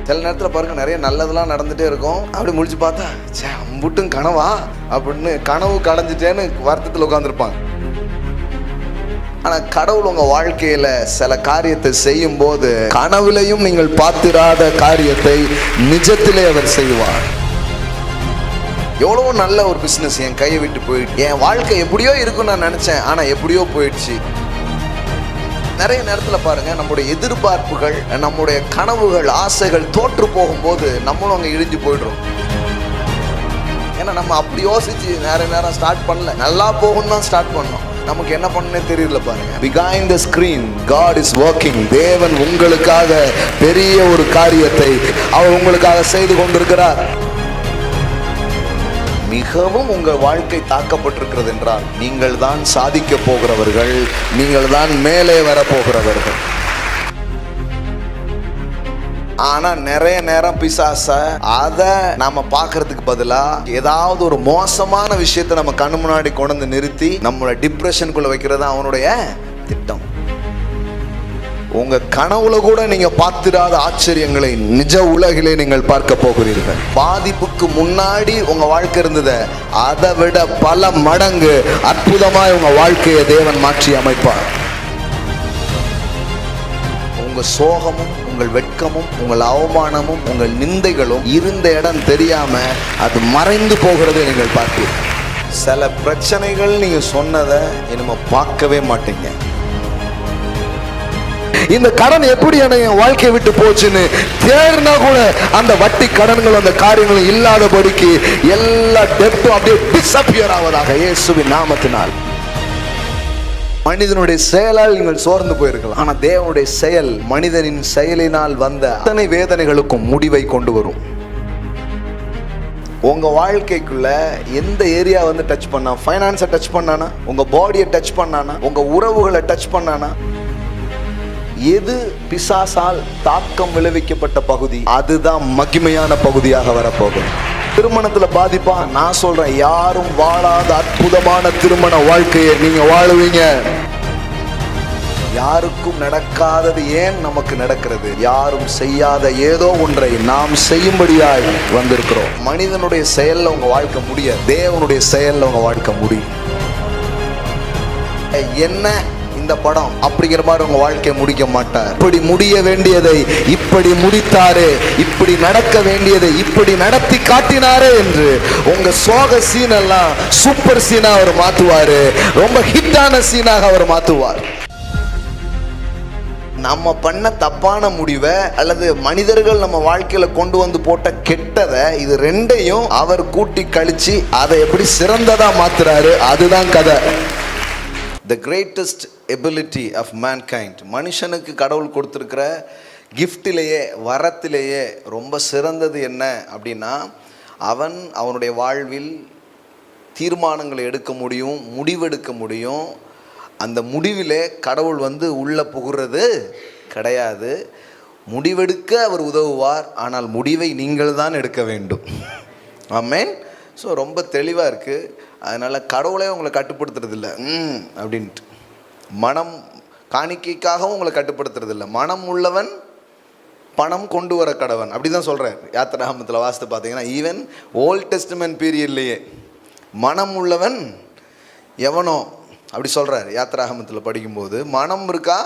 சில நேரத்தில் பாருங்கள், நிறைய நல்லதெல்லாம் நடந்துகிட்டே இருக்கும். அப்படி முடிச்சு பார்த்தா அம்புட்டும் கனவா அப்படின்னு கனவு கலைஞ்சிட்டேன்னு வருத்தத்தில் உட்காந்துருப்பாங்க. ஆனால் கடவுள் உங்கள் வாழ்க்கையில் சில காரியத்தை செய்யும் போது கனவுலையும் நீங்கள் பார்த்திராத காரியத்தை நிஜத்திலே அவர் செய்வார். எவ்வளோ நல்ல ஒரு பிஸ்னஸ் என் கையை விட்டு போயிட்டு, என் வாழ்க்கை எப்படியோ இருக்குன்னு நான் நினச்சேன், ஆனால் எப்படியோ போயிடுச்சு. நிறைய நேரத்தில் பாருங்கள், நம்முடைய எதிர்பார்ப்புகள், நம்முடைய கனவுகள், ஆசைகள் தோற்று போகும்போது நம்மளும் அங்கே இழிஞ்சு போயிடுறோம். ஏன்னா நம்ம அப்படி யோசிச்சு நிறைய நேரம் ஸ்டார்ட் பண்ணல, நல்லா போகணும் தான் ஸ்டார்ட் பண்ணோம். நமக்கு என்ன பண்ணனே தெரியல பாருங்க. Behind the screen God is working. தேவன் உங்களுக்காக பெரிய ஒரு காரியத்தை அவர் உங்களுக்காக செய்து கொண்டிருக்கிறார். மிகவும் உங்கள் வாழ்க்கை தாக்கப்பட்டிருக்கிறது என்றால் நீங்கள் தான் சாதிக்க போகிறவர்கள், நீங்கள் தான் மேலே வரப்போகிறவர்கள். ஆனா நிறைய நேரம் பிசாச அதை நாம பாக்குறதுக்கு பதிலா ஏதாவது ஒரு மோசமான விஷயத்தை நம்ம கண்ணு முன்னாடி கொண்டு நிறுத்தி நம்மளை டிப்ரெஷனுக்குள்ள வைக்கிறது அவனுடைய திட்டம். உங்க கனவுல கூட நீங்க பார்த்திராத ஆச்சரியங்களை நிஜ உலகிலே நீங்கள் பார்க்க போகிறீர்கள். பாதிப்புக்கு முன்னாடி உங்க வாழ்க்கை இருந்தத அதை விட பல மடங்கு அற்புதமாய் உங்க வாழ்க்கையை தேவன் மாற்றி அமைப்பார். உங்க சோகமும், உங்கள் வெட்கமும், உங்கள் அவமானமும், உங்கள் நிந்தைகளும் இருந்த இடம் தெரியாம அது மறைந்து போகிறதை நீங்கள் பார்ப்பீர்கள். சில பிரச்சனைகள் நீங்க சொன்னதை இனிமே பார்க்கவே மாட்டீங்க. இந்த கடன் எப்படி என் வாழ்க்கையை விட்டு போச்சுன்னு தேர்னா கூட அந்த வட்டி கடன்களும் அந்த காரியங்களும் இல்லாதபடிக்கு எல்லா டெப்டும் அப்படியே டிஸப்பியர் ஆவதாக இயேசுவின் நாமத்தினால். மனிதனுடைய செயலால் நீங்கள் சோர்ந்து போயிருக்கலாம், ஆனா தேவனுடைய செயல் மனிதனின் செயலினால் வந்த அத்தனை வேதனைகளுக்கும் முடிவை கொண்டு வரும். உங்க வாழ்க்கைக்குள்ள எந்த ஏரியா டச் பண்ணா, ஃபைனான்ஸை டச் பண்ணானா, உங்க பாடியை டச் பண்ணானா, உங்க உறவுகளை டச் பண்ணானா, எது பிசாசால் தாக்கம் விளைவிக்கப்பட்ட பகுதி அதுதான் மகிமையான பகுதியாக வரப்போகும். திருமணத்துல பாதிப்பா, நான் சொல்றேன், யாரும் வாழாத அற்புதமான திருமண வாழ்க்கையை நீங்க வாழுவீங்க. யாருக்கும் நடக்காதது ஏன் நமக்கு நடக்கிறது? யாரும் செய்யாத ஏதோ ஒன்றை நாம் செய்யும்படியாய் வந்திருக்கிறோம். மனிதனுடைய செயல்ல உங்க வாழ்க்கை முடியாது, தேவனுடைய செயல்ல உங்க வாழ்க்கை முடியும். என்ன இந்த படம் அப்படிங்கிற மாதிரி உங்க வாழ்க்கையை முடிக்க மாட்டார். இப்படி முடிய வேண்டியதை இப்படி முடித்தாரே, இப்படி நடக்க வேண்டியதை இப்படி நடத்தி காட்டினாரே என்று உங்க சோக சீன் எல்லாம் சூப்பர் சீனா அவர் மாத்துவாரு, ரொம்ப ஹிட்டான சீனாக அவர் மாத்துவார். நம்ம பண்ண தப்பான முடிவை அல்லது மனிதர்கள் நம்ம வாழ்க்கையில கொண்டு வந்து போட்ட கெட்டதை, இது ரெண்டையும் அவர் கூட்டி கழிச்சு அதை எப்படி சிறந்ததா மாத்துறாரு, அதுதான் கதை. The greatest ability of mankind, மனுஷனுக்கு கடவுள் கொடுத்துருக்கிற கிஃப்டிலேயே, வரத்திலேயே ரொம்ப சிறந்தது என்ன அப்படின்னா, அவனுடைய வாழ்வில் தீர்மானங்களை எடுக்க முடியும், முடிவெடுக்க முடியும். அந்த முடிவிலே கடவுள் உள்ள புகுறது கிடையாது. முடிவெடுக்க அவர் உதவுவார், ஆனால் முடிவை நீங்கள் தான் எடுக்க வேண்டும். ஆமென். ஸோ ரொம்ப தெளிவாக இருக்குது. அதனால் கடவுளே உங்களை கட்டுப்படுத்துறதில்ல அப்படின்ட்டு, மனம் காணிக்கைக்காகவும் உங்களை கட்டுப்படுத்துறதில்ல. மனம் உள்ளவன் பணம் கொண்டு வர கடவன், அப்படி தான் சொல்கிறார் யாத்திராகமத்தில் வாசித்து பார்த்தீங்கன்னா. ஈவன் ஓல்ட் டெஸ்டமென்ட் பீரியட்லேயே மனம் உள்ளவன் எவனோ அப்படி சொல்கிறார் யாத்திராகமத்தில் படிக்கும்போது. மனம் இருக்கா,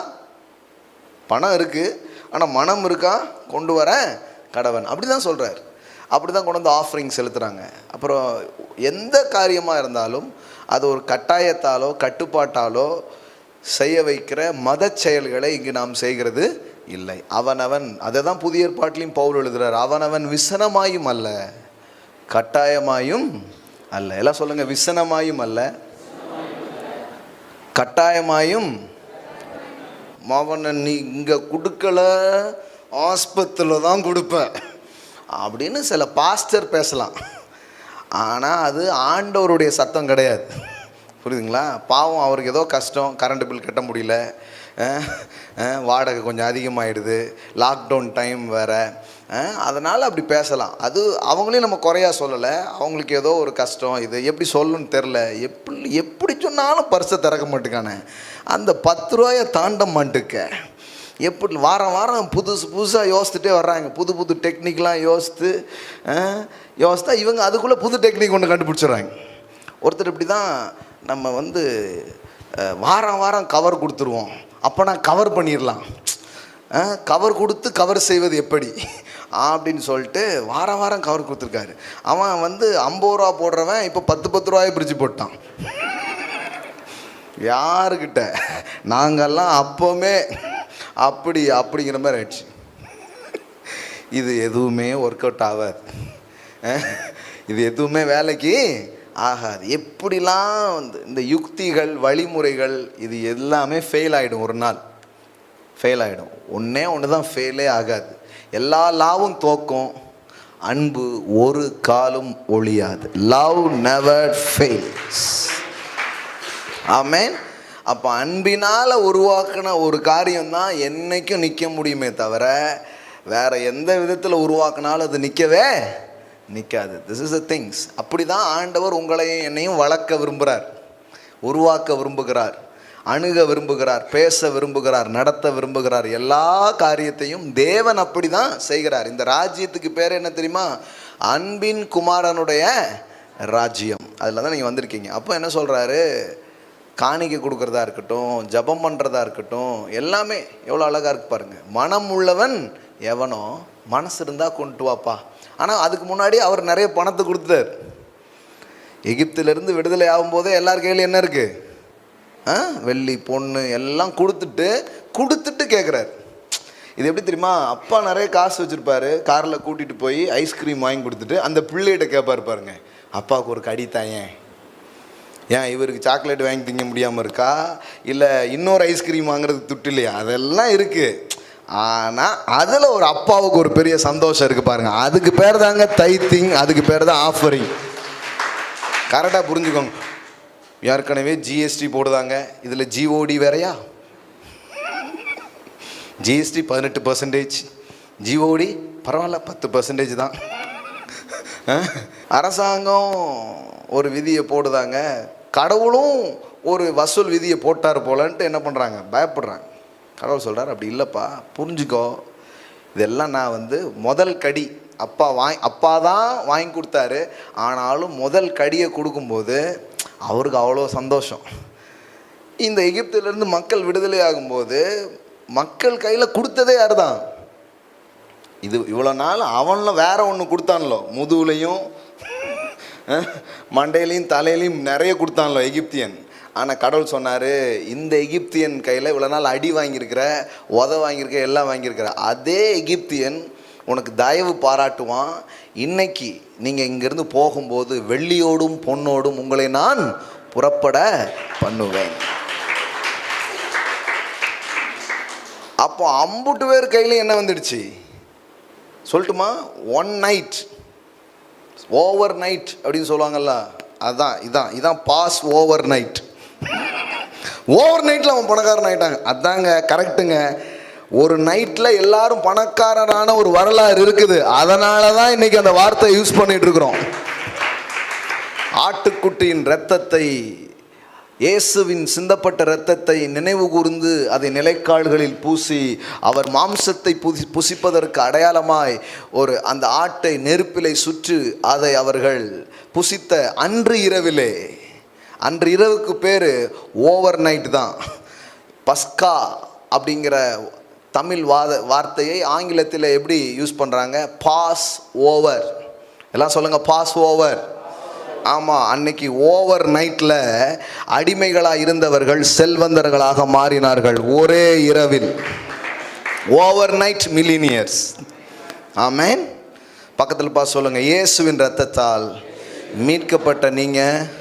பணம் இருக்குது, ஆனால் மனம் இருக்கா, கொண்டு வர கடவன், அப்படி தான் சொல்கிறார். அப்படி தான் கொண்டு வந்து ஆஃபரிங் செலுத்துகிறாங்க. அப்புறம் எந்த காரியமாக இருந்தாலும் அது ஒரு கட்டாயத்தாலோ கட்டுப்பாட்டாலோ செய்ய வைக்கிற மத செயல்களை இங்கு நாம் செய்கிறது இல்லை. அவனவன், அதை தான் புதிய ஏற்பாட்டிலையும் பவுல் எழுதுகிறார், அவனவன் விசனமாயும் அல்ல கட்டாயமாயும் அல்ல. எல்லாம் சொல்லுங்க, விசனமாயும் அல்ல கட்டாயமாயும். அவனை நீ இங்கே கொடுக்கல, ஆஸ்பத்திரியில் தான் கொடுப்பேன் அப்படின்னு சில பாஸ்டர் பேசலாம், ஆனால் அது ஆண்டவருடைய சத்தம் கிடையாது. புரியுதுங்களா? பாவம், அவருக்கு ஏதோ கஷ்டம், கரண்ட் பில் கட்ட முடியல, வாடகை கொஞ்சம் அதிகமாகிடுது, லாக்டவுன் டைம் வேறு, அதனால் அப்படி பேசலாம். அது அவங்களையும் நம்ம குறையா சொல்லலை, அவங்களுக்கு ஏதோ ஒரு கஷ்டம், இது எப்படி சொல்லணும்னு தெரில, எப்படி சொன்னாலும் பர்ஸை திறக்க மாட்டுக்கானே, அந்த 10 ரூபாயை தாண்ட மாட்டுக்க, எப்படி வாரம் வாரம் புதுசாக யோசித்துட்டே வர்றாங்க. புது புது டெக்னிக்லாம் யோசித்தா இவங்க அதுக்குள்ளே புது டெக்னிக் ஒன்று கண்டுபிடிச்சிடுறாங்க. ஒருத்தர் இப்படி தான், நம்ம வாரம் வாரம் கவர் கொடுத்துருவோம், அப்போ நான் கவர் பண்ணிடலாம், கவர் கொடுத்து கவர் செய்வது எப்படி அப்படின்னு சொல்லிட்டு வாரம் வாரம் கவர் கொடுத்துருக்காரு. அவன் 50 ரூபா போடுறவன் இப்போ 10 ரூபாயை பிரித்து போட்டான். யாருக்கிட்ட? நாங்கள்லாம் அப்போவுமே அப்படிங்கிற மாதிரி ஆயிடுச்சு. இது எதுவுமே ஒர்க் அவுட் ஆகாது, இது எதுவுமே வேலைக்கு ஆகாது. எப்படிலாம் இந்த யுக்திகள் வழிமுறைகள் இது எல்லாமே ஃபெயில் ஆகிடும். ஒரு நாள் ஃபெயில் ஆகிடும். ஒன்று தான் ஃபெயிலே ஆகாது. எல்லா லாவும் தோக்கும், அன்பு ஒரு காலும் ஒழியாது. Love never fails. ஆமென். அப்போ அன்பினால் உருவாக்கின ஒரு காரியம்தான் என்றைக்கும் நிற்க முடியுமே தவிர வேறு எந்த விதத்தில் உருவாக்கினாலும் அது நிற்கவே நிற்காது. This is the things. அப்படி தான் ஆண்டவர் உங்களையும் என்னையும் வளர்க்க விரும்புகிறார், உருவாக்க விரும்புகிறார், அணுக விரும்புகிறார், பேச விரும்புகிறார், நடத்த விரும்புகிறார். எல்லா காரியத்தையும் தேவன் அப்படி தான் செய்கிறார். இந்த ராஜ்யத்துக்கு பேர் என்ன தெரியுமா? அன்பின் குமாரனுடைய ராஜ்யம். அதில் தான் நீங்கள் வந்திருக்கீங்க. அப்போ என்ன சொல்கிறாரு? காணிக்கை கொடுக்குறதா இருக்கட்டும், ஜபம் பண்ணுறதா இருக்கட்டும், எல்லாமே எவ்வளோ அழகாக இருக்கு பாருங்கள். மனம் உள்ளவன் எவனோ மனசு இருந்தால் கொண்டு வாப்பா. ஆனால் அதுக்கு முன்னாடி அவர் நிறைய பணத்தை கொடுத்தார். எகிப்திலிருந்து விடுதலை ஆகும்போதே எல்லார் கையிலும் என்ன இருக்குது? வெள்ளி பொண்ணு எல்லாம் கொடுத்துட்டு கேட்குறாரு. இது எப்படி தெரியுமா? அப்பா நிறைய காசு வச்சுருப்பாரு, காரில் கூட்டிகிட்டு போய் ஐஸ்கிரீம் வாங்கி கொடுத்துட்டு அந்த பிள்ளைகிட்ட கேட்பார் பாருங்க, அப்பாவுக்கு ஒரு கடி தாயேன், ஏன் இவருக்கு சாக்லேட் வாங்கி திங்க முடியாமல் இருக்கா, இல்லை இன்னொரு ஐஸ்கிரீம் வாங்குறதுக்கு துட்டு இல்லையா? அதெல்லாம் இருக்குது. ஆனால் அதில் ஒரு அப்பாவுக்கு ஒரு பெரிய சந்தோஷம் இருக்குது பாருங்கள். அதுக்கு பேர் தாங்க தைத்திங், அதுக்கு பேர் தான் ஆஃபரிங். கரெக்டாக புரிஞ்சுக்கோங்க. ஏற்கனவே ஜிஎஸ்டி போடுதாங்க, இதில் ஜிஓடி வேறையா? ஜிஎஸ்டி 18%, ஜிஓடி பரவாயில்ல 10% தான். அரசாங்கம் ஒரு விதியை போடுதாங்க, கடவுளும் ஒரு வசூல் விதியை போட்டார் போலன்ட்டு என்ன பண்ணுறாங்க? பயப்படுறாங்க. கடவுள் சொல்கிறார், அப்படி இல்லைப்பா, புரிஞ்சுக்கோ, இதெல்லாம் நான் முதல் கடி அப்பா தான் வாங்கி கொடுத்தாரு. ஆனாலும் முதல் கடியை கொடுக்கும்போது அவருக்கு அவ்வளோ சந்தோஷம். இந்த எகிப்திலிருந்து மக்கள் விடுதலை ஆகும்போது மக்கள் கையில் கொடுத்ததே யார் தான்? இது இவ்வளோ நாள் அவனில் வேற ஒன்று கொடுத்தான்லோ, முதுகுலையும் மண்டையிலையும் தலையிலையும் நிறைய கொடுத்தான்லோ எகிப்தியன். ஆனால் கடவுள் சொன்னார், இந்த எகிப்தியன் கையில் இவ்வளோ நாள் அடி வாங்கியிருக்கிற, வாங்கியிருக்க, எல்லாம் வாங்கியிருக்கிற அதே எகிப்தியன் உனக்கு தயவு பாராட்டுவான். இன்னைக்கு நீங்கள் இங்கேருந்து போகும்போது வெள்ளியோடும் பொன்னோடும் உங்களை நான் புறப்பட பண்ணுவேன். அப்போ 50 பேர் கையில் என்ன வந்துடுச்சு சொல்லட்டுமா? ஒன் நைட், ஓவர் நைட் அப்படின்னு சொல்லுவாங்கல்ல, இதான் பாஸ் ஓவர் நைட். ஓவர் நைட்டில் அவன் பணக்காரன் ஆகிட்டாங்க. அதாங்க கரெக்டுங்க. ஒரு நைட்டில் எல்லாரும் பணக்காரரான ஒரு வரலாறு இருக்குது. அதனால தான் இன்னைக்கு அந்த வார்த்தையை யூஸ் பண்ணிட்டு இருக்கிறோம். ஆட்டுக்குட்டியின் இரத்தத்தை, இயேசுவின் சிந்தப்பட்ட இரத்தத்தை நினைவு கூர்ந்து அதை நிலைக்கால்களில் பூசி அவர் மாம்சத்தை புசிப்பதற்கு அடையாளமாய் அந்த ஆட்டை நெருப்பிலை சுற்றி அதை அவர்கள் புசித்த அன்று இரவுக்கு பேர் ஓவர் நைட் தான். பஸ்கா அப்படிங்கிற தமிழ் வார்த்தையை ஆங்கிலத்தில் எப்படி யூஸ் பண்ணுறாங்க? Pass over. எல்லாம் சொல்லுங்கள், பாஸ் ஓவர். ஆமாம், அன்னைக்கு ஓவர் நைட்டில் அடிமைகளாக இருந்தவர்கள் செல்வந்தர்களாக மாறினார்கள் ஒரே இரவில். Overnight millionaires. ஆமென். பக்கத்தில் பார்த்து சொல்லுங்கள், இயேசுவின் இரத்தத்தால் மீட்கப்பட்ட நீங்கள்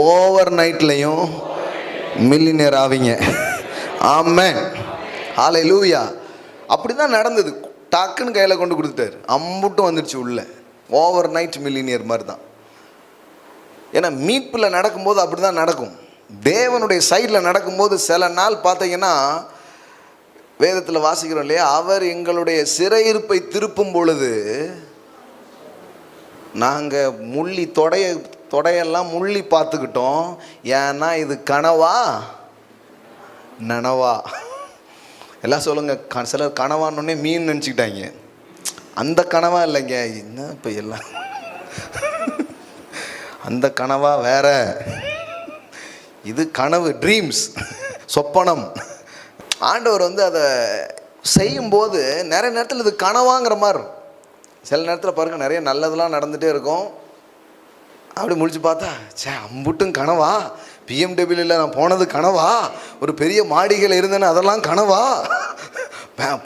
ஓவர் நைட்லையும் மில்லினியர் ஆவீங்க. ஆமென். ஹல்லேலூயா. அப்படி தான் நடந்தது. டக்குன்னு கையில் கொண்டு கொடுத்துட்டாரு, அம்புட்டும் வந்துடுச்சு உள்ள. ஓவர் நைட் மில்லினியர் மாதிரி தான். ஏன்னா மீட்பில் நடக்கும்போது அப்படி தான் நடக்கும். தேவனுடைய சைடில் நடக்கும்போது சில நாள் பார்த்தீங்கன்னா வேதத்தில் வாசிக்கிறோம் இல்லையா, அவர் எங்களுடைய சிறையிருப்பை திருப்பும் பொழுது நாங்கள் முள்ளி தொடையெல்லாம் முள்ளி பார்த்துக்கிட்டோம். ஏன்னா இது கனவா நனவா? எல்லாம் சொல்லுங்க, சிலர் கனவானோடனே மீன் நினச்சிக்கிட்டாங்க. அந்த கனவா இல்லைங்க, என்ன இப்போ எல்லாம் அந்த கனவா வேற, இது கனவு, ட்ரீம்ஸ், சொப்பனம். ஆண்டவர் அதை செய்யும்போது நிறைய நேரத்தில் இது கனவாங்கிற மாதிரி. சில நேரத்தில் பாருங்கள், நிறைய நல்லதெல்லாம் நடந்துகிட்டே இருக்கும். அப்படி முடிச்சு பார்த்தா, அம்புட்டும் கனவா, பிஎம்டபிள்யூவில் நான் போனது கனவா, ஒரு பெரிய மாடிகள் இருந்தேன்னு அதெல்லாம் கனவா,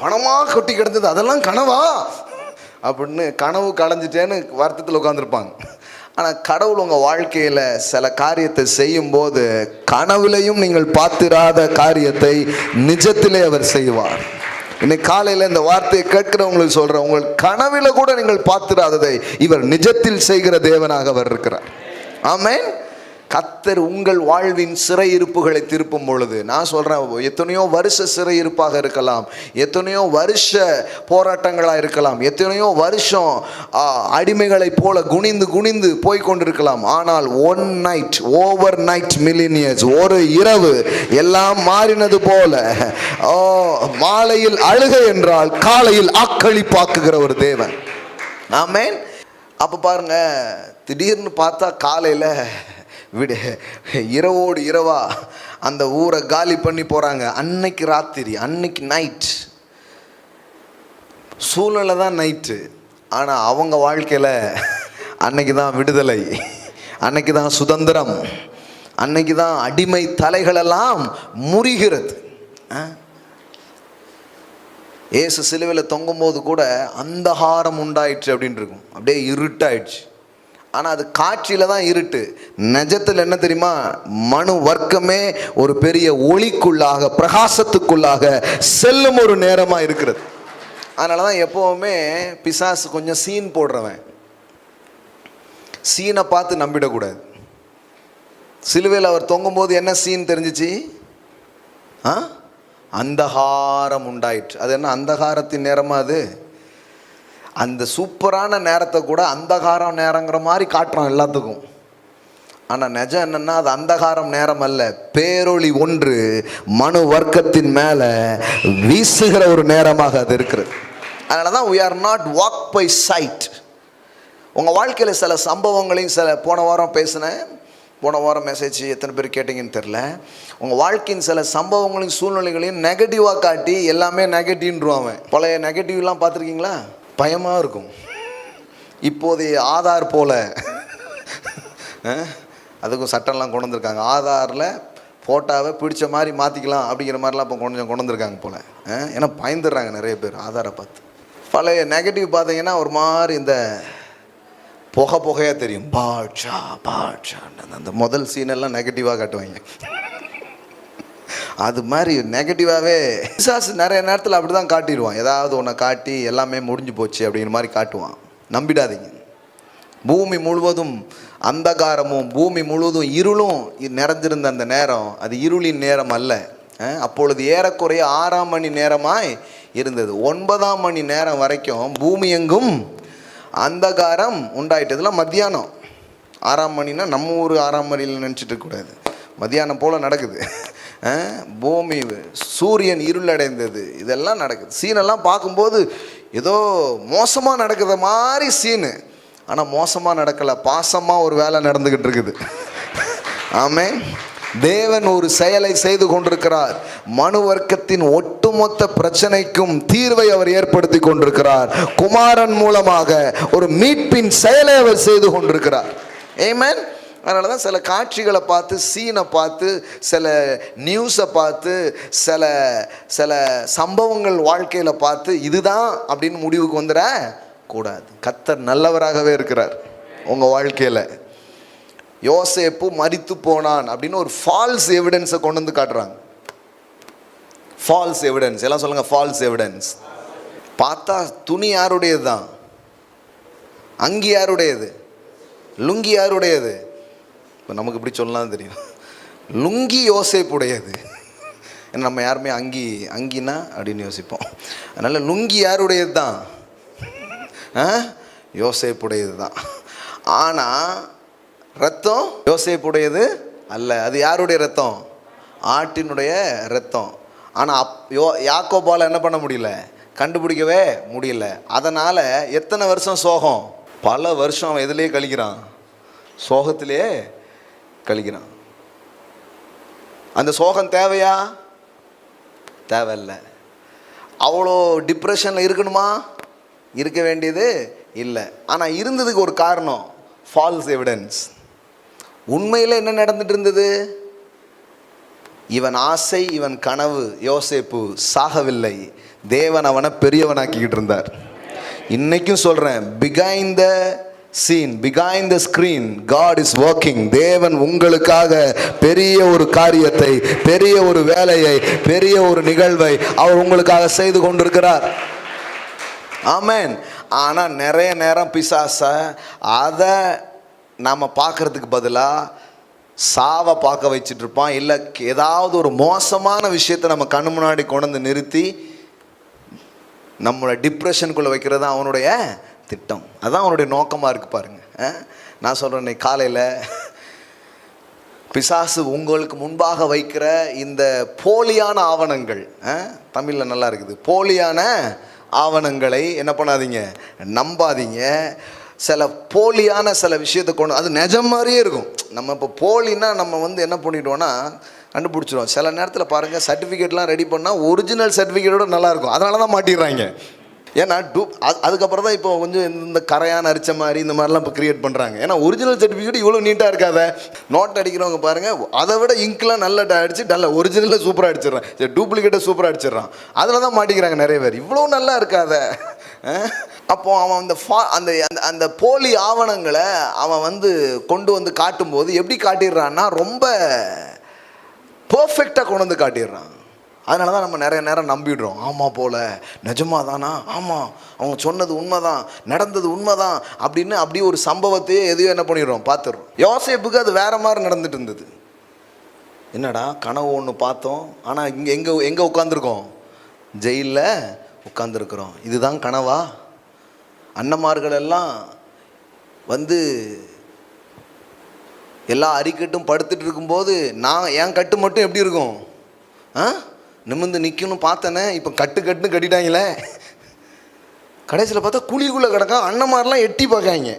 பணமாக கொட்டி கிடந்தது அதெல்லாம் கனவா அப்படின்னு கனவு களைஞ்சிட்டேன்னு வருத்தத்தில் உட்காந்துருப்பாங்க. ஆனால் கடவுள் உங்கள் வாழ்க்கையில் சில காரியத்தை செய்யும்போது கனவுலையும் நீங்கள் பார்த்திராத காரியத்தை நிஜத்திலே அவர் செய்வார். இன்னைக்கு காலையில் இந்த வார்த்தையை கேட்கிறவங்களுக்கு சொல்கிறேன், உங்கள் கனவில கூட நீங்கள் பார்த்திராததை இவர் நிஜத்தில் செய்கிற தேவனாக அவர் இருக்கிறார். ஆமென். கர்த்தர் உங்கள் வாழ்வின் சிறையிருப்புகளை திருப்பும் பொழுது, நான் சொல்கிறேன், எத்தனையோ வருஷ சிறையிருப்பாக இருக்கலாம், எத்தனையோ வருஷ போராட்டங்களாக இருக்கலாம், எத்தனையோ வருஷம் அடிமைகளை போல குனிந்து குனிந்து போய்கொண்டிருக்கலாம். ஆனால் one night, over night millennials, ஒரு இரவு எல்லாம் மாறினது போல, மாலையில் அழுகை என்றால் காலையில் ஆக்களிப்பாக்குகிற ஒரு தேவன். ஆமென். அப்போ பாருங்க, திடீர்னு பார்த்தா காலையில் இரவோடு இரவா அந்த ஊரை காலி பண்ணி போகிறாங்க. அன்னைக்கு ராத்திரி, அன்னைக்கு நைட், சூழ்நிலை தான் நைட்டு. ஆனால் அவங்க வாழ்க்கையில் அன்னைக்கு தான் விடுதலை, அன்னைக்கு தான் சுதந்திரம், அன்னைக்கு தான் அடிமை தலைகளெல்லாம் முறிகிறது. ஏசு சிலுவையில் தொங்கும்போது கூட அந்தகாரம் உண்டாயிடுச்சு அப்படின்னு இருக்கும், அப்படியே இருட்டாயிடுச்சு. ஆனால் அது காட்சியில் தான் இருட்டு. நிஜத்தில் என்ன தெரியுமா, மனு வர்க்கமே ஒரு பெரிய ஒளிக்குள்ளாக, பிரகாசத்துக்குள்ளாக செல்லும் ஒரு நேரமாக இருக்கிறது. அதனால தான் எப்போவுமே பிசாசு கொஞ்சம் சீன் போடுறவன், சீனை பார்த்து நம்பிடக்கூடாது. சிலுவையில் அவர் தொங்கும்போது என்ன சீன் தெரிஞ்சிச்சு? அந்தகாரம் உண்டாயிற்று. அது என்ன அந்தகாரத்தின் நேரமா? அது அந்த சூப்பரான நேரத்தை கூட அந்தகாரம் நேரங்கிற மாதிரி காட்டுறான் எல்லாத்துக்கும். ஆனால் நிஜம் என்னன்னா, அது அந்தகாரம் நேரம் அல்ல, பேரொளி ஒன்று மனு வர்க்கத்தின் மேலே வீசுகிற ஒரு நேரமாக அது இருக்கிறது. அதனால தான் we are not walk by sight. உங்கள் வாழ்க்கையில் சில சம்பவங்களையும் போன வாரம் பேசினேன், போன வாரம் மெசேஜ் எத்தனை பேர் கேட்டிங்கன்னு தெரில. உங்கள் வாழ்க்கையின் சில சம்பவங்களையும் சூழ்நிலைகளையும் நெகட்டிவாக காட்டி எல்லாமே நெகட்டிவ்ன்றுவாங்க. பழைய நெகட்டிவ்லாம் பார்த்துருக்கீங்களா? பயமாக இருக்கும். இப்போதைய ஆதார் போல் அதுக்கும் சட்டம்லாம் கொண்டு வந்திருக்காங்க. ஆதாரில் ஃபோட்டோவை பிடிச்ச மாதிரி மாற்றிக்கலாம் அப்படிங்கிற மாதிரிலாம் இப்போ கொஞ்சம் கொண்டு வந்திருக்காங்க போல். ஏன்னா பயந்துடுறாங்க நிறைய பேர் ஆதாரை பார்த்து. பழைய நெகட்டிவ் பார்த்தீங்கன்னா ஒரு மாதிரி இந்த புகையாக தெரியும், பாட்ஷா பாட்ஷா. அந்த முதல் சீனெல்லாம் நெகட்டிவாக காட்டுவாங்க. அது மாதிரி நெகட்டிவாகவே பிசாசு நிறைய நேரத்தில் அப்படி தான் காட்டிடுவான். ஏதாவது ஒன்றை காட்டி எல்லாமே முடிஞ்சு போச்சு அப்படிங்கிற மாதிரி காட்டுவான். நம்பிடாதீங்க. பூமி முழுவதும் அந்தகாரமும் பூமி முழுவதும் இருளும் நிறைஞ்சிருந்த அந்த நேரம் அது இருளின் நேரம் அல்ல. அப்பொழுது ஏறக்குறைய 6ஆம் மணி நேரமாய் இருந்தது. 9ஆம் மணி நேரம் வரைக்கும் பூமி எங்கும் அந்தகாரம் உண்டாயிட்டதுலாம் மத்தியானம். 6ஆம் மணினா நம்ம ஊர் 6ஆம் மணியில் நினச்சிட்டு இருக்கக்கூடாது, மத்தியானம் போல் நடக்குது. பூமி, சூரியன் இருளடைந்தது, இதெல்லாம் நடக்குது. சீனெல்லாம் பார்க்கும்போது ஏதோ மோசமாக நடக்குற மாதிரி சீனு. ஆனால் மோசமாக நடக்கலை, பாசமாக ஒரு வேலை நடந்துக்கிட்டு இருக்குது. ஆமென். தேவன் ஒரு செயலை செய்து கொண்டிருக்கிறார். மனு வர்க்கத்தின் ஒட்டுமொத்த பிரச்சனைக்கும் தீர்வை அவர் ஏற்படுத்தி கொண்டிருக்கிறார். குமாரன் மூலமாக ஒரு மீட்பின் செயலை அவர் செய்து கொண்டிருக்கிறார். ஆமென். அதனால தான் சில காட்சிகளை பார்த்து, சீனை பார்த்து, சில நியூஸை பார்த்து, சில சில சம்பவங்கள் வாழ்க்கையில் பார்த்து இதுதான் அப்படின்னு முடிவுக்கு வந்துட கூடாது. கர்த்தர் நல்லவராகவே இருக்கிறார் உங்கள் வாழ்க்கையில். யோசேப்பு மரித்து போனான் அப்படின்னு ஒரு ஃபால்ஸ் எவிடன்ஸை கொண்டு வந்து காட்டுறாங்க. ஃபால்ஸ் எவிடன்ஸ், எல்லாம் சொல்லுங்கள், ஃபால்ஸ் எவிடன்ஸ். பார்த்தா துணி யாருடையது தான், அங்கி யாருடையது, லுங்கி யாருடையது? இப்போ நமக்கு இப்படி சொல்லலாம் தெரியும், லுங்கி யோசேப்புடையது. ஏன்னா நம்ம யாருமே அங்கினா அப்படின்னு யோசிப்போம். அதனால் லுங்கி யாருடையது தான்? யோசேப்புடையது தான். ஆனால் ரத்தம் யோசேப்புடையது அல்ல. அது யாருடைய ரத்தம்? ஆட்டினுடைய ரத்தம். ஆனால் யாக்கோபால என்ன பண்ண முடியல, கண்டுபிடிக்கவே முடியல. அதனால் எத்தனை வருஷம் சோகம், பல வருஷம் அவன் எதுலேயே கழிக்கிறான், சோகத்திலே கழிக்கிறான். அந்த சோகம் தேவையா? தேவையில்லை. அவ்வளோ டிப்ரெஷனில் இருக்கணுமா? இருக்க வேண்டியது இல்லை. ஆனால் இருந்ததுக்கு ஒரு காரணம், ஃபால்ஸ் எவிடன்ஸ். உண்மையில் என்ன நடந்துட்டு இருந்தது? இவன் ஆசை, இவன் கனவு, யோசேப்பு சாகவில்லை. தேவன் அவனை பெரியவனாக்கிக்கிட்டு இருந்தார். இன்னைக்கும் சொல்கிறேன், behind the scene, behind the screen, God is working. தேவன் உங்களுக்காக பெரிய ஒரு காரியத்தை, பெரிய ஒரு வேலையை, பெரிய ஒரு நிகழ்வை அவர் உங்களுக்காக செய்து கொண்டிருக்கிறார். ஆமென். ஆனால் நிறைய நேரம் பிசாசை அதை நாம் பார்க்கறதுக்கு பதிலாக சாவை பார்க்க வச்சுட்டு இருப்பான். இல்லை ஏதாவது ஒரு மோசமான விஷயத்தை நம்ம கண்ணு முன்னாடி கொண்டு வந்து நிறுத்தி நம்மளை டிப்ரெஷனுக்குள்ளே வைக்கிறது தான் அவனுடைய திட்டம். அதுதான் அவனுடைய நோக்கமாக இருக்குது பாருங்க. நான் சொல்கிறேன், காலையில் பிசாசு உங்களுக்கு முன்பாக வைக்கிற இந்த போலியான ஆவணங்கள், தமிழில் நல்லா இருக்குது, போலியான ஆவணங்களை என்ன பண்ணாதீங்க, நம்பாதீங்க. சில போலியான சில விஷயத்தை கொண்டு, அது நிஜம் மாதிரியே இருக்கும். நம்ம இப்போ போலின்னா நம்ம என்ன பண்ணிவிடுவோன்னா கண்டுபிடிச்சிடுவோம். சில நேரத்தில் பாருங்கள், சர்டிஃபிகேட்லாம் ரெடி பண்ணால் ஒரிஜினல் சர்டிஃபிகேட்டோட நல்லாயிருக்கும். அதனால தான் மாட்டிடுறாங்க. ஏன்னா அதுக்கப்புறம் தான் இப்போ கொஞ்சம் இந்த கரையான அரிச்ச மாதிரி இந்த மாதிரிலாம் இப்போ க்ரியேட் பண்ணுறாங்க. ஏன்னா ஒரிஜினல் சர்டிஃபிகேட் இவ்வளோ நீட்டாக இருக்காத. நோட் அடிக்கிறவங்க பாருங்கள், அதை விட இங்க்லாம் நல்லா அடிச்சு நல்ல ஒரிஜினலை சூப்பராக அடிச்சிடறான், சரி டூப்ளிகேட்டை சூப்பராக அடிச்சிடறான். அதில் தான் மாட்டிக்கிறாங்க நிறைய பேர். இவ்வளோ நல்லா இருக்காத. அப்போ அவன் அந்த அந்த போலி ஆவணங்களை அவன் கொண்டு வந்து காட்டும்போது எப்படி காட்டிடுறான்னா, ரொம்ப பர்ஃபெக்டாக கொண்டு வந்து காட்டிடுறான். அதனால தான் நம்ம நிறைய நேரம் நம்பிடுறோம். ஆமாம் போல, நிஜமா தானா, ஆமாம் அவங்க சொன்னது உண்மைதான், நடந்தது உண்மைதான் அப்படின்னு அப்படியே ஒரு சம்பவத்தையே எதையோ என்ன பண்ணிடுறோம், பார்த்துடுறோம். யோசேப்புக்கு அது வேற மாதிரி நடந்துட்டு இருந்தது. என்னடா கனவு ஒன்று பார்த்தோம், ஆனால் எங்கே உட்காந்துருக்கோம், ஜெயிலில் உட்காந்துருக்குறோம். இதுதான் கனவா? அண்ணமார்கள் எல்லாம் எல்லா அரிக்கட்டும் படுத்துட்டு இருக்கும்போது என் கட்டு மட்டும் எப்படி இருக்கும், நிமிர்ந்து நிற்கணும் பார்த்தனே, இப்போ கட்டுன்னு கட்டிட்டாங்களே. கடைசியில் பார்த்தா குழிக்குள்ளே கிடக்கான். அண்ணமாரெலாம் எட்டி பார்க்காங்க.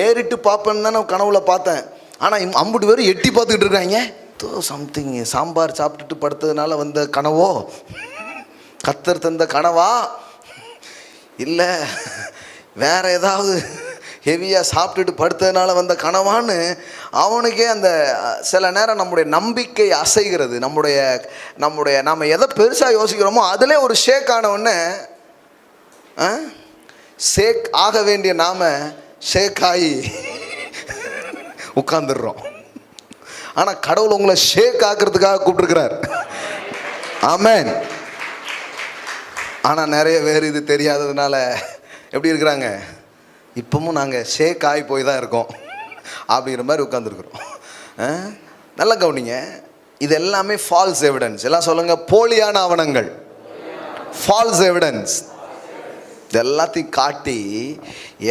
ஏறிட்டு பார்ப்பேன்னு தானே கனவுல பார்த்தேன், ஆனால் அம்புட்டு பேர் எட்டி பார்த்துக்கிட்டு இருக்காங்க. சம்திங் சாம்பார் சாப்பிட்டுட்டு படுத்ததுனால வந்த கனவோ, கத்தர் தந்த கனவா, இல்லை வேற ஏதாவது ஹெவியாக சாப்பிட்டுட்டு படுத்ததுனால வந்த கனவான்னு அவனுக்கே அந்த சில நேரம் நம்முடைய நம்பிக்கை அசைகிறது. நம்ம எதை பெருசாக யோசிக்கிறோமோ அதிலே ஒரு ஷேக் ஆனவுடனே, ஷேக் ஆக வேண்டிய நாம ஷேக் ஆகி உட்கார்ந்துடுறோம். ஆனால் கடவுள் உங்களை ஷேக் ஆக்குறதுக்காக கூப்பிட்டுருக்கிறார். ஆமென். ஆனால் நிறைய பேர் இது தெரியாததுனால எப்படி இருக்கிறாங்க, இப்பவும் நாங்கள் ஷேக் ஆகி போய் தான் இருக்கோம் அப்படிங்கிற மாதிரி உட்காந்துருக்குறோம். நல்லா கவனிங்க, இது எல்லாமே ஃபால்ஸ் எவிடன்ஸ். எல்லாம் சொல்லுங்கள், போலியான ஆவணங்கள், ஃபால்ஸ் எவிடன்ஸ். இது எல்லாத்தையும் காட்டி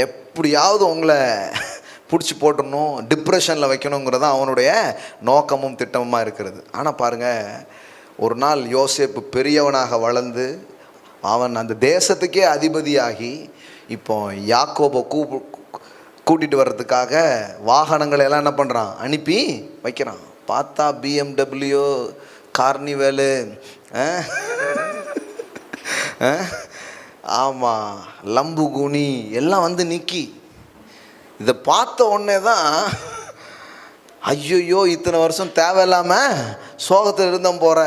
எப்படியாவது உங்களை பிடிச்சி போட்டுடணும், டிப்ரெஷனில் வைக்கணுங்கிறது தான் அவனுடைய நோக்கமும் திட்டமுமாக இருக்கிறது. ஆனால் பாருங்கள், ஒரு நாள் யோசேப்பு பெரியவனாக வளர்ந்து அவன் அந்த தேசத்துக்கே அதிபதியாகி இப்போ யாக்கோபை கூட்டிகிட்டு வர்றதுக்காக வாகனங்களை எல்லாம் என்ன பண்ணுறான், அனுப்பி வைக்கிறான். பார்த்தா BMW, கார்னிவலு, ஆமாம் லம்புகுனி எல்லாம் நிற்கி. இதை பார்த்த உடனே தான் ஐயோ இத்தனை வருஷம் தேவையில்லாமல் சோகத்தில் இருந்தோம் போகிற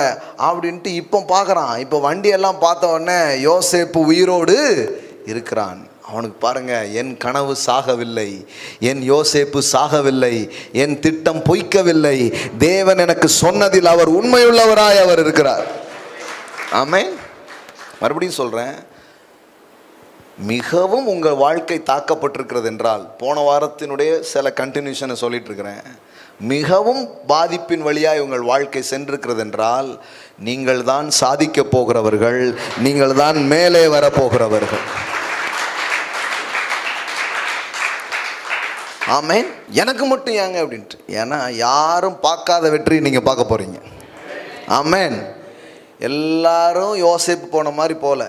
அப்படின்ட்டு இப்போ பார்க்குறான். இப்போ வண்டியெல்லாம் பார்த்த உடனே யோசேப்பு உயிரோடு இருக்கிறான். அவனுக்கு பாருங்க, என் கனவு சாகவில்லை, என் யோசேப்பு சாகவில்லை, என் திட்டம் பொய்க்கவில்லை, தேவன் எனக்கு சொன்னதில் அவர் உண்மையுள்ளவராய் அவர் இருக்கிறார். ஆமென். மறுபடியும் சொல்கிறேன், மிகவும் உங்கள் வாழ்க்கை தாக்கப்பட்டிருக்கிறது என்றால், போன வாரத்தினுடைய சில கண்டினியூஷனை சொல்லிட்டு இருக்கிறேன், மிகவும் பாதிப்பின் வழியாய் உங்கள் வாழ்க்கை சென்றிருக்கிறது என்றால், நீங்கள் தான் சாதிக்க போகிறவர்கள், நீங்கள் தான் மேலே வரப்போகிறவர்கள். ஆமென். எனக்கு மட்டும் ஏங்க அப்படின்ட்டு, ஏன்னா யாரும் பார்க்காத வெற்றி நீங்கள் பார்க்க போகிறீங்க. ஆமென். எல்லாரும் யோசேப்பு போன மாதிரி போகல.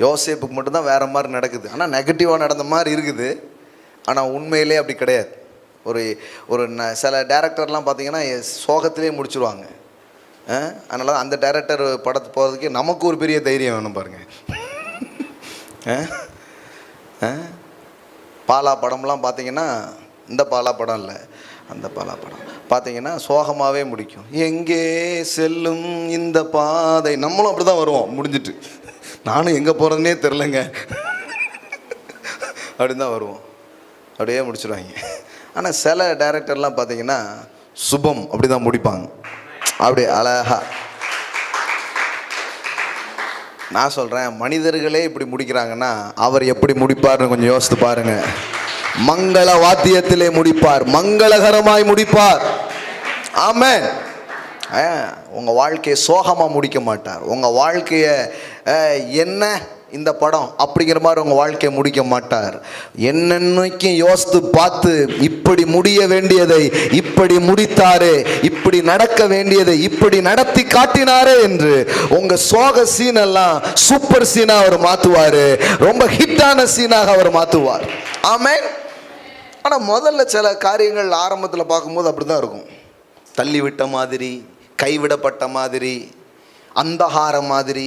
யோசேப்புக்கு மட்டும்தான் வேறு மாதிரி நடக்குது. ஆனால் நெகட்டிவாக நடந்த மாதிரி இருக்குது. ஆனால் உண்மையிலே அப்படி கிடையாது. ஒரு சில டேரக்டர்லாம் பார்த்தீங்கன்னா சோகத்திலே முடிச்சுடுவாங்க. அதனால அந்த டேரக்டர் படத்து போகிறதுக்கு நமக்கு ஒரு பெரிய தைரியம் வேணும் பாருங்கள். பாலா படம்லாம் பார்த்தீங்கன்னா, இந்த பாலா படம் இல்லை, அந்த பாலா படம் பார்த்தீங்கன்னா சோகமாகவே முடிக்கும். எங்கே செல்லும் இந்த பாதை, நம்மளும் அப்படி தான் வருவோம். முடிஞ்சிட்டு நானும் எங்கே போகிறதுனே தெரிலங்க அப்படின்னு தான் வருவோம். அப்படியே முடிச்சிடுவாங்க. ஆனால் சில டைரக்டர்லாம் பார்த்தீங்கன்னா சுபம் அப்படி தான் முடிப்பாங்க. அப்படியே அழகா. நான் சொல்கிறேன், மனிதர்களே இப்படி முடிக்கிறாங்கன்னா அவர் எப்படி முடிப்பார்னு கொஞ்சம் யோசித்து பாருங்க. மங்கள வாத்தியத்திலே முடிப்பார், மங்களகரமாய் முடிப்பார். ஆமென். உங்கள் வாழ்க்கையை சோகமாக முடிக்க மாட்டார். உங்கள் வாழ்க்கையை என்ன இந்த படம் அப்படிங்கிற மாதிரி உங்கள் வாழ்க்கையை முடிக்க மாட்டார். என்னன்னைக்கும் யோசித்து பார்த்து இப்படி முடிய வேண்டியதை இப்படி முடித்தாரு, இப்படி நடக்க வேண்டியதை இப்படி நடத்தி காட்டினாரு என்று உங்கள் சோக சீனெல்லாம் சூப்பர் சீனாக அவர் மாற்றுவார். ரொம்ப ஹிட்டான சீனாக அவர் மாற்றுவார். ஆமென். ஆனால் முதல்ல சில காரியங்கள் ஆரம்பத்தில் பார்க்கும்போது அப்படி தான் இருக்கும். தள்ளிவிட்ட மாதிரி, கைவிடப்பட்ட மாதிரி, அந்தகார மாதிரி,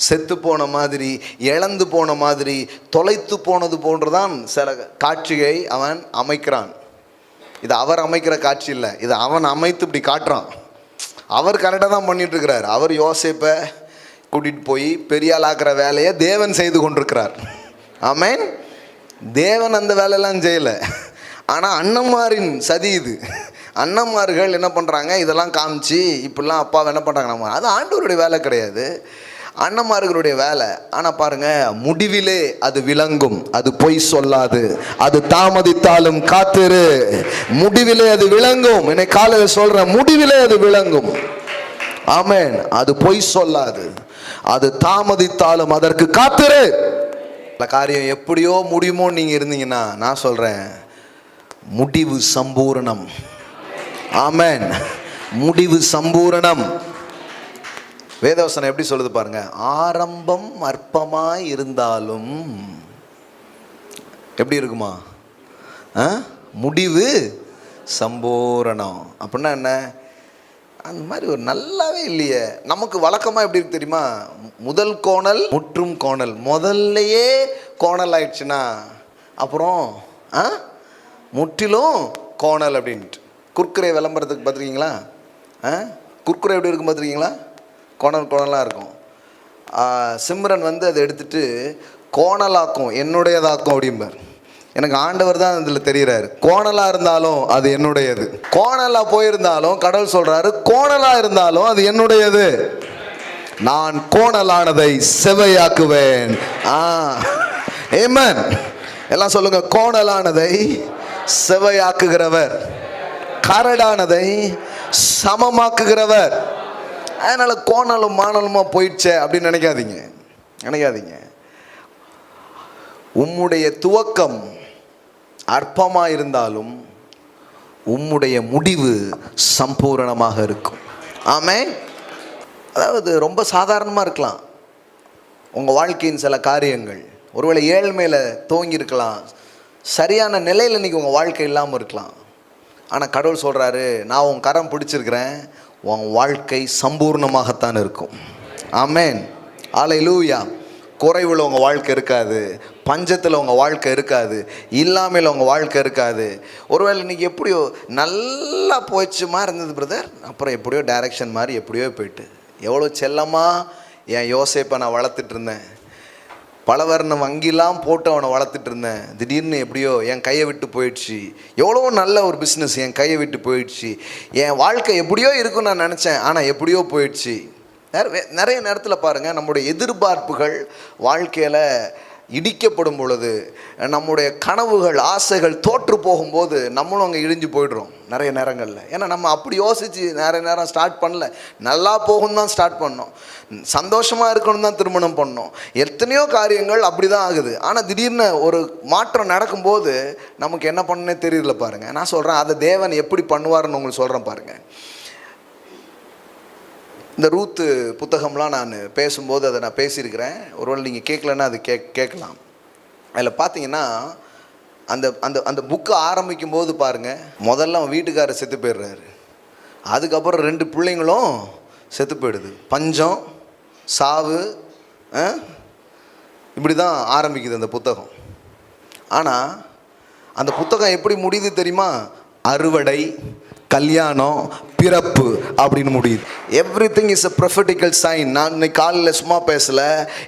செத்து போன மாதிரி, இழந்து போன மாதிரி, தொலைத்து போனது போன்றுதான் சில காட்சியை அவன் அமைக்கிறான். இது அவர் அமைக்கிற காட்சி இல்லை, இது அவன் அமைத்து இப்படி காட்டுறான். அவர் கரெக்டாக தான் பண்ணிட்டு இருக்கிறார். அவர் யோசேப்பை கூட்டிகிட்டு போய் பெரியாளாக்குற வேலையை தேவன் செய்து கொண்டிருக்கிறார். ஆமென். தேவன் அந்த வேலையெல்லாம் செய்யலை. ஆனால் அண்ணன்மாரின் சதி இது. அண்ணன்மார்கள் என்ன பண்ணுறாங்க, இதெல்லாம் காமிச்சு இப்படிலாம் அப்பாவை என்ன பண்ணுறாங்க, நம்ம அது ஆண்டவருடைய வேலை கிடையாது, அண்ணன்மார்களுடைய வேலை. ஆனால் பாருங்கள், முடிவிலே அது விளங்கும், அது பொய் சொல்லாது, அது தாமதித்தாலும் காத்திரு, முடிவிலே அது விளங்கும். என்னை காலையில் சொல்கிறேன், முடிவிலே அது விளங்கும். ஆமென். அது பொய் சொல்லாது, அது தாமதித்தாலும் அதற்கு காத்திரு. காரியம் எப்படியோ முடியுமோ நீங்கள் இருந்தீங்கன்னா நான் சொல்கிறேன், முடிவு சம்பூரணம். ஆமென். முடிவு சம்பூரணம். வேதவசனம் எப்படி சொல்லுது பாருங்க, ஆரம்பம் அற்பமாய் இருந்தாலும் எப்படி இருக்குமா, முடிவு சம்பூரணம். அப்படின்னா என்ன, அந்த மாதிரி ஒரு நல்லாவே இல்லையே. நமக்கு வழக்கமாக எப்படி இருக்கு தெரியுமா, முதல் கோணல் முற்றும் கோணல். முதல்லையே கோணல் ஆயிடுச்சுன்னா அப்புறம் முற்றிலும் கோணல் அப்படின்ட்டு. குர்குரே விளம்பரத்துக்கு பார்த்துருக்கீங்களா? குர்குரே எப்படி இருக்கும் பார்த்துருக்கீங்களா? கோணல் கோணலாக இருக்கும். சிம்ரன் வந்து அதை எடுத்துகிட்டு கோணலாக்கும், என்னுடையதாக்கும் அப்படிம்பார். எனக்கு ஆண்டவர் தான் இதில் தெரிகிறாரு. கோணலாக இருந்தாலும் அது என்னுடையது, கோணலாக போயிருந்தாலும் கடவுள் சொல்கிறாரு கோணலாக இருந்தாலும் அது என்னுடையது, நான் கோணலானதை செவையாக்குவேன். ஆமென். எல்லாம் சொல்லுங்க, கோணலானதை செவையாக்குகிறவர், கரடானதை சமமாக்குகிறவர். அதனால கோணலும் மாணலுமா போயிடுச்சே அப்படின்னு நினைக்காதீங்க. உம்முடைய துவக்கம் அற்பமாக இருந்தாலும் உம்முடைய முடிவு சம்பூரணமாக இருக்கும். ஆமென். அதாவது ரொம்ப சாதாரணமாக இருக்கலாம் உங்கள் வாழ்க்கையின் சில காரியங்கள். ஒருவேளை ஏழ்மையில் துவங்கி இருக்கலாம், சரியான நிலையில் இன்றைக்கி உங்கள் வாழ்க்கை இல்லாமல் இருக்கலாம். ஆனால் கடவுள் சொல்கிறாரு, நான் உன் கரம் பிடிச்சிருக்கிறேன், உன் வாழ்க்கை சம்பூர்ணமாகத்தான் இருக்கும். ஆமென். அல்லேலூயா. குறைவில் உங்கள் வாழ்க்கை இருக்காது, பஞ்சத்தில் உங்கள் வாழ்க்கை இருக்காது, இல்லாமல் உங்கள் வாழ்க்கை இருக்காது. ஒருவேளை இன்றைக்கி எப்படியோ நல்லா போயிடுச்சுமா இருந்தது பிரதர், அப்புறம் எப்படியோ டைரக்ஷன் மாதிரி எப்படியோ போயிட்டு, எவ்வளோ செல்லமாக என் யோசேப்பை நான் வளர்த்துட்டு இருந்தேன், பலவர்ண வங்கிலாம் போட்டு அவனை வளர்த்துட்டு இருந்தேன், திடீர்னு எப்படியோ என் கையை விட்டு போயிடுச்சு. எவ்வளோ நல்ல ஒரு பிஸ்னஸ் என் கையை விட்டு போயிடுச்சு. என் வாழ்க்கை எப்படியோ இருக்குன்னு நான் நினச்சேன், ஆனால் எப்படியோ போயிடுச்சு. நிறைய நேரத்தில் பாருங்கள், நம்முடைய எதிர்பார்ப்புகள் வாழ்க்கையில் இடிக்கப்படும் பொழுது, நம்முடைய கனவுகள் ஆசைகள் தோற்று போகும்போது நம்மளும் அங்கே இடிஞ்சு போய்டுறோம் நிறைய நேரங்களில். ஏன்னா நம்ம அப்படி யோசித்து நிறைய நேரம் ஸ்டார்ட் பண்ணல, நல்லா போகும் தான் ஸ்டார்ட் பண்ணோம், சந்தோஷமாக இருக்கணும் தான் திருமணம் பண்ணோம், எத்தனையோ காரியங்கள் அப்படி தான் ஆகுது. ஆனால் திடீர்னு ஒரு மாற்றம் நடக்கும்போது நமக்கு என்ன பண்ணனே தெரியல பாருங்கள். நான் சொல்கிறேன், அதை தேவன் எப்படி பண்ணுவார்னு உங்களுக்கு சொல்கிறேன் பாருங்கள். இந்த ரூத்து புத்தகம்லாம் நான் பேசும்போது அதை நான் பேசியிருக்கிறேன். ஒருவேளை நீங்கள் கேட்கலன்னா அது கேட்கலாம். அதில் பார்த்தீங்கன்னா அந்த அந்த அந்த புக்கை ஆரம்பிக்கும் போது பாருங்கள், முதல்ல அவன் வீட்டுக்காரர் செத்து போயிடுறாரு. அதுக்கப்புறம் 2 பிள்ளைங்களும் செத்து போயிடுது. பஞ்சம், சாவு, இப்படி தான் ஆரம்பிக்குது அந்த புத்தகம். ஆனால் அந்த புத்தகம் எப்படி முடியுது தெரியுமா? அறுவடை, கல்யாணம், பிறப்பு அப்படின்னு முடியுது. Everything is a prophetical sign. நான் இன்னைக்கு காலையில் சும்மா பேசல,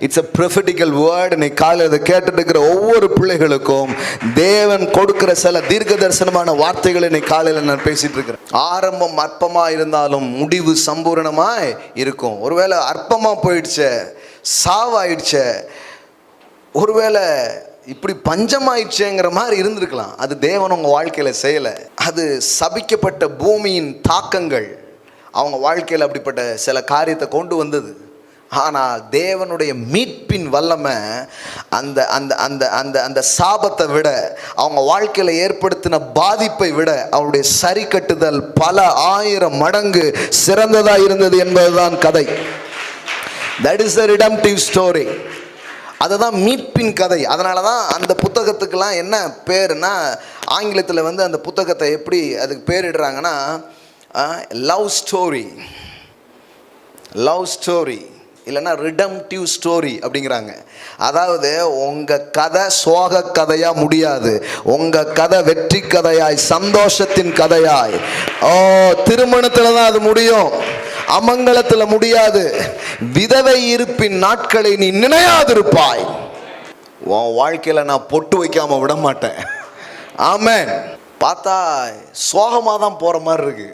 இட்ஸ் a prophetical word. இன்னைக்கு காலையில் இதை கேட்டுட்டு இருக்கிற ஒவ்வொரு பிள்ளைகளுக்கும் தேவன் கொடுக்கிற சில தீர்க்க தரிசனமான வார்த்தைகளை இன்னைக்கு காலையில் நான் பேசிட்டு இருக்கிறேன். ஆரம்பம் அற்பமாக இருந்தாலும் முடிவு சம்பூரணமாய் இருக்கும். ஒருவேளை அற்பமாக போயிடுச்சே, சாவாயிடுச்சே, ஒருவேளை இப்படி பஞ்சமாயிடுச்சேங்கிற மாதிரி இருந்திருக்கலாம். அது தேவன் உங்கள் வாழ்க்கையில் செய்யலை. அது சபிக்கப்பட்ட பூமியின் தாக்கங்கள் அவங்க வாழ்க்கையில் அப்படிப்பட்ட சில காரியத்தை கொண்டு வந்தது. ஆனால் தேவனுடைய மீட்பின் வல்லமை அந்த அந்த அந்த அந்த அந்த சாபத்தை விட, அவங்க வாழ்க்கையில் ஏற்படுத்தின பாதிப்பை விட அவருடைய சரி கட்டுதல் பல 1000 மடங்கு சிறந்ததாக இருந்தது என்பதுதான் கதை. That is the redemptive story. அதுதான் மீட்பின் கதை. அதனால தான் அந்த புத்தகத்துக்கெல்லாம் என்ன பேருனா, ஆங்கிலத்தில் அந்த புத்தகத்தை எப்படி அதுக்கு பேரிடுறாங்கன்னா லவ் ஸ்டோரி, லவ் ஸ்டோரி இல்லைன்னா ரிடம்டிவ் ஸ்டோரி அப்படிங்கிறாங்க. அதாவது உங்கள் கதை சோக கதையாக முடியாது, உங்கள் கதை வெற்றி கதையாய், சந்தோஷத்தின் கதையாய். திருமணத்தில் தான் அது முடியும், அமங்கலத்தில் முடியாது. விதவை இருப்பின் நாட்களை நீ நினையாதிருப்பாய். உன் வாழ்க்கையில் நான் பொட்டு வைக்காம விட மாட்டேன். ஆமென். பார்த்தா சோகமாக தான் போகிற மாதிரி இருக்கு.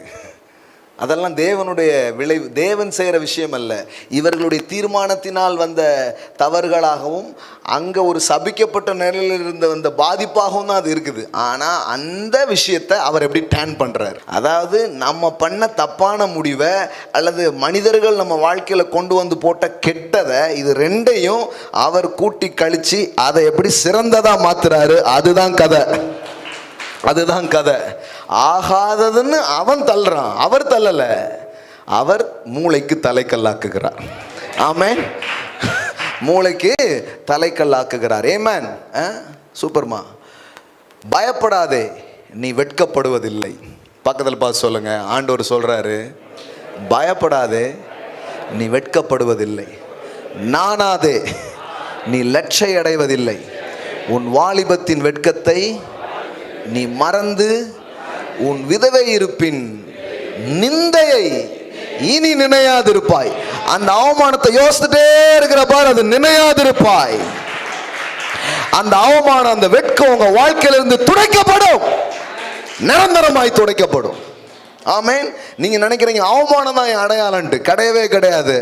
அதெல்லாம் தேவனுடைய விளைவு, தேவன் செய்கிற விஷயம் அல்ல. இவர்களுடைய தீர்மானத்தினால் வந்த தவறுகளாகவும் அங்கே ஒரு சபிக்கப்பட்ட நிலையில் இருந்த வந்த பாதிப்பாகவும் தான் அது இருக்குது. ஆனால் அந்த விஷயத்தை அவர் எப்படி டேன் பண்ணுறார், அதாவது நம்ம பண்ண தப்பான முடிவை அல்லது மனிதர்கள் நம்ம வாழ்க்கையில் கொண்டு வந்து போட்ட கெட்டதை, இது ரெண்டையும் அவர் கூட்டி கழித்து அதை எப்படி சிறந்ததாக மாற்றுறாரு. அதுதான் கதை, அதுதான் கதை. ஆகாததுன்னு அவன் தள்ளுறான், அவர் தள்ளலை. அவர் மூளைக்கு தலைக்கல்லாக்குகிறார். ஆமென். மூளைக்கு தலைக்கல்லாக்குகிறார். ஆமென். சூப்பர்மா. பயப்படாதே, நீ வெட்கப்படுவதில்லை. பக்கத்தில் பார்த்து சொல்லுங்க. ஆண்டவர் சொல்றாரு, பயப்படாதே, நீ வெட்கப்படுவதில்லை. நானாதே, நீ லட்சை அடைவதில்லை. உன் வாலிபத்தின் வெட்கத்தை நீ மறந்து உன் விதவை இருப்பின் நிந்தையை இனி நினையாதிருப்பாய். அந்த அவமானத்தை யோசிச்சுட்டே இருக்கிற பாரு, அது நினையாதிருப்பாய். அந்த அவமானம், அந்த வெட்கம் உங்க வாழ்க்கையிலிருந்து துடைக்கப்படும், நிரந்தரமாய் துடைக்கப்படும். ஆமென். நீங்க நினைக்கிறீங்க அவமானம் தான் என் அடையாளம்ட்டு, கிடையவே கிடையாது.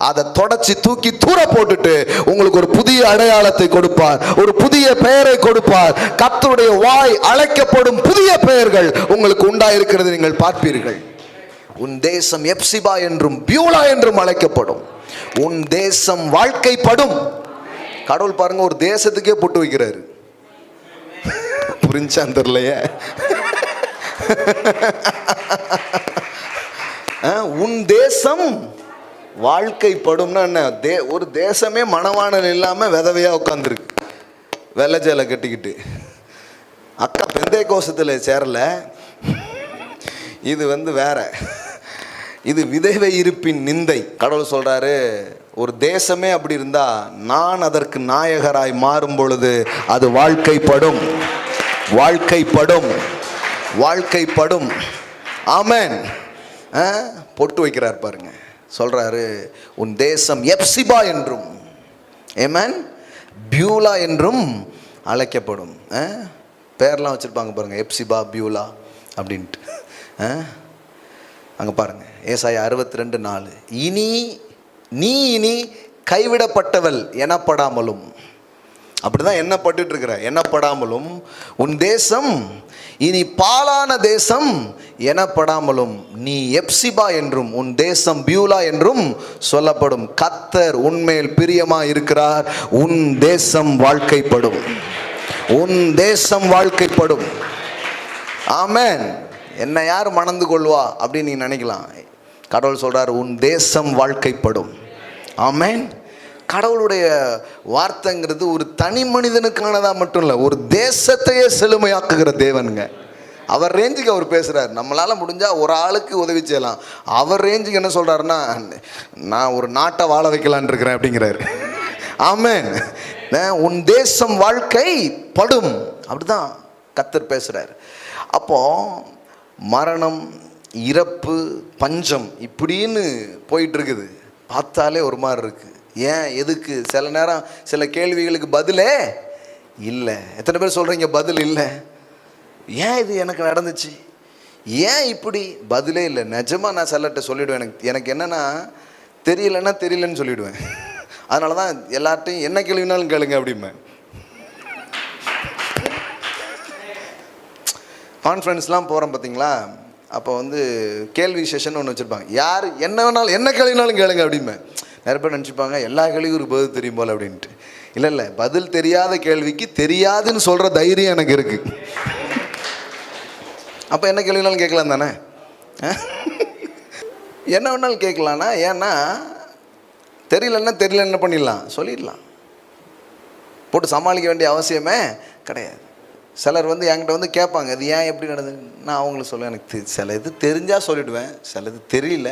அதை தொடச்சி தூக்கி தூர போட்டுட்டு உங்களுக்கு ஒரு புதிய அடையாளத்தை கொடுப்பார், ஒரு புதிய பெயரை கொடுப்பார். கர்த்தருடைய வாய் அழைக்கப்படும் புதிய பெயர்கள் உங்களுக்கு உண்டாயிருக்கிறது நீங்கள் பார்ப்பீர்கள். உன் தேசம் எப்சிபா என்றும் பியூலா என்றும் அழைக்கப்படும். உன் தேசம் வாழ்க்கைப்படும். கடவுள் பாருங்க, ஒரு தேசத்துக்கே போட்டு வைக்கிறாரு. புரிஞ்சான் தெரியலையே. உன் தேசம் வாழ்க்கைப்படும்னா என்ன? ஒரு தேசமே மணவாளன் இல்லாம விதவையா உட்காந்துருக்கு, வெள்ளை ஜேலை கட்டிக்கிட்டு. அக்கா பெந்தை கோஷத்துல சேரல, இது வேற. இது விதவை இருப்பின் நிந்தை. கடவுள் சொல்றாரு, ஒரு தேசமே அப்படி இருந்தா நான் அதற்கு நாயகராய் மாறும் பொழுது அது வாழ்க்கைப்படும், வாழ்க்கைப்படும், வாழ்க்கைப்படும். ஆமென். பொட்டு வைக்கிறார் பாருங்க. சொல்றாரு, உன் தேசம் எப்சிபா என்றும், ஆமென், பியூலா என்றும் அழைக்கப்படும். பேர்லாம் வச்சிருப்பாங்க பாருங்க, எப்சிபா, பியூலா அப்படின்ட்டு. அங்க பாருங்க, ஏசாயா 62:4. இனி கைவிடப்பட்டவள் எனப்படாமலும், அப்படிதான் எண்ணப்பட்டு இருக்கிற, எண்ணப்படாமலும் உன் தேசம் இனி பாலான தேசம் எனப்படாமலும் நீ எப்சிபா என்றும் உன் தேசம் பியூலா என்றும் சொல்லப்படும். கர்த்தர் உன்மேல் பிரியமா இருக்கிறார். உன் தேசம் வாழ்க்கைப்படும், உன் தேசம் வாழ்க்கைப்படும். ஆமென். என்னை யார் மணந்து கொள்வா அப்படின்னு நீ நினைக்கலாம். கடவுள் சொல்றார், உன் தேசம் வாழ்க்கைப்படும். ஆமென். கடவுளுடைய வார்த்தைங்கிறது ஒரு தனி மனிதனுக்கானதா மட்டும் இல்லை, ஒரு தேசத்தையே செழுமையாக்குகிற தேவனுங்க. அவர் ரேஞ்சுக்கு அவர் பேசுகிறார். நம்மளால் முடிஞ்சால் ஒரு ஆளுக்கு உதவி செய்யலாம். அவர் ரேஞ்சுக்கு என்ன சொல்கிறாருன்னா, நான் ஒரு நாட்டை வாழ வைக்கலான் இருக்கிறேன் அப்படிங்கிறாரு. ஆமென். உன் தேசம் வாழ்க்கை படும், அப்படிதான் கர்த்தர் பேசுகிறார். அப்போ மரணம், இறப்பு, பஞ்சம் இப்படின்னு போயிட்டு இருக்குது. பார்த்தாலே ஒரு மாதிரி இருக்குது. ஏன், எதுக்கு? சில நேரம் சில கேள்விகளுக்கு பதிலே இல்லை. எத்தனை பேர் சொல்கிறீங்க பதில் இல்லை? ஏன் இது எனக்கு நடந்துச்சு, ஏன் இப்படி? பதிலே இல்லை. நிஜமாக நான் சிலர்கிட்ட சொல்லிவிடுவேன், எனக்கு என்னென்னா தெரியலன்னா தெரியலன்னு சொல்லிவிடுவேன். அதனால தான் எல்லார்ட்டையும் என்ன கேள்வினாலும் கேளுங்க அப்படிம்பேன். கான்ஃபரன்ஸ்லாம் போகிறோம் பார்த்தீங்களா, அப்போ கேள்வி செஷன் ஒன்று வச்சுருப்பாங்க. யார் என்ன வேணாலும் என்ன கேள்வினாலும் கேளுங்க அப்படிம்பேன். நிறைய பேர் நினச்சிப்பாங்க எல்லா கேள்விக்கும் ஒரு பதில் தெரியும் போல் அப்படின்ட்டு. இல்லை, பதில் தெரியாத கேள்விக்கு தெரியாதுன்னு சொல்கிற தைரியம் எனக்கு இருக்குது. அப்போ என்ன கேள்வினாலும் கேட்கலாம் தானே, என்ன வேணாலும் கேட்கலான்னா. ஏன்னா தெரியலன்னா தெரியல, என்ன பண்ணிடலாம், சொல்லிடலாம். போட்டு சமாளிக்க வேண்டிய அவசியமே கிடையாது. சிலர் என்கிட்ட கேட்பாங்க, அது ஏன் எப்படி நடந்தது. நான் அவங்களுக்கு சொல்லுவேன், எனக்கு சில இது தெரிஞ்சால் சொல்லிவிடுவேன், சில இது தெரியல,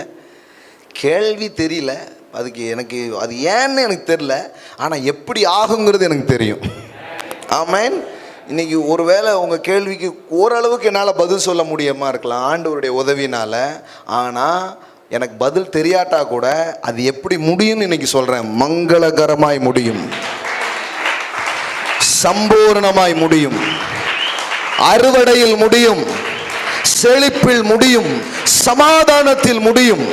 கேள்வி தெரியல, அதுக்கு எனக்கு அது ஏன்னு எனக்கு தெரியல, ஆனால் எப்படி ஆகுங்கிறது எனக்கு தெரியும். ஆமென். இன்றைக்கி ஒருவேளை உங்கள் கேள்விக்கு ஓரளவுக்கு என்னால் பதில் சொல்ல முடியுமா இருக்கலாம் ஆண்டவருடைய உதவினால். ஆனால் எனக்கு பதில் தெரியாட்டா கூட அது எப்படி முடியும்னு இன்றைக்கி சொல்கிறேன். மங்களகரமாய் முடியும், சம்பூர்ணமாய் முடியும், அறுவடையில் முடியும், செழிப்பில் முடியும், சமாதானத்தில் முடியும்.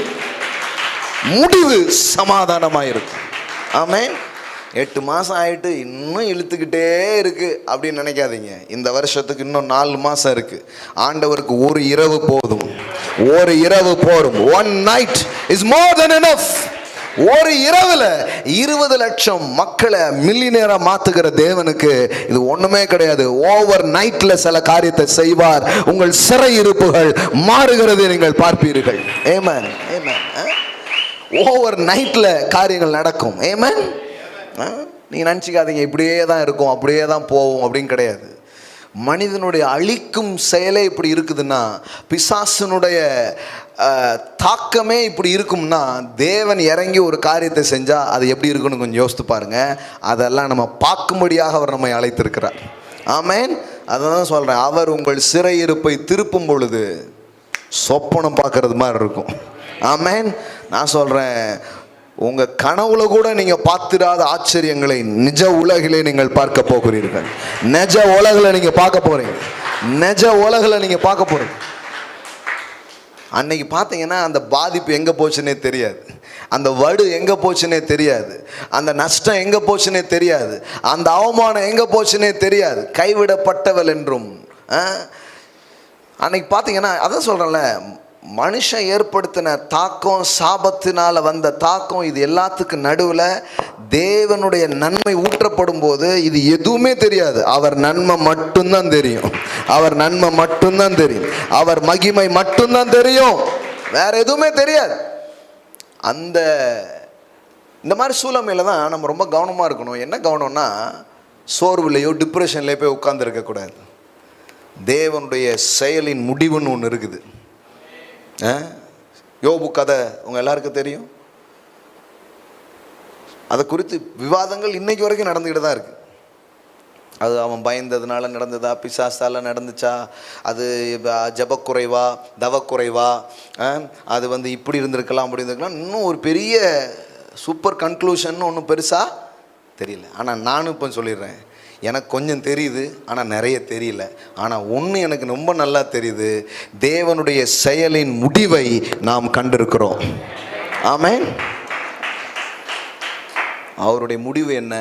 முடிவு சமாதானமாயிருக்கும். ஆமென். 8 மாதம் ஆகிட்டு இன்னும் இழுத்துக்கிட்டே இருக்குது அப்படின்னு நினைக்காதீங்க. இந்த வருஷத்துக்கு இன்னும் 4 மாதம் இருக்குது. ஆண்டவருக்கு ஒரு இரவு போதும், ஒரு இரவு போதும். 1 night is more than enough. ஒரு இரவில் 20 லட்சம் மக்களை மில்லியனரா மாத்துகிற தேவனுக்கு இது ஒண்ணுமே கிடையாது. ஓவர் நைட்ல சில காரியத்தை செய்வார். உங்கள் சிறை இருப்புகள் மாறுகிறது நீங்கள் பார்ப்பீர்கள். ஆமென், ஆமென். ஓவர் நைட்ல காரியங்கள் நடக்கும். ஆமென். நீங்க நினைச்சுக்காதீங்க இப்படியே தான் இருக்கும், அப்படியே தான் போவோம் அப்படின்னு கிடையாது. மனிதனுடைய அழிக்கும் செயலே இப்படி இருக்குதுன்னா, பிசாசனுடைய தாக்கமே இப்படி இருக்கும்னா, தேவன் இறங்கி ஒரு காரியத்தை செஞ்சால் அது எப்படி இருக்குன்னு கொஞ்சம் யோசித்து பாருங்க. அதெல்லாம் நம்ம பார்க்கும்படியாக அவர் நம்மை அழைத்திருக்கிறார். ஆமென். அதை தான் சொல்கிறேன், அவர் உங்கள் சிறையிருப்பை திருப்பும் பொழுது சொப்பனம் பார்க்கறது மாதிரி இருக்கும். ஆமென். நான் சொல்கிறேன், உங்கள் கனவுல கூட நீங்கள் பார்த்திராத ஆச்சரியங்களை நிஜ உலகிலே நீங்கள் பார்க்க போகிறீர்கள். நிஜ உலகில் நீங்கள் பார்க்க போகிறீங்க. நிஜ உலகில் நீங்கள் பார்க்க போகிறீங்க. அன்னைக்கு பார்த்தீங்கன்னா அந்த பாதிப்பு எங்கே போச்சுன்னே தெரியாது, அந்த வடு எங்கே போச்சுன்னே தெரியாது, அந்த நஷ்டம் எங்கே போச்சுன்னே தெரியாது, அந்த அவமானம் எங்கே போச்சுன்னே தெரியாது. கைவிடப்பட்டவள் என்றும் அன்னைக்கு பார்த்தீங்கன்னா, அதான் சொல்கிறேன்ல, மனுஷன் ஏற்படுத்தின தாக்கம், சாபத்தினால் வந்த தாக்கம், இது எல்லாத்துக்கும் நடுவில் தேவனுடைய நன்மை ஊற்றப்படும் போது இது எதுவுமே தெரியாது. அவர் நன்மை மட்டும்தான் தெரியும், அவர் நன்மை மட்டும்தான் தெரியும், அவர் மகிமை மட்டும்தான் தெரியும், வேற எதுவுமே தெரியாது. இந்த மாதிரி சூழ்நிலையில தான் நம்ம ரொம்ப கவனமாக இருக்கணும். என்ன கவனம்னா, சோர்வுலையோ டிப்ரெஷன்லேயோ போய் உட்கார்ந்து இருக்கக்கூடாது. தேவனுடைய செயலின் முடிவுன்னு ஒன்று இருக்குது. யோபு கதை உங்கள் எல்லாருக்கும் தெரியும். அதை குறித்து விவாதங்கள் இன்னைக்கு வரைக்கும் நடந்துக்கிட்டு தான் இருக்குது. அது அவன் பயந்ததுனால நடந்ததா, பிசாசால நடந்துச்சா, அது ஜபக்குறைவா, தவக்குறைவா, அது இப்படி இருந்திருக்கலாம், அப்படி இருந்திருக்கலாம், இன்னும் ஒரு பெரிய சூப்பர் கன்க்ளூஷன் ஒன்றும் பெருசாக தெரியல. ஆனால் நானும் இப்போ சொல்லிடுறேன், எனக்கு கொஞ்சம் தெரியுது, ஆனால் நிறைய தெரியல. ஆனால் ஒன்று எனக்கு ரொம்ப நல்லா தெரியுது, தேவனுடைய செயலின் முடிவை நாம் கண்டிருக்கிறோம். ஆமென். அவருடைய முடிவு என்ன?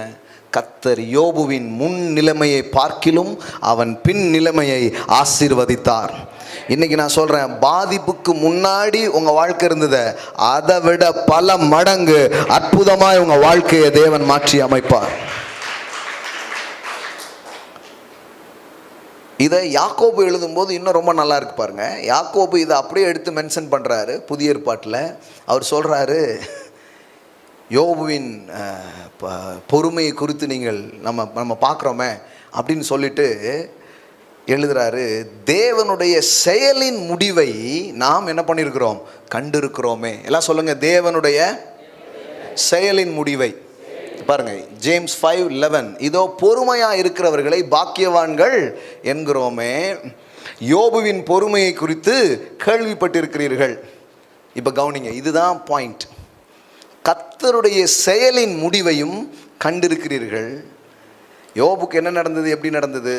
கர்த்தர் யோபுவின் முன் நிலைமையை பார்க்கிலும் அவன் பின் நிலைமையை ஆசீர்வதித்தார். இன்னைக்கு நான் சொல்றேன், பாதிப்புக்கு முன்னாடி உங்க வாழ்க்கை இருந்ததை அதை விட பல மடங்கு அற்புதமாய் உங்க வாழ்க்கையை தேவன் மாற்றி அமைப்பார். இதை யாக்கோபு எழுதும்போது இன்னும் ரொம்ப நல்லா இருக்கு பாருங்க. யாக்கோபு இதை அப்படியே எடுத்து மென்ஷன் பண்ணுறாரு புதிய ஏற்பாட்டில். அவர் சொல்கிறாரு, யோபுவின் பொறுமையை குறித்து நீங்கள் நம்ம பார்க்குறோமே அப்படின்னு சொல்லிட்டு எழுதுறாரு, தேவனுடைய செயலின் முடிவை நாம் என்ன பண்ணியிருக்கிறோம், கண்டிருக்கிறோமே. எல்லாம் சொல்லுங்க, தேவனுடைய செயலின் முடிவை. பாருங்க, ஜேம்ஸ் 5:11, இதோ பொறுமையா இருக்கிறவர்களை பாக்கியவான்கள் என்கிறோமே, யோபுவின் பொறுமையை குறித்து கேள்விப்பட்டிருக்கிறீர்கள். இப்போ கவனிங்க, இதுதான் பாயிண்ட். கர்த்தருடைய செயலின் முடிவையும் கண்டிருக்கிறீர்கள். யோபுக்கு என்ன நடந்தது, எப்படி நடந்தது,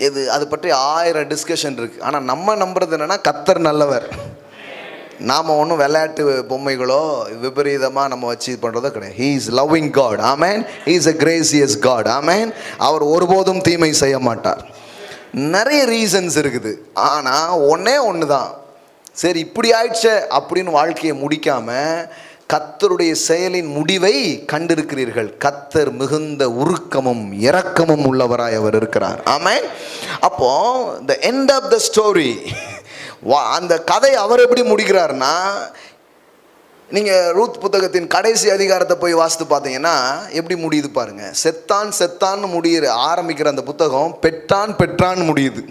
இது அது பற்றி 1000 டிஸ்கஷன் இருக்கு. ஆனால் நம்ம நம்புறது என்னன்னா, கர்த்தர் நல்லவர். நாம் ஒன்றும் விளையாட்டு பொம்மைகளோ விபரீதமாக நம்ம வச்சு இது பண்ணுறதோ கிடையாது. He is loving God. Amen. He is a gracious God. Amen. அவர் ஒருபோதும் தீமை செய்ய மாட்டார். நிறைய ரீசன்ஸ் இருக்குது, ஆனால் ஒன்று தான். சரி இப்படி ஆயிடுச்சே அப்படின்னு வாழ்க்கையை முடிக்காமல் கர்த்தருடைய செயலின் முடிவை கண்டிருக்கிறீர்கள். கர்த்தர் மிகுந்த உருக்கமும் இரக்கமும் உள்ளவராய் அவர் இருக்கிறார். ஆமேன். அப்போ the end of the story, அந்த கதை அவர் எப்படி முடிக்கிறார்னா, நீங்கள் ரூத் புத்தகத்தின் கடைசி அதிகாரத்தை போய் வாசித்து பார்த்தீங்கன்னா எப்படி முடியுது பாருங்க. செத்தான் செத்தான்னு முடிகிற ஆரம்பிக்கிற அந்த புத்தகம் பெற்றான் பெற்றான்னு முடியுது.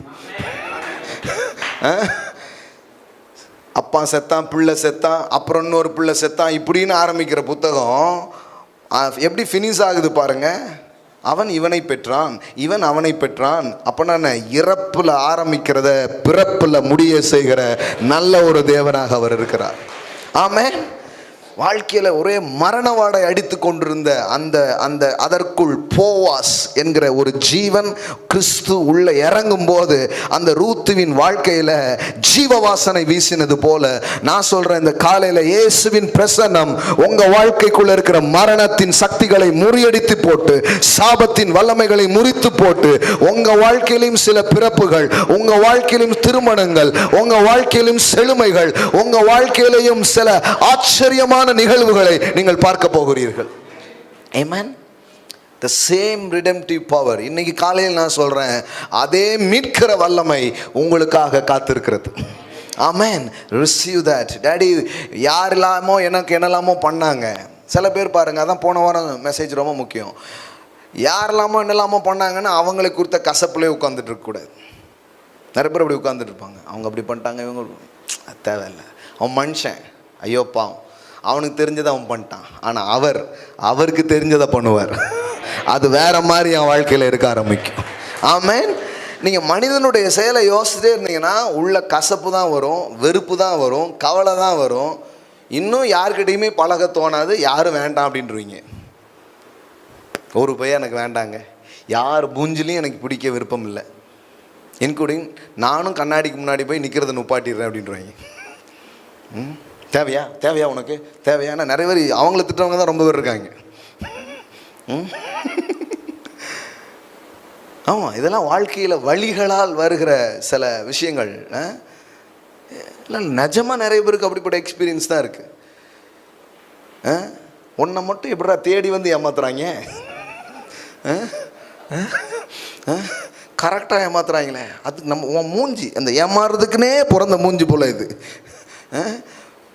அப்பா செத்தான், பிள்ளை செத்தான், அப்புறம் இன்னொரு பிள்ளை செத்தான், இப்படின்னு ஆரம்பிக்கிற புத்தகம் எப்படி ஃபினிஷ் ஆகுது பாருங்க. அவன் இவனை பெற்றான், இவன் அவனை பெற்றான். அப்படின்னா இறப்புல ஆரம்பிக்கிறத பிறப்புல முடிய செய்கிற நல்ல ஒரு தேவனாக அவர் இருக்கிறார். ஆமென். வாழ்க்கையில் ஒரே மரண வாடை அடித்து கொண்டிருந்த அந்த அதற்குள் போவாஸ் என்கிற ஒரு ஜீவன் கிறிஸ்து உள்ள இறங்கும் போது அந்த ரூத்துவின் வாழ்க்கையில் ஜீவ வாசனை வீசினது போல நான் சொல்றேன், இந்த காலையில் இயேசுவின் பிரசன்னம் உங்க வாழ்க்கைக்குள்ள இருக்கிற மரணத்தின் சக்திகளை முறியடித்து போட்டு, சாபத்தின் வல்லமைகளை முறித்து போட்டு, உங்க வாழ்க்கையிலும் சில பிறப்புகள், உங்க வாழ்க்கையிலும் திருமணங்கள், உங்க வாழ்க்கையிலும் செழுமைகள், உங்க வாழ்க்கையிலையும் சில ஆச்சரியமான நிகழ்வுகளை நீங்கள் பார்க்க போகிறீர்கள். Amen. The same redemptive power. இன்னைக்கு காலையில் நான் சொல்றேன், அதே மீட்கிற வல்லமை உங்களுக்காக காத்திருக்கிறது. Amen. Receive that. டாடி யாரெல்லாமோ எனக்கு என்னெல்லாமோ பண்ணாங்க. சில பேர் பாருங்க, அதான் போன வாரம் மெசேஜ் ரொம்ப முக்கியம். யாரெல்லாமோ என்னெல்லாமோ பண்ணாங்கன்னா அவங்களை குறித்த கசப்புலேயே உட்காந்துட்டு இருக்கக்கூடாது. நிறைய பேர் அப்படி உட்காந்துட்டு இருப்பாங்க. அவங்க அப்படி பண்ணிட்டாங்க, இவங்க தேவையில்லை. அவன் மனுஷன், ஐயோ பாவம், அவனுக்கு தெரிஞ்சதை அவன் பண்ணிட்டான். ஆனால் அவருக்கு தெரிஞ்சதை பண்ணுவார். அது வேற மாதிரி என் வாழ்க்கையில் இருக்க ஆரம்பிக்கும். ஆமென். நீங்கள் மனிதனுடைய செயலை யோசிச்சுட்டே இருந்தீங்கன்னா உள்ள கசப்பு தான் வரும், வெறுப்பு தான் வரும், கவலை தான் வரும். இன்னும் யாருக்கிட்டையுமே பழக தோணாது, யாரும் வேண்டாம் அப்படின்றீங்க. ஒரு பையன் எனக்கு வேண்டாங்க, யார் மூஞ்சிலையும் எனக்கு பிடிக்க விருப்பம் இல்லை, இன்க்ளூடிங் நானும் கண்ணாடிக்கு முன்னாடி போய் நிற்கிறத நுப்பாட்டிடுறேன் அப்படின்றாங்க. தேவையா உனக்கு தேவையான நிறைய பேர் அவங்கள திட்டவங்க தான் ரொம்ப பேர் இருக்காங்க. ஆமாம், இதெல்லாம் வாழ்க்கையில் வழிகளால் வருகிற சில விஷயங்கள். இல்லை நிஜமாக நிறைய பேருக்கு அப்படிப்பட்ட எக்ஸ்பீரியன்ஸ் தான் இருக்குது. உன்னை மட்டும் எப்படா தேடி வந்து ஏமாத்துறாங்க, கரெக்டாக ஏமாத்துறாங்களே. அது நம்ம மூஞ்சி, அந்த ஏமாறுறதுக்குன்னே பிறந்த மூஞ்சி போல இது.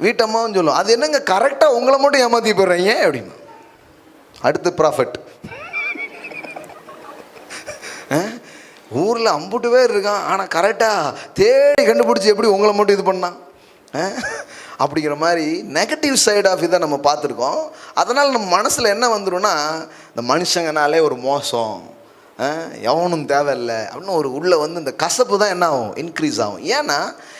வீட்டம்மாவும் சொல்லும், அது என்னங்க கரெக்டாக உங்களை மட்டும் ஏமாற்றி போடுறீங்க அப்படின்னு. அடுத்து ப்ராஃபிட். ஊரில் அம்புட்டு பேர் இருக்கான், ஆனால் கரெக்டாக தேடி கண்டுபிடிச்சி எப்படி உங்களை மட்டும் இது பண்ணான் அப்படிங்கிற மாதிரி நெகட்டிவ் சைட் ஆஃப் இதை நம்ம பார்த்துருக்கோம். அதனால் நம்ம மனசில் என்ன வந்துடும்னா, இந்த மனுஷங்கனாலே ஒரு மோசம், எவனும் தேவையில்லை அப்படின்னு ஒரு உள்ளே வந்து இந்த கசப்பு தான் என்ன ஆகும், இன்க்ரீஸ் ஆகும். ஏன்னா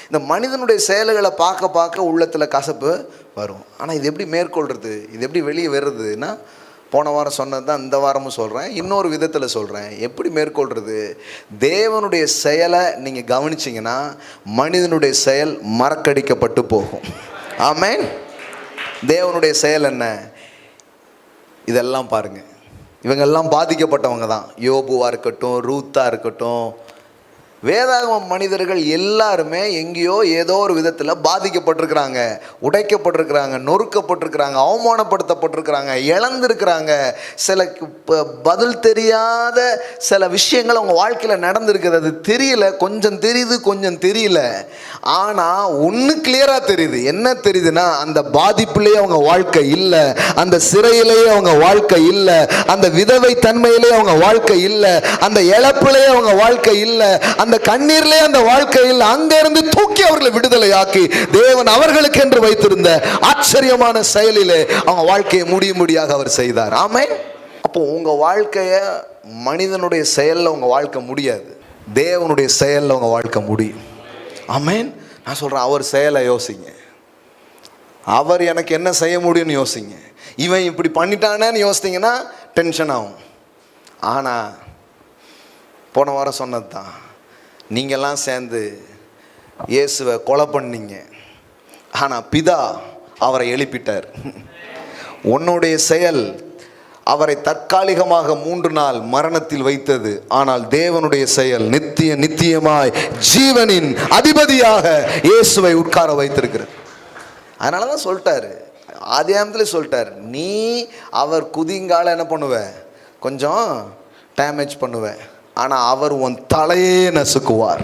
இந்த மனிதனுடைய செயல்களை பார்க்க பார்க்க உள்ளத்தில் கசப்பு வரும். ஆனால் இது எப்படி மேற்கொள்கிறது, இது எப்படி வெளியே வருதுன்னா, போன வாரம் சொன்னது தான் இந்த வாரமும் சொல்கிறேன், இன்னொரு விதத்தில் சொல்கிறேன். எப்படி மேற்கொள்கிறது? தேவனுடைய செயலை நீங்கள் கவனிச்சிங்கன்னா மனிதனுடைய செயல் மறக்கடிக்கப்பட்டு போகும். ஆமென். தேவனுடைய செயல் என்ன? இதெல்லாம் பாருங்கள், இவங்கெல்லாம் பாதிக்கப்பட்டவங்க தான். யோபுவாக இருக்கட்டும், ரூத்தாக இருக்கட்டும், வேதாகம மனிதர்கள் எல்லாருமே எங்கேயோ ஏதோ ஒரு விதத்தில் பாதிக்கப்பட்டிருக்கிறாங்க, உடைக்கப்பட்டிருக்கிறாங்க, நொறுக்கப்பட்டிருக்கிறாங்க, அவமானப்படுத்தப்பட்டிருக்கிறாங்க, இழந்திருக்கிறாங்க. சில பதில் தெரியாத சில விஷயங்கள் அவங்க வாழ்க்கையில் நடந்திருக்குது. அது தெரியல, கொஞ்சம் தெரியுது, கொஞ்சம் தெரியல. ஆனால் ஒன்று கிளியராக தெரியுது. என்ன தெரியுதுன்னா, அந்த பாதிப்புலேயே அவங்க வாழ்க்கை இல்லை, அந்த சிறையிலேயே அவங்க வாழ்க்கை இல்லை, அந்த விதவை தன்மையிலே அவங்க வாழ்க்கை இல்லை, அந்த இழப்பிலேயே அவங்க வாழ்க்கை இல்லை, அந்த கண்ணீர்லேயே அந்த வாழ்க்கை இல்லை. அங்கிருந்து தூக்கி அவர்களை விடுதலையாக்கி தேவன் அவர்களுக்கு என்று வைத்திருந்த ஆச்சரியமான செயலிலே அவங்க வாழ்க்கையை முடியும்படியாக அவர் செய்தார். ஆமென். அப்போ உங்க வாழ்க்கைய மனிதனுடைய செயல்ல உங்க வாழ்க்கை முடியாது, தேவனுடைய செயல்ல உங்க வாழ்க்கை முடியும். ஆமென். நான் சொல்றேன், அவர் செயலை யோசிங்க. அவர் எனக்கு என்ன செய்ய முடியும்னு யோசிங்க. இவன் இப்படி பண்ணிட்டானேன்னு யோசித்தீங்கன்னா டென்ஷன் ஆகும். ஆனால் போன வாரம் சொன்னது தான், நீங்கள்லாம் சேர்ந்து இயேசுவை கொலை பண்ணீங்க, ஆனால் பிதா அவரை எழுப்பிட்டார். உன்னுடைய செயல் அவரை தற்காலிகமாக 3 நாள் மரணத்தில் வைத்தது, ஆனால் தேவனுடைய செயல் நித்தியமாய் ஜீவனின் அதிபதியாக இயேசுவை உட்கார வைத்திருக்கிறது. அதனால தான் சொல்லிட்டாரு, ஆதியாகமத்திலே சொல்லிட்டார், நீ அவர் குதிங்கால என்ன பண்ணுவ, கொஞ்சம் டேமேஜ் பண்ணுவேன், ஆனால் அவர் உன் தலையே நசுக்குவார்.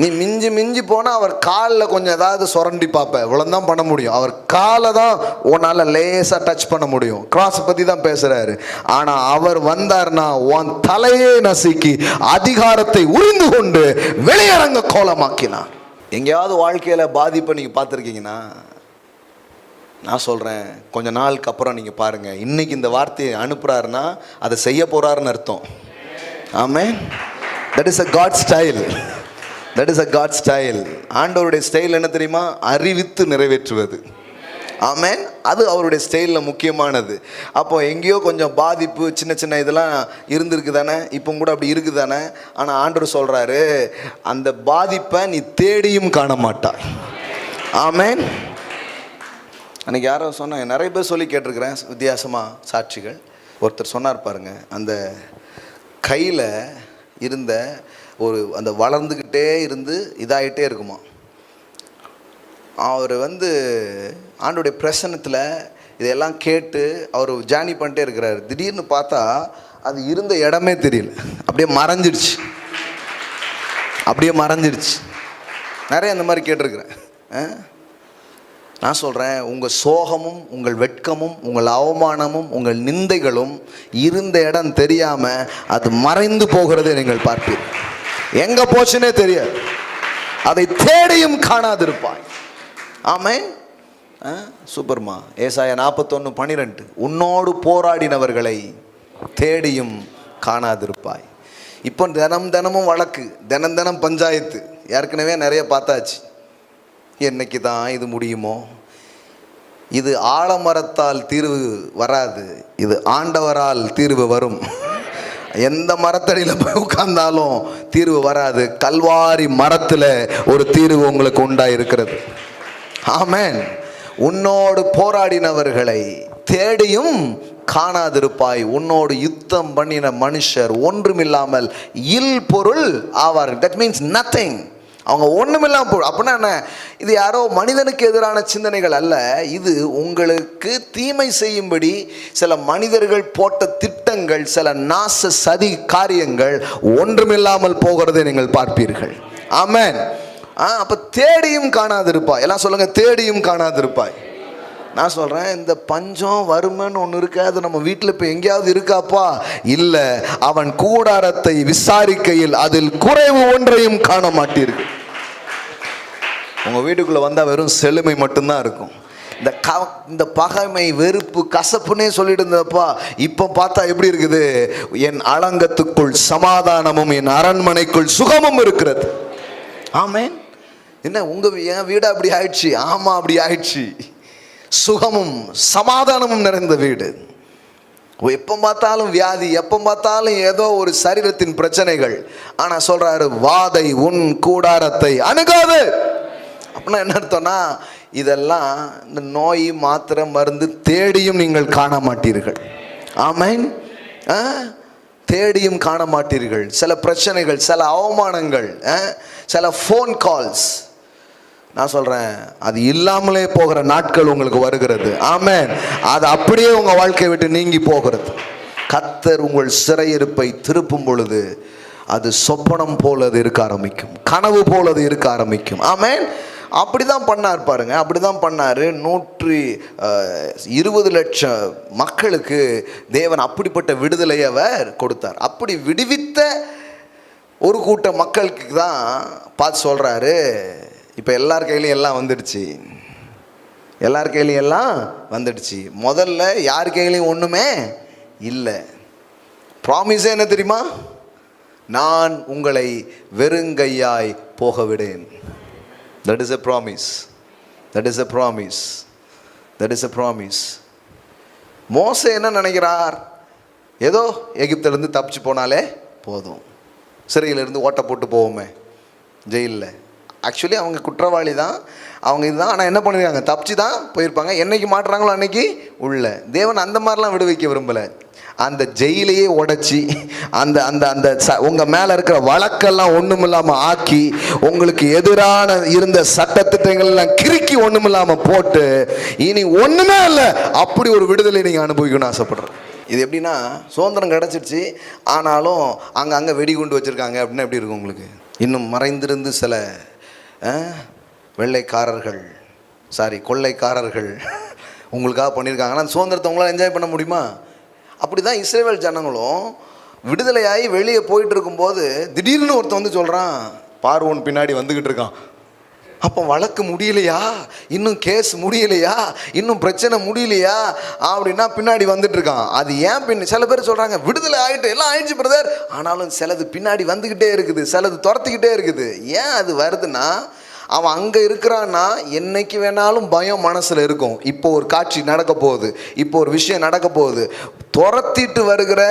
நீ மிஞ்சி மிஞ்சி போனால் அவர் காலில் கொஞ்சம் ஏதாவது சுரண்டி பார்ப்ப, இவ்வளோதான் பண்ண முடியும். அவர் காலை தான் உன்னால் லேசாக டச் பண்ண முடியும். கிராஸ் பற்றி தான் பேசுகிறாரு. ஆனால் அவர் வந்தார்னா உன் தலையே நசுக்கி அதிகாரத்தை உறிந்து கொண்டு வெளியரங்க கோலமாக்கினார். எங்கேயாவது வாழ்க்கையில் பாதிப்பை நீங்கள் பார்த்துருக்கீங்கன்னா, நான் சொல்கிறேன், கொஞ்ச நாளுக்கு அப்புறம் நீங்கள் பாருங்கள், இன்றைக்கி இந்த வார்த்தையை அனுப்புகிறாருன்னா அதை செய்ய போகிறாருன்னு அர்த்தம். Amen. That is a God style. That is a God style. ஆண்டவருடைய ஸ்டைல் என்ன தெரியுமா? அறிவித்து நிறைவேற்றுவது. ஆமென். அது அவருடைய ஸ்டைலில் முக்கியமானது. அப்போ எங்கேயோ கொஞ்சம் பாதிப்பு, சின்ன சின்ன இதெல்லாம் இருந்திருக்கு தானே, இப்போ கூட அப்படி இருக்குது தானே. ஆனால் ஆண்டவர் சொல்கிறாரு, அந்த பாதிப்பை நீ தேடியும் காண மாட்டாய். ஆமென். அன்றைக்கி யாரோ சொன்னாங்க, நிறைய பேர் சொல்லி கேட்டிருக்கிறேன் வித்தியாசமாக சாட்சிகள். ஒருத்தர் சொன்னார் பாருங்க, அந்த கையில் இருந்த ஒரு அந்த வளர்ந்துக்கிட்டே இருந்து இதாகிட்டே இருக்குமா. அவர் ஆண்டோடைய பிரசன்னத்தில் இதெல்லாம் கேட்டு அவர் ஜானி பண்ணிட்டே இருக்கிறார். திடீர்னு பார்த்தா அது இருந்த இடமே தெரியல, அப்படியே மறைஞ்சிடுச்சு. நிறைய அந்த மாதிரி கேட்டிருக்கிறேன். நான் சொல்கிறேன், உங்கள் சோகமும் உங்கள் வெட்கமும் உங்கள் அவமானமும் உங்கள் நிந்தைகளும் இருந்த இடம் தெரியாமல் அது மறைந்து போகிறதை நீங்கள் பார்ப்பீர்கள். எங்கே போச்சுன்னே தெரியாது, அதை தேடியும் காணாதிருப்பாய். ஆமென். சூப்பர்மா. ஏசாயா 41:12, உன்னோடு போராடினவர்களை தேடியும் காணாதிருப்பாய். இப்போ தினமும் வழக்கு, தினம் பஞ்சாயத்து, ஏற்கனவே நிறைய பார்த்தாச்சு. என்னைக்கு தான் இது முடியுமோ? இது ஆலமரத்தால் தீர்வு வராது, இது ஆண்டவரால் தீர்வு வரும். எந்த மரத்தடியில் போய் உட்கார்ந்தாலும் தீர்வு வராது, கல்வாரி மரத்தில் ஒரு தீர்வு உங்களுக்கு உண்டாயிருக்கிறது. ஆமென். உன்னோடு போராடினவர்களை தேடியும் காணாதிருப்பாய். உன்னோடு யுத்தம் பண்ணின மனுஷர் ஒன்றுமில்லாமல் இல் பொருள் ஆவார். That means nothing. அவங்க ஒன்றுமில்லாமல் அப்படின்னா என்ன? இது யாரோ மனிதனுக்கு எதிரான சிந்தனைகள் அல்ல, இது உங்களுக்கு தீமை செய்யும்படி சில மனிதர்கள் போட்ட திட்டங்கள், சில நாச சதி காரியங்கள் ஒன்றுமில்லாமல் போகிறதை நீங்கள் பார்ப்பீர்கள். ஆமென். அப்போ தேடியும் காணாதிருப்பாய். எல்லாம் சொல்லுங்க, தேடியும் காணாதிருப்பாய். நான் சொல்கிறேன், இந்த பஞ்சம் வறுமைன்னு ஒன்று இருக்காது நம்ம வீட்டில். இப்போ எங்கேயாவது இருக்காப்பா? இல்லை. அவன் கூடாரத்தை விசாரிக்கையில் அதில் குறைவு ஒன்றையும் காண மாட்டீர்கள். உங்கள் வீட்டுக்குள்ளே வந்தால் வெறும் செழுமை மட்டும்தான் இருக்கும். இந்த பகைமை, வெறுப்பு, கசப்புன்னே சொல்லிட்டு இருந்தப்பா, இப்போ பார்த்தா எப்படி இருக்குது? என் அலங்கத்துக்குள் சமாதானமும் என் அரண்மனைக்குள் சுகமும் இருக்கிறது. ஆமென். என்ன என் வீடு அப்படி ஆயிடுச்சு? ஆமாம், அப்படி ஆயிடுச்சு. சுகமும் சமாதானமும் நிறைந்த வீடு. எப்போ பார்த்தாலும் வியாதி, எப்போ பார்த்தாலும் ஏதோ ஒரு சரீரத்தின் பிரச்சனைகள். ஆனால் சொல்றாரு, வாதை உன் கூடாரத்தை அணுகாது. அப்படின்னா என்ன அர்த்தம்னா, இதெல்லாம் இந்த நோய், மாத்திரை, மருந்து தேடியும் நீங்கள் காண மாட்டீர்கள். ஆமென். தேடியும் காண மாட்டீர்கள். சில பிரச்சனைகள், சில அவமானங்கள், சில ஃபோன் கால்ஸ், நான் சொல்றேன், அது இல்லாமலே போகிற நாட்கள் உங்களுக்கு வருகிறது. ஆமென். அது அப்படியே உங்க வாழ்க்கையை விட்டு நீங்கி போகிறது. கர்த்தர் உங்கள் சிறையிருப்பை திருப்பும் பொழுது அது சொப்பனம் போல அது இருக்க ஆரம்பிக்கும், கனவு போல அது இருக்க ஆரம்பிக்கும். ஆமென். அப்படிதான் பண்ணார் பாருங்க, அப்படிதான் பண்ணாரு. 120 லட்சம் மக்களுக்கு தேவன் அப்படிப்பட்ட விடுதலையை அவர் கொடுத்தார். அப்படி விடுவித்த ஒரு கூட்ட மக்களுக்கு தான் பார்த்து சொல்றாரு, இப்போ எல்லார் கையிலையும் எல்லாம் வந்துடுச்சு, எல்லார் கையிலையும் எல்லாம் வந்துடுச்சு. முதல்ல யார் கையிலையும் ஒன்றுமே இல்லை. ப்ராமிஸே என்ன தெரியுமா? நான் உங்களை வெறுங்கையாய் போக விடேன். That is a promise. That is a promise. That is a promise. மோசே என்ன நினைக்கிறார்? ஏதோ எகிப்திலிருந்து தப்பிச்சு போனாலே போதும், சிறையிலிருந்து ஓட்ட போட்டு போவோமே ஜெயிலில். ஆக்சுவலி அவங்க குற்றவாளி தான், அவங்க இதுதான். ஆனால் என்ன பண்ணிருக்காங்க? தப்பிச்சு தான் போயிருப்பாங்க. என்னைக்கு மாட்டுறாங்களோ அன்னைக்கு உள்ள. தேவன் அந்த மாதிரிலாம் விடுவிக்க விரும்பலை. அந்த ஜெயிலையே உடைச்சி அந்த அந்த அந்த உங்கள் மேலே இருக்கிற வழக்கெல்லாம் ஒன்றுமில்லாமல் ஆக்கி, உங்களுக்கு எதிரான இருந்த சட்டத்திட்டங்கள்லாம் கிறுக்கி ஒன்றுமில்லாமல் போட்டு, இனி ஒன்றுமே இல்லை, அப்படி ஒரு விடுதலை நீங்கள் அனுபவிக்கணும்னு ஆசைப்படுறேன். இது எப்படின்னா, சுதந்திரம் கிடச்சிருச்சு, ஆனாலும் அங்கே வெடிகுண்டு வச்சுருக்காங்க அப்படின்னா எப்படி இருக்கும் உங்களுக்கு? இன்னும் மறைந்திருந்து சில வெள்ளைக்காரர்கள், கொள்ளைக்காரர்கள் உங்களுக்காக பண்ணியிருக்காங்கன்னா சுதந்திரத்தை உங்களால் என்ஜாய் பண்ண முடியுமா? அப்படி தான் இஸ்ரேல் ஜனங்களும் விடுதலையாகி வெளியே போயிட்டு இருக்கும்போது திடீர்னு ஒருத்தன் வந்து சொல்கிறான், பார்வோன் பின்னாடி வந்துக்கிட்டு இருக்கான். அப்போ வழக்கு முடியலையா, இன்னும் கேஸ் முடியலையா, இன்னும் பிரச்சனை முடியலையா அப்படின்னா பின்னாடி வந்துட்டு இருக்கான். அது ஏன் சில பேர் சொல்கிறாங்க, விடுதலை ஆகிட்டு எல்லாம் ஆயிடுச்சு பிரதர், ஆனாலும் சிலது பின்னாடி வந்துக்கிட்டே இருக்குது, சிலது துரத்திக்கிட்டே இருக்குது. ஏன் அது வருதுன்னா, அவன் அங்கே இருக்கிறான்னா என்னைக்கு வேணாலும் பயம் மனசில் இருக்கும். இப்போ ஒரு காட்சி நடக்க போகுது, இப்போ ஒரு விஷயம் நடக்க போகுது. துரத்திட்டு வருகிற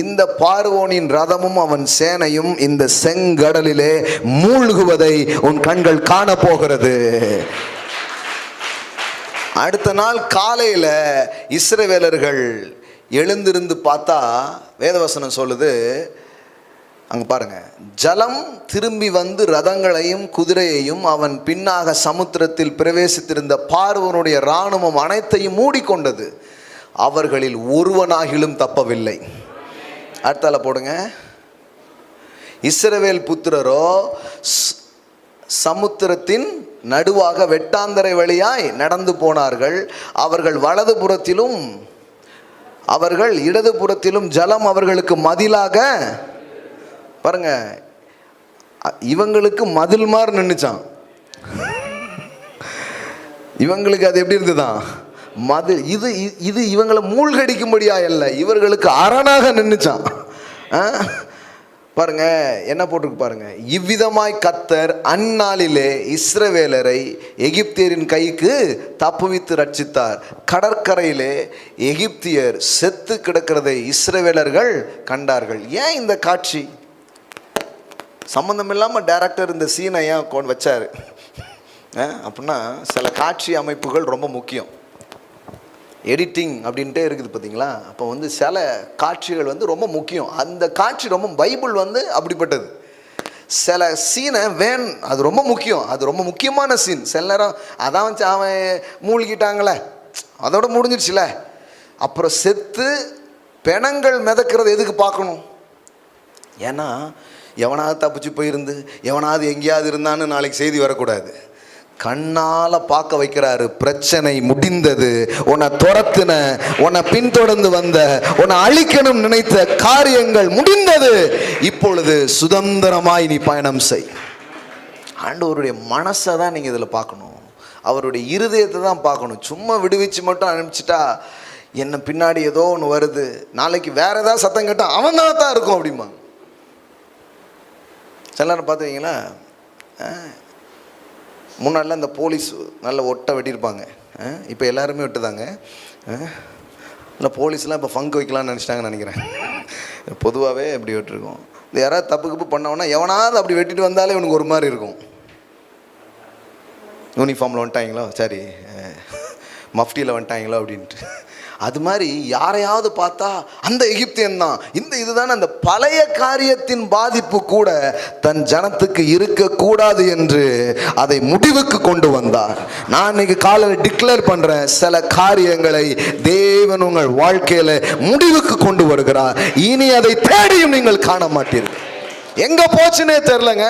இந்த பார்வோனின் ரதமும் அவன் சேனையும் இந்த செங்கடலிலே மூழ்குவதை உன் கண்கள் காண போகிறது. அடுத்த நாள் காலையில் இஸ்ரவேலர்கள் எழுந்திருந்து பார்த்தா வேதவசனம் சொல்லுது, அங்கே பாருங்க, ஜலம் திரும்பி வந்து ரதங்களையும் குதிரையையும் அவன் பின்னாக சமுத்திரத்தில் பிரவேசித்திருந்த பார்வோனுடைய இராணுவம் அனைத்தையும் மூடிக்கொண்டது, அவர்களில் ஒருவனாகிலும் தப்பவில்லை. அடுத்தால போடுங்க, இஸ்ரவேல் புத்திரரோ சமுத்திரத்தின் நடுவாக வெட்டாந்தரை வழியாய் நடந்து போனார்கள். அவர்கள் வலது புறத்திலும் அவர்கள் இடது புறத்திலும் ஜலம் அவர்களுக்கு மதிலாக, பாருங்க, இவங்களுக்கு மதில் மாதிரி நின்றுச்சான், இவங்களுக்கு அது எப்படி இருந்துதான் மதில். இது இது இவங்களை மூழ்கடிக்கும்படியா இல்லை, இவர்களுக்கு அரணாக நின்றுச்சான். பாருங்க என்ன போட்டிருக்கு பாருங்க, இவ்விதமாய் கர்த்தர் அந்நாளிலே இஸ்ரவேலரை எகிப்தியரின் கைக்கு தப்புவித்து ரட்சித்தார். கடற்கரையிலே எகிப்தியர் செத்து கிடக்கிறதை இஸ்ரவேலர்கள் கண்டார்கள். ஏன் இந்த காட்சி? சம்மந்தம் இல்லாமல் டைரக்டர் இந்த சீனை ஏன் வச்சார் அப்படின்னா, சில காட்சி அமைப்புகள் ரொம்ப முக்கியம். எடிட்டிங் அப்படின்ட்டே இருக்குது பார்த்தீங்களா? அப்போ வந்து சில காட்சிகள் வந்து ரொம்ப முக்கியம். அந்த காட்சி ரொம்ப, பைபிள் வந்து அப்படிப்பட்டது. சில சீனை அது ரொம்ப முக்கியம், அது ரொம்ப முக்கியமான சீன். சில நேரம் அதான் வச்சு அவன் மூழ்கிட்டாங்களே, அதோட முடிஞ்சிடுச்சுல. அப்புறம் செத்து பிணங்கள் மிதக்கிறது எதுக்கு பார்க்கணும்? ஏன்னா எவனாவது தப்பிச்சு போயிருந்து எவனாவது எங்கேயாவது இருந்தான்னு நாளைக்கு செய்தி வரக்கூடாது. கண்ணால் பார்க்க வைக்கிறாரு. பிரச்சனை முடிந்தது, உன்னை துரத்துன, உன்னை பின்தொடர்ந்து வந்த, உன்னை அழிக்கணும் நினைத்த காரியங்கள் முடிந்தது, இப்பொழுது சுதந்திரமாய் நீ பயணம் செய். ஆண்டவருடைய மனசை தான் நீங்கள் இதில் பார்க்கணும், அவருடைய இருதயத்தை தான் பார்க்கணும். சும்மா விடுவிச்சு மட்டும் அனுப்பிச்சிட்டா, என்ன பின்னாடி ஏதோ ஒன்று வருது, நாளைக்கு வேற ஏதாவது சத்தம் கேட்டால் அவன் தான் இருக்கும் அப்படிமா. சில நேரம் பார்த்துக்கிங்களா, முன்னாடிலாம் இந்த போலீஸ் நல்ல ஒட்டை வெட்டியிருப்பாங்க, இப்போ எல்லாருமே வெட்டுதாங்க. இல்லை போலீஸ்லாம் இப்போ ஃபங்க் வைக்கலாம்னு நினச்சிட்டாங்கன்னு நினைக்கிறேன். பொதுவாகவே அப்படி வெட்டிருக்கோம். இந்த யாராவது தப்பு கப்பு பண்ணோன்னா எவனாவது அப்படி வெட்டிட்டு வந்தாலே இவனுக்கு ஒரு மாதிரி இருக்கும். யூனிஃபார்மில் வந்துட்டாங்களோ, சரி மஃப்டியில் வந்துட்டாங்களோ அப்படின்ட்டு. அது மாதிரி யாரையாவது பார்த்தா அந்த எகிப்தியன் தான், இந்த இதுதான். அந்த பழைய காரியத்தின் பாதிப்பு கூட தன் ஜனத்துக்கு இருக்கக்கூடாது என்று அதை முடிவுக்கு கொண்டு வந்தார். நான் இன்னைக்கு காலையில் டிக்ளேர் பண்றேன், சில காரியங்களை தேவன் உங்கள் வாழ்க்கையில முடிவுக்கு கொண்டு வருகிறார். இனி அதை தேடியும் நீங்கள் காண மாட்டீர்கள். எங்க போச்சுன்னே தெரியலங்க.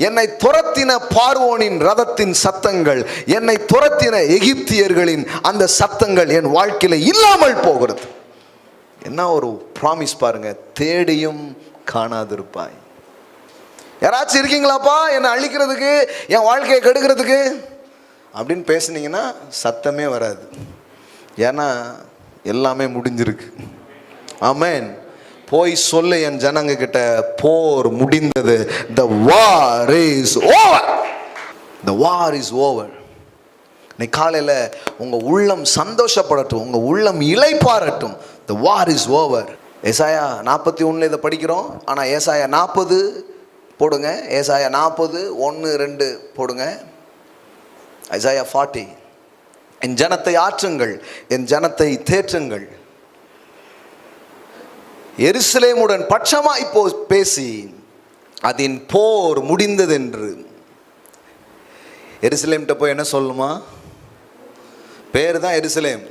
என்னை துரத்தின பார்வோனின் ரதத்தின் சத்தங்கள், என்னை துரத்தின எகிப்தியர்களின் அந்த சத்தங்கள் என் வாழ்க்கையில இல்லாமல் போகிறது. என்ன ஒரு ப்ராமிஸ் பாருங்க, தேடியும் காணாதிருப்பாய். யாராச்சும் இருக்கீங்களாப்பா என்னை அழிக்கிறதுக்கு, என் வாழ்க்கையை கெடுக்கிறதுக்கு அப்படின்னு பேசுனீங்கன்னா சத்தமே வராது. ஏன்னா எல்லாமே முடிஞ்சிருக்கு. ஆமென். போய் சொல்லு என் ஜனங்க கிட்ட, போர் முடிந்தது. The war is over. The war is over. இன்னைக்கு காலையில உங்க உள்ளம் சந்தோஷப்படட்டும், உங்க உள்ளம் இளைப்பாறட்டும். The war is over. ஏசாயா 41 இதை படிக்கிறோம். ஆனா ஏசாயா 40 போடுங்க. ஏசாயா 40 1 2 போடுங்க. ஏசாயா 40. என் ஜனத்தை ஆற்றுங்கள், என் ஜனத்தை தேற்றுங்கள். எருசலேமுடன் பட்சமாய் பேசி அதன் போர் முடிந்தது என்று. எருசலேம்கிட்ட போய் என்ன சொல்லுமா? பேர் தான் எருசலேம்,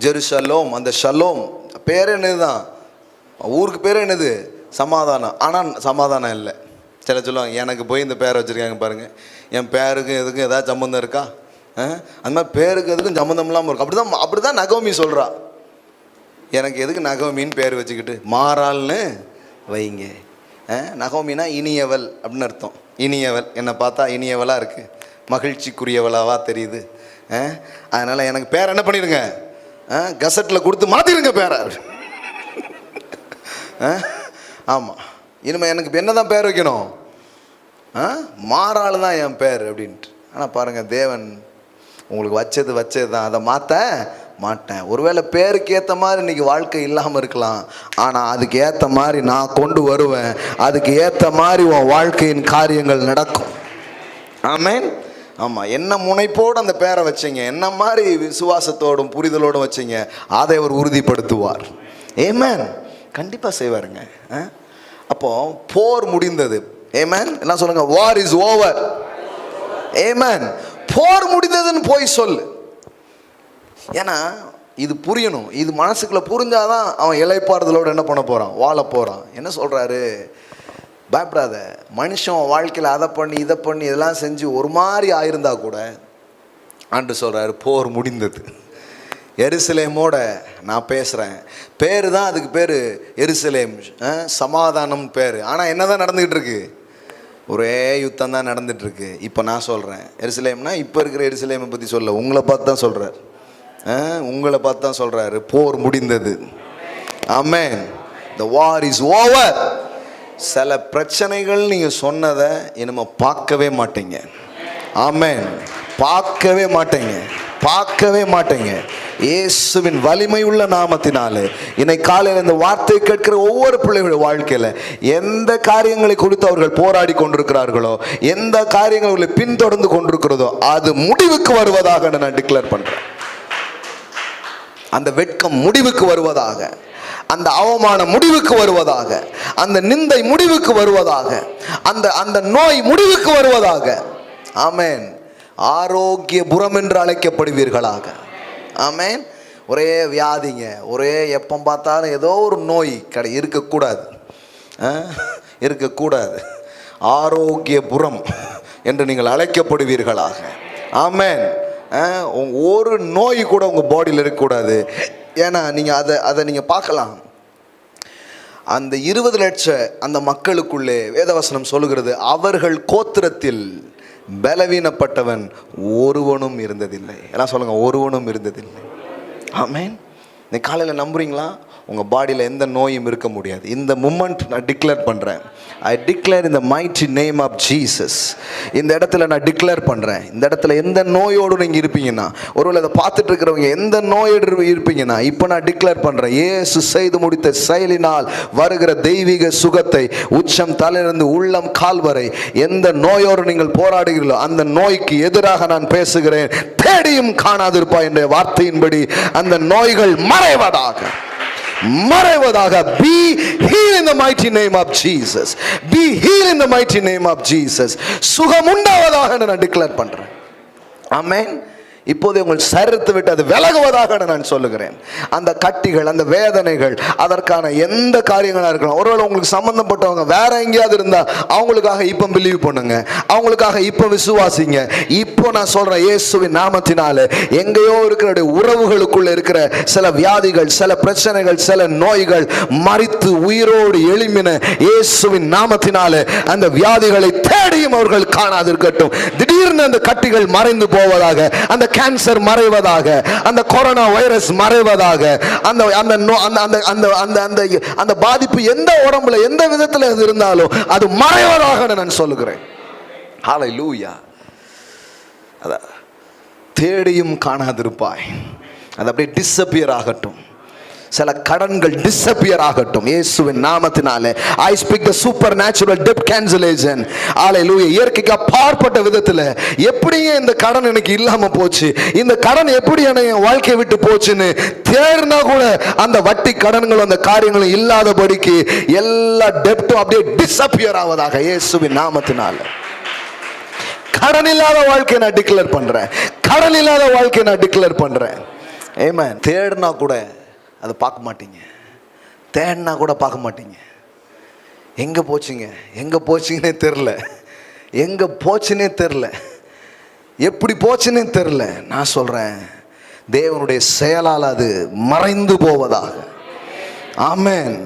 ஜெருசலோம். அந்த ஷலோம் பேர் என்னதுதான், ஊருக்கு பேர் என்னது? சமாதானம். ஆனால் சமாதானம் இல்லை. சில சொல்லுவாங்க, எனக்கு போய் இந்த பேரை வச்சுருக்காங்க பாருங்க, என் பேருக்கு எதுக்கும் ஏதாவது சம்மந்தம் இருக்கா? அந்த மாதிரி பேருக்கு எதுக்கும் சம்மந்தம் இல்லாமல் இருக்கும். அப்படிதான் நகோமி சொல்கிறா, எனக்கு எதுக்கு நகோமின்னு பேர் வச்சுக்கிட்டு, மாறாள்னு வைங்க. நகோமினா இனியவள் அப்படின்னு அர்த்தம். இனியவள், என்னை பார்த்தா இனியவளாக இருக்குது, மகிழ்ச்சிக்குரியவளாவா தெரியுது. அதனால் எனக்கு பேர் என்ன பண்ணிடுங்க, கசட்டில் கொடுத்து மாற்றிடுங்க பேரை. ஆமாம், இனிமேல் எனக்கு என்ன தான் பேர் வைக்கணும்? மாறாள் தான் என் பேர் அப்படின்ட்டு. ஆனால் பாருங்கள், தேவன் உங்களுக்கு வச்சது தான், அதை மாற்ற மாட்டேன். ஒருவேளை பேருக்கு ஏற்ற மாதிரி இன்னைக்கு வாழ்க்கை இல்லாமல் இருக்கலாம், ஆனால் அதுக்கு ஏற்ற மாதிரி நான் கொண்டு வருவேன். அதுக்கு ஏற்ற மாதிரி உன் வாழ்க்கையின் காரியங்கள் நடக்கும். ஆமென். ஆமாம், என்ன முனைப்போடு அந்த பேரை வச்சிங்க, என்ன மாதிரி விசுவாசத்தோடும் புரிதலோடும் வச்சிங்க, அதை அவர் உறுதிப்படுத்துவார். ஆமென். கண்டிப்பாக செய்வாருங்க. அப்போ போர் முடிந்தது. ஆமென். என்ன சொல்லுங்க? War is over. ஆமென். போர் முடிந்ததுன்னு போய் சொல்லு. ஏன்னா இது புரியணும். இது மனசுக்குள்ள புரிஞ்சாதான் அவன் இளைப்பாறுதலோடு என்ன பண்ண போகிறான், வாழ போகிறான். என்ன சொல்கிறாரு? பயப்படாத. மனுஷன் வாழ்க்கையில் அதை பண்ணி இதை பண்ணி இதெல்லாம் செஞ்சு ஒரு மாதிரி ஆயிருந்தா கூட ஆண்டு சொல்கிறாரு, போர் முடிந்தது. எருசலேமோட நான் பேசுகிறேன். பேர் தான் அதுக்கு பேர் எருசலேம், சமாதானம் பேர். ஆனால் என்ன தான் நடந்துக்கிட்டு இருக்கு? ஒரே யுத்தம் தான் நடந்துகிட்ருக்கு. இப்போ நான் சொல்கிறேன், எருசலேம்னா இப்போ இருக்கிற எருசலேமை பற்றி சொல்ல, உங்களை பார்த்து தான் சொல்கிறார். உங்களை பார்த்து தான் சொல்கிறாரு, போர் முடிந்தது. ஆமென். The war is over. சில பிரச்சனைகள் நீங்கள் சொன்னதை இனிமே பார்க்கவே மாட்டீங்க. ஆமென். பார்க்கவே மாட்டீங்க, பார்க்கவே மாட்டீங்க. இயேசுவின் வலிமை உள்ள நாமத்தினாலே இன்னைக்கு காலையில் இந்த வார்த்தை கேட்கிற ஒவ்வொரு பிள்ளைகளுடைய வாழ்க்கையில் எந்த காரியங்களை குறித்து அவர்கள் போராடி கொண்டிருக்கிறார்களோ, எந்த காரியங்கள் அவர்களை பின்தொடர்ந்து கொண்டிருக்கிறதோ, அது முடிவுக்கு வருவதாக நான் டிக்ளேர் பண்ணுறேன். அந்த வெட்கம் முடிவுக்கு வருவதாக, அந்த அவமானம் முடிவுக்கு வருவதாக, அந்த நிந்தை முடிவுக்கு வருவதாக, அந்த நோய் முடிவுக்கு வருவதாக. ஆமென். ஆரோக்கியபுரம் என்று அழைக்கப்படுவீர்களாக. ஆமென். ஒரே வியாதிங்க, ஒரே எப்போ பார்த்தாலும் ஏதோ ஒரு நோய் இருக்கக்கூடாது, இருக்கக்கூடாது. ஆரோக்கியபுரம் என்று நீங்கள் அழைக்கப்படுவீர்களாக. ஆமென். ஒரு நோய் கூட உங்கள் பாடியில் இருக்கக்கூடாது. ஏன்னா நீங்கள் அதை நீங்கள் பார்க்கலாம். அந்த 20 லட்சம் அந்த மக்களுக்குள்ளே வேதவசனம் சொல்லுகிறது, அவர்கள் கோத்திரத்தில் பலவீனப்பட்டவன் ஒருவனும் இருந்ததில்லை. எல்லாம் சொல்லுங்க, ஒருவனும் இருந்ததில்லை. ஆமென். நீ காலையில் நம்புறீங்களா? உங்கள் பாடியில் எந்த நோயும் இருக்க முடியாது. இந்த மூமெண்ட் நான் டிக்ளேர் பண்ணுறேன். I declare in the mighty name of Jesus. இந்த இடத்துல நான் டிக்ளேர் பண்ணுறேன், இந்த இடத்துல எந்த நோயோடு நீங்கள் இருப்பீங்கன்னா, ஒருவேளை அதை பார்த்துட்டு இருக்கிறவங்க எந்த நோயோடு இருப்பீங்கன்னா, இப்போ நான் டிக்ளேர் பண்ணுறேன், இயேசு செய்து முடித்த செயலினால் வருகிற தெய்வீக சுகத்தை உச்சம் தலையிலிருந்து உள்ளம் கால் வரை எந்த நோயோடு நீங்கள் போராடுகிறீர்களோ அந்த நோய்க்கு எதிராக நான் பேசுகிறேன். தேடியும் காணாதிருப்பாய் என்ற வார்த்தையின்படி அந்த நோய்கள் மறைவதாக. Be healed in the mighty name of Jesus. Be healed in the mighty name of Jesus. சுகம் உண்டாவதாக நான் டிக்ளேர் பண்றேன். ஆமென். இப்போது உங்கள் சரீரத்தை விட்டு அது விலகுவதாக நான் சொல்லுகிறேன். அந்த கட்டிகள், அந்த வேதனைகள், அதற்கான எந்த காரியங்களாக இருக்கலாம். ஒருவேளை உங்களுக்கு சம்பந்தப்பட்டவங்க வேற எங்கேயாவது இருந்தா அவங்களுக்காக இப்போ பிலீவ் பண்ணுங்க, அவங்களுக்காக இப்போ விசுவாசிங்க. இப்போ நான் சொல்றேன், இயேசுவின் நாமத்தினால எங்கேயோ இருக்கிற உறவுகளுக்குள்ள இருக்கிற சில வியாதிகள், சில பிரச்சனைகள், சில நோய்கள் மரித்து உயிரோடு எழும்பின இயேசுவின் நாமத்தினால அந்த வியாதிகளை தேடியும் அவர்கள் காணாதிருக்கட்டும். திடீர்னு அந்த கட்டிகள் மறைந்து போவதாக, அந்த கேன்சர் மறைவதாக, அந்த கொரோனா வைரஸ் மறைவதாக, அந்த அந்த அந்த அந்த அந்த பாதிப்பு எந்த உடம்புல எந்த விதத்தில் இருந்தாலும் அது மறைவதாக நான் சொல்லுகிறேன். ஹல்லேலூயா. தேடியும் காணாதிருப்பாய், அது அப்படியே டிஸப்பியர் ஆகட்டும். சில கடன்கள் டிஸப்பியர் ஆகட்டும் இயேசுவின் நாமத்தினாலே. I speak the supernatural debt cancellation. ஹல்லேலூயா. இயற்கைக்கு அப்பாற்பட்ட விதத்தில் எப்படியே இந்த கடன் எனக்கு இல்லாம போச்சு, இந்த கடன் எப்படி என் வாழ்க்கையை விட்டு போச்சுன்னு தேர்னா கூட அந்த வட்டி கடன்களும் அந்த காரியங்களும் இல்லாதபடிக்கு எல்லா டெப்டும் அப்படியே டிஸப்பியர் ஆவதாக இயேசுவின் நாமத்தினாலே. கடன் இல்லாத வாழ்க்கையை நான் டிக்ளேர் பண்றேன். கடன் இல்லாத வாழ்க்கையை நான் டிக்ளேர் பண்றேன். ஆமென். தேடுனா கூட அதை பார்க்க மாட்டீங்க, தேடினா கூட பார்க்க மாட்டீங்க. எங்கே போச்சுங்க, எங்கே போச்சுங்கன்னே தெரில, எங்கே போச்சுன்னே தெரில, எப்படி போச்சுன்னே தெரில. நான் சொல்கிறேன், தேவனுடைய செயலால் அது மறைந்து போவதாக. ஆமென்.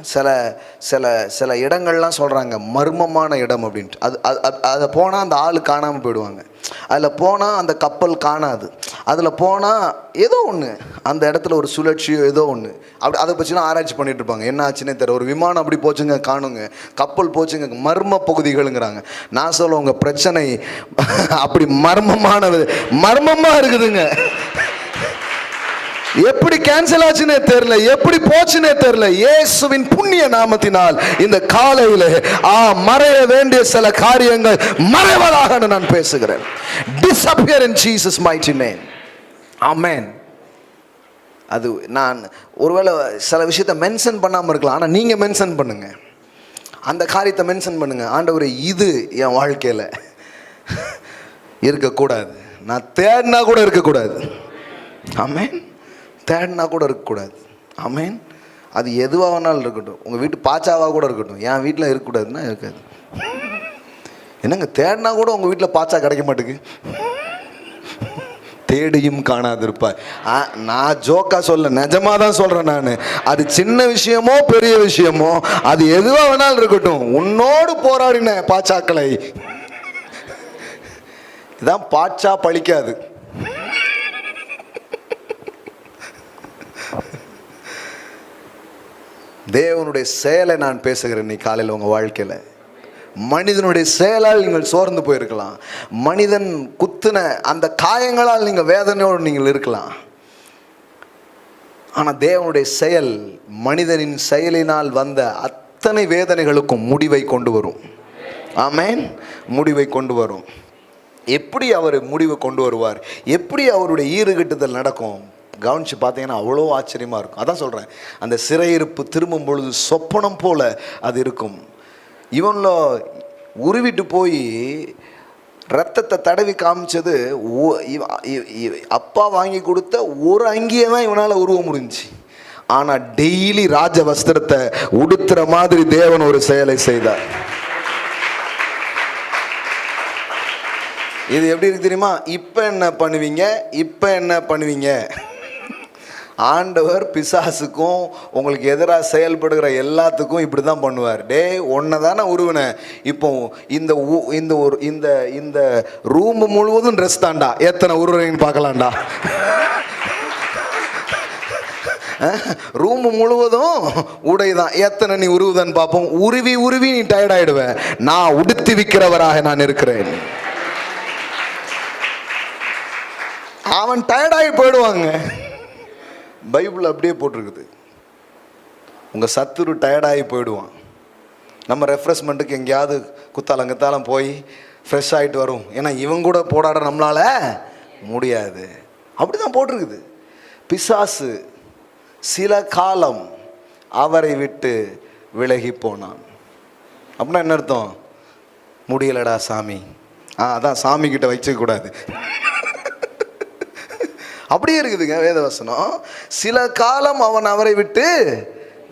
சில சில சில இடங்கள்லாம் சொல்கிறாங்க மர்மமான இடம் அப்படின்ட்டு. அதை போனால் அந்த ஆள் காணாமல் போயிடுவாங்க, அதில் போனால் அந்த கப்பல் காணாது, அதில் போனால் ஏதோ ஒன்று அந்த இடத்துல ஒரு சுழற்சியோ ஏதோ ஒன்று அப்படி அதை பற்றினா ஆராய்ச்சி பண்ணிட்டு இருப்பாங்க. என்ன ஆச்சுன்னே தெரியல. ஒரு விமானம் அப்படி போச்சுங்க காணுங்க, கப்பல் போச்சுங்க, மர்ம பகுதிகளுங்கிறாங்க. நான் சொல்ல உங்கள் பிரச்சனை அப்படி மர்மமானது, மர்மமாக இருக்குதுங்க. எப்படி கேன்சல் ஆச்சுன்னே தெரியல, எப்படி போச்சுன்னே தெரியல. இயேசுவின் புண்ணிய நாமத்தினால் இந்த காலையில மறைய வேண்டிய சில காரியங்கள் மறைவதாக நான் பேசுகிறேன். Disappear in Jesus mighty name. Amen. அது நான் ஒருவேளை சில விஷயத்தை மென்ஷன் பண்ணாமல் இருக்கலாம், ஆனால் நீங்க மென்ஷன் பண்ணுங்க, அந்த காரியத்தை மென்ஷன் பண்ணுங்க. ஆண்டவரே, இது என் வாழ்க்கையில் இருக்கக்கூடாது, நான் தேடினா கூட இருக்கக்கூடாது. ஆமென். தேடினா கூட இருக்கக்கூடாது. ஆமென். அது எதுவாக வேணாலும் இருக்கட்டும், உங்கள் வீட்டு பாச்சாவாக கூட இருக்கட்டும், என் வீட்டில் இருக்கக்கூடாதுன்னா இருக்காது. என்னங்க தேடினா கூட உங்கள் வீட்டில் பாச்சா கிடைக்க மாட்டேங்குது, தேடியும் காணாதிருப்பாய். நான் ஜோக்கா சொல்ல, நிஜமாக தான் சொல்கிறேன் நான். அது சின்ன விஷயமோ பெரிய விஷயமோ அது எதுவாக வேணாலும் இருக்கட்டும், உன்னோடு போராடின பாச்சாக்களை இதான் பாச்சா பழிக்காது. தேவனுடைய செயலை நான் பேசுகிறேன். இன்னைக்கு காலையில் உங்கள் வாழ்க்கையில் மனிதனுடைய செயலால் நீங்கள் சோர்ந்து போயிருக்கலாம், மனிதன் குத்துன அந்த காயங்களால் நீங்கள் வேதனையோடு நீங்கள் இருக்கலாம். ஆனால் தேவனுடைய செயல் மனிதனின் செயலினால் வந்த அத்தனை வேதனைகளுக்கும் முடிவை கொண்டு வரும். ஆமென். முடிவை கொண்டு வரும். எப்படி அவர் முடிவை கொண்டு வருவார், எப்படி அவருடைய ஈறுகட்டுதல் நடக்கும், கவனிச்சு பார்த்தீங்கன்னா அவ்வளோ ஆச்சரியமாக இருக்கும். அதான் சொல்கிறேன், அந்த சிறையிருப்பு திரும்பும் பொழுது சொப்பனம் போல அது இருக்கும். இவன்ல உருவிட்டு போய் ரத்தத்தை தடவி காமிச்சது அப்பா வாங்கி கொடுத்த ஒரு அங்கியை தான் இவனால் உருவ முடிஞ்சுச்சு. ஆனால் டெய்லி ராஜ வஸ்திரத்தை உடுத்துற மாதிரி தேவன் ஒரு செயலை செய்தார். இது எப்படி இருக்கு தெரியுமா? இப்போ என்ன பண்ணுவீங்க, இப்போ என்ன பண்ணுவீங்க? ஆண்டவர் பிசாசுக்கும் உங்களுக்கு எதிராக செயல்படுகிற எல்லாத்துக்கும் இப்படி தான் பண்ணுவார். டே ஒன்றை தானே உருவினேன், இப்போ இந்த இந்த ஒரு இந்த இந்த ரூம் முழுவதும் ட்ரெஸ் தான்டா, எத்தனை உருவீங்கன்னு பார்க்கலாம்டா. ரூம் முழுவதும் உடை தான், எத்தனை நீ உருவுதன்னு பார்ப்போம். உருவி உருவி நீ டயர்ட் ஆயிடுவேன். நான் உடுத்தி விற்கிறவராக நான் இருக்கிறேன். அவன் டயர்டாகி போயிடுவாங்க. பைபிள் அப்படியே போட்டிருக்குது, உங்கள் சத்துரு டயர்டாகி போயிடுவான். நம்ம ரெஃப்ரெஷ்மெண்ட்டுக்கு எங்கேயாவது குத்தாலம் போய் ஃப்ரெஷ் ஆகிட்டு வரும். ஏன்னா இவங்க கூட போராட நம்மளால முடியாது. அப்படிதான் போட்டிருக்குது. பிசாசு சில காலம் அவரை விட்டு விலகி போனான். அப்படின்னா என்ன அர்த்தம்? முடியலடா சாமி. அதான் சாமி கிட்ட வச்சுக்க கூடாது. அப்படியே இருக்குதுங்க வேதவசனம். சில காலம் அவன் அவரை விட்டு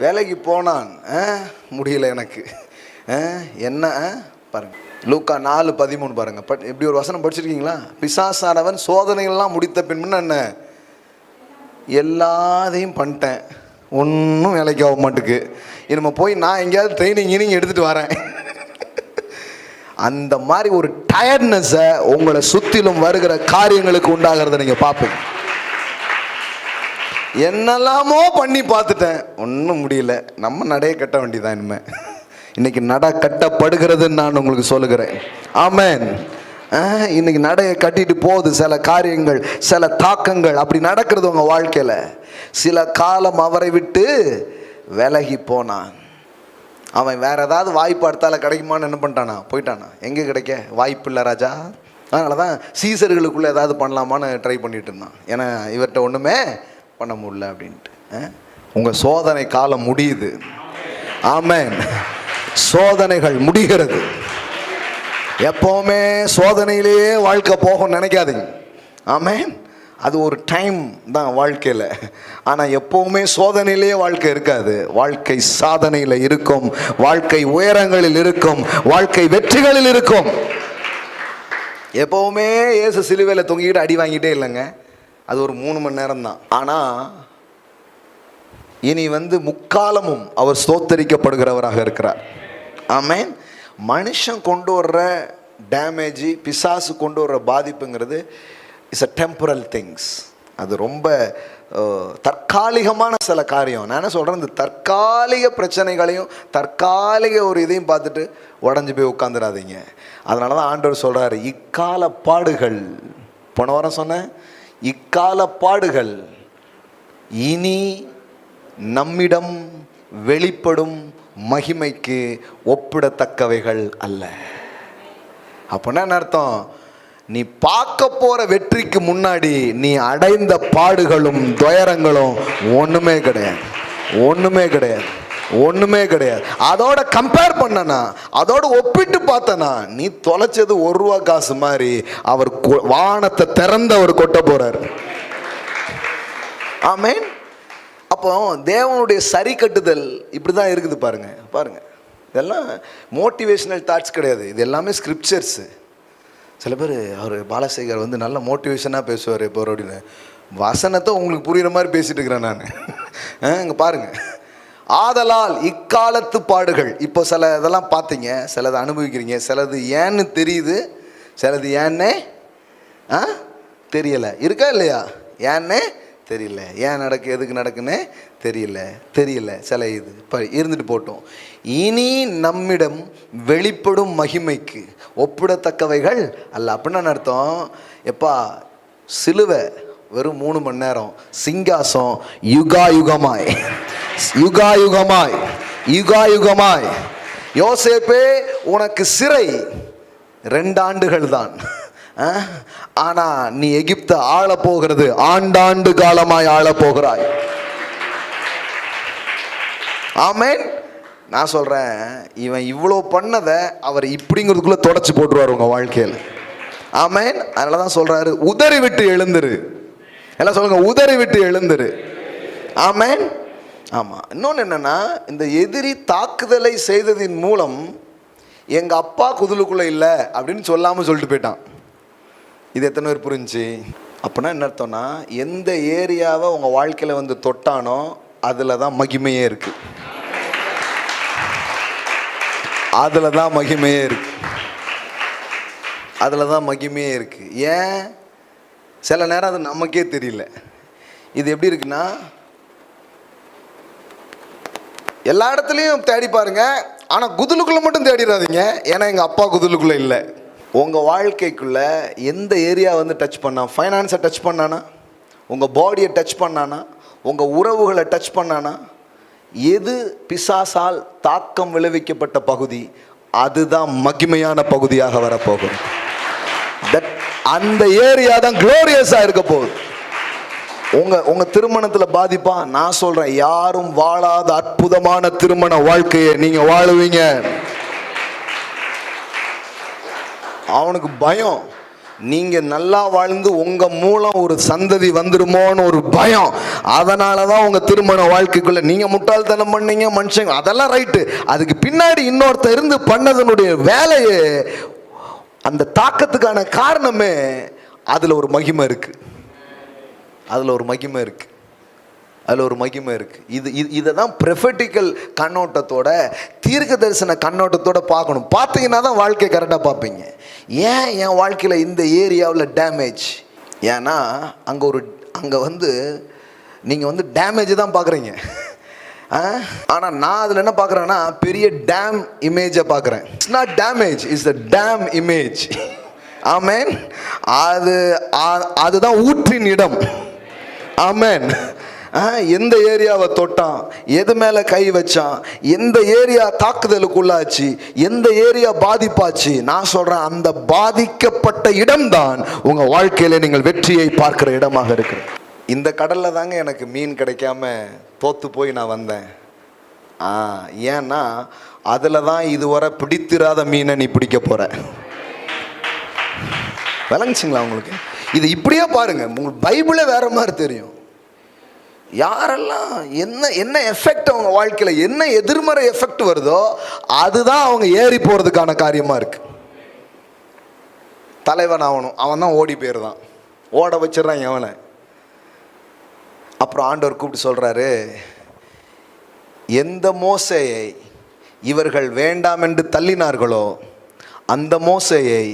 வேலைக்கு போனான். முடியல எனக்கு. என்ன பாருங்க, லூக்கா 4:13 பாருங்க. இப்படி ஒரு வசனம் படிச்சிருக்கீங்களா? பிசாசானவன் சோதனைகள்லாம் முடித்த பின்பு என்ன, எல்லாத்தையும் பண்ணிட்டேன், ஒன்றும் வேலைக்கு ஆக மாட்டுக்கு, நம்ம போய் நான் எங்கேயாவது ட்ரைனிங் எடுத்துட்டு வரேன். அந்த மாதிரி ஒரு டயர்ட்னஸை உங்களை சுற்றிலும் வருகிற காரியங்களுக்கு உண்டாகிறத நீங்கள் பார்ப்பீங்க. என்னெல்லாமோ பண்ணி பார்த்துட்டேன், ஒன்றும் முடியல, நம்ம நடைய கட்ட வேண்டியதான். இனிமே இன்னைக்கு நட கட்டப்படுகிறதுன்னு நான் உங்களுக்கு சொல்லுகிறேன். ஆமென். இன்னைக்கு நடைய கட்டிட்டு போகுது சில காரியங்கள், சில தாக்கங்கள் அப்படி நடக்கிறது உங்கள் வாழ்க்கையில். சில காலம் அவரை விட்டு விலகி போனான். அவன் வேற ஏதாவது வாய்ப்பு அடுத்தால கிடைக்குமான்னு என்ன பண்ணிட்டானா, போயிட்டானா. எங்கே கிடைக்க வாய்ப்பு இல்லை ராஜா. அதனால தான் சீசர்களுக்குள்ளே ஏதாவது பண்ணலாமான்னு ட்ரை பண்ணிட்டு இருந்தான். ஏன்னா இவர்கிட்ட ஒன்றுமே பண்ண முடியல அப்படின்ட்டு. உங்கள் சோதனை காலம் முடியுது. ஆமென். சோதனைகள் முடிகிறது. எப்போவுமே சோதனையிலேயே வாழ்க்கை போகும் நினைக்காதீங்க. ஆமென். அது ஒரு டைம் தான் வாழ்க்கையில். ஆனால் எப்போவுமே சோதனையிலேயே வாழ்க்கை இருக்காது. வாழ்க்கை சாதனையில் இருக்கும், வாழ்க்கை உயரங்களில் இருக்கும், வாழ்க்கை வெற்றிகளில் இருக்கும். எப்போவுமே இயேசு சிலுவையில் தொங்கிக்கிட்டு அடி வாங்கிட்டே இல்லைங்க. அது ஒரு 3 மணி நேரம் தான். ஆனால் இனி முக்காலமும் அவர் ஸ்தோத்தரிக்கப்படுகிறவராக இருக்கிறார். ஆமென். மனுஷன் கொண்டு வர்ற டேமேஜ், பிசாசு கொண்டு வர்ற பாதிப்புங்கிறது இட்ஸ் அ டெம்பரல் திங்ஸ். அது ரொம்ப தற்காலிகமான சில காரியம். நான் என்ன சொல்கிறேன், இந்த தற்காலிக பிரச்சனைகளையும் தற்காலிக ஒரு இதையும் பார்த்துட்டு உடஞ்சி போய் உட்காந்துடாதீங்க. அதனால தான் ஆண்டவர் சொல்கிறாரு, இக்கால பாடுகள், போன வாரம் சொன்னேன், இக்கால பாடுகள் இனி நம்மிடம் வெளிப்படும் மகிமைக்கு ஒப்பிடத்தக்கவைகள் அல்ல. அப்படின்னா என்ன அர்த்தம்? நீ பார்க்க போற வெற்றிக்கு முன்னாடி நீ அடைந்த பாடுகளும் துயரங்களும் ஒண்ணுமே கிடையாது, ஒண்ணுமே கிடையாது, ஒண்ணுமே கிடையாது. அதோட கம்பேர் பண்ணனா, அதோட ஒப்பிட்டு பார்த்தனா, நீ தொலைச்சது 1 ரூபா காசு மாதிரி அவர் வானத்தை திறந்து அவர் கொட்ட போறார். ஆமென். அப்போ தேவனுடைய சரி கட்டுதல் இப்படிதான் இருக்குது. பாருங்க பாருங்க, இதெல்லாம் மோட்டிவேஷனல் தாட்ஸ் கிடையாது, இது எல்லாமே ஸ்கிரிப்சர்ஸ். சில பேர் அவர் பாலசேகர் நல்ல மோட்டிவேஷனாக பேசுவார் இப்போ அப்படின்னு வசனத்தை உங்களுக்கு புரிகிற மாதிரி பேசிட்டு இருக்கிறேன் நான். இங்கே பாருங்க, ஆதலால் இக்காலத்து பாடுகள். இப்போ சில இதெல்லாம் பார்த்தீங்க, சிலது அனுபவிக்கிறீங்க, சிலது ஏன்னு தெரியுது, சிலது ஏன்னே தெரியலை. இருக்கா இல்லையா? ஏன்னே தெரியல, ஏன் நடக்கு, எதுக்கு நடக்குன்னு தெரியல சில இது இப்போ இருந்துட்டு போட்டோம். இனி நம்மிடம் வெளிப்படும் மகிமைக்கு ஒப்பிடத்தக்கவைகள் அல்ல. அப்படின்னு அர்த்தம், எப்பா சிலுவை வெறும் 3 மணி நேரம், சிங்காசம் யுகாயுகமாய் யுகாயுகமாய் யுகாயுகமாய். யோசேப்பே உனக்கு சிறை 2 ஆண்டுகள் தான், ஆனா நீ எகிப்த ஆள போகிறது ஆண்டாண்டு காலமாய் ஆள போகிறாய். ஆமென். நான் சொல்றேன், இவன் இவ்வளோ பண்ணதை அவர் இப்படிங்கிறதுக்குள்ள தொடச்சு போட்டுருவார் உங்க வாழ்க்கையில். ஆமென். அதனாலதான் சொல்றாரு, உதறி விட்டு எழுந்துரு. எல்லாம் சொல்லுங்க, உதறி விட்டு எழுந்துரு. ஆமென். ஆமா. இன்னொன்னு என்னன்னா, இந்த எதிரி தாக்குதலை செய்ததின் மூலம் எங்க அப்பா குதிலுக்குள்ள இல்லை அப்படின்னு சொல்லாம சொல்லிட்டு போயிட்டான். இது எத்தனை பேர் புரிஞ்சு? அப்படின்னா என்ன அர்த்தம்னா, எந்த ஏரியாவை உங்கள் வாழ்க்கையில் தொட்டானோ அதில் தான் மகிமையே இருக்கு, அதில் தான் மகிமையே இருக்கு, அதில் தான் மகிமையே இருக்கு. ஏன்? சில நேரம் அது நமக்கே தெரியல. இது எப்படி இருக்குன்னா, எல்லா இடத்துலையும் தேடி பாருங்க, ஆனால் குதிலுக்குள்ளே மட்டும் தேடிடாதீங்க. ஏன்னா எங்கள் அப்பா குதிலுக்குள்ளே இல்லை. உங்கள் வாழ்க்கைக்குள்ளே எந்த ஏரியா டச் பண்ணான்? ஃபைனான்ஸை டச் பண்ணானா? உங்கள் பாடியை டச் பண்ணானா? உங்கள் உறவுகளை டச் பண்ணானா? எது பிசாசால் தாக்கம் விளைவிக்கப்பட்ட பகுதி, அதுதான் மகிமையான பகுதியாக வரப்போகும். அந்த ஏரியா தான் குளோரியஸா இருக்க போகுது. உங்க திருமணத்துல பாதிப்பா? நான் சொல்றேன், யாரும் வாழாத அற்புதமான திருமண வாழ்க்கையை நீங்க வாழுவீங்க. அவனுக்கு பயம், நீங்க நல்லா வாழ்ந்து உங்க மூலம் ஒரு சந்ததி வந்துருமோன்னு ஒரு பயம். அதனாலதான் உங்க திருமண வாழ்க்கைக்குள்ள நீங்க முட்டாள்தனம் பண்ணீங்க மனுஷங்க, அதெல்லாம் ரைட்டு. அதுக்கு பின்னாடி இன்னொருத்த இருந்து பண்ணதனுடைய வேலையே, அந்த தாக்கத்துக்கான காரணமே அதுல ஒரு மகிமை இருக்கு. அதுல ஒரு மகிமை இருக்கு. அதில் ஒரு மகிமை இருக்கு. இதை தான் ப்ரொஃபெட்டிக்கல் கண்ணோட்டத்தோட, தீர்க்க தரிசன கண்ணோட்டத்தோட பார்க்கணும். பார்த்தீங்கன்னா தான் வாழ்க்கையை கரெக்டாக பார்ப்பீங்க. ஏன் என் வாழ்க்கையில் இந்த ஏரியாவில் டேமேஜ்? ஏன்னா அங்கே வந்து நீங்கள் டேமேஜ் தான் பார்க்குறீங்க. ஆனால் நான் அதில் என்ன பார்க்குறேன்னா, பெரிய டேம் இமேஜை பார்க்குறேன். It's not damage, it's the dam image. Amen. அதுதான் ஊற்றின் இடம். ஆமேன். எந்த ஏரியாவை தொட்டான், எது மேல கை வச்சான், எந்த ஏரியா தாக்குதலுக்குள்ளாச்சு, எந்த ஏரியா பாதிப்பாச்சு, நான் சொல்றேன் அந்த பாதிக்கப்பட்ட இடம்தான் உங்க வாழ்க்கையில நீங்கள் வெற்றியை பார்க்கிற இடமாக இருக்கு. இந்த கடல்ல தாங்க எனக்கு மீன் கிடைக்காம தோத்து போய் நான் வந்தேன். ஏன்னா அதுல தான் இதுவரை பிடித்திராத மீனை நீ பிடிக்க போற. விளங்குச்சுங்களா உங்களுக்கு? இது இப்படியே பாருங்க, உங்களுக்கு பைபிளே வேற மாதிரி தெரியும். யாரெல்லாம் என்ன எஃபெக்ட் அவங்க வாழ்க்கையில, என்ன எதிர்மறை எஃபெக்ட் வருதோ அதுதான் அவங்க ஏறி போறதுக்கான காரியமா இருக்கு. தலைவன் ஆகணும், அவன் தான் ஓடி போயிருந்தான், ஓட வச்சிடறான் எவனை. அப்புறம் ஆண்டவர் கூப்பிட்டு சொல்றாரு, எந்த மோசேயை இவர்கள் வேண்டாம் என்று தள்ளினார்களோ அந்த மோசேயை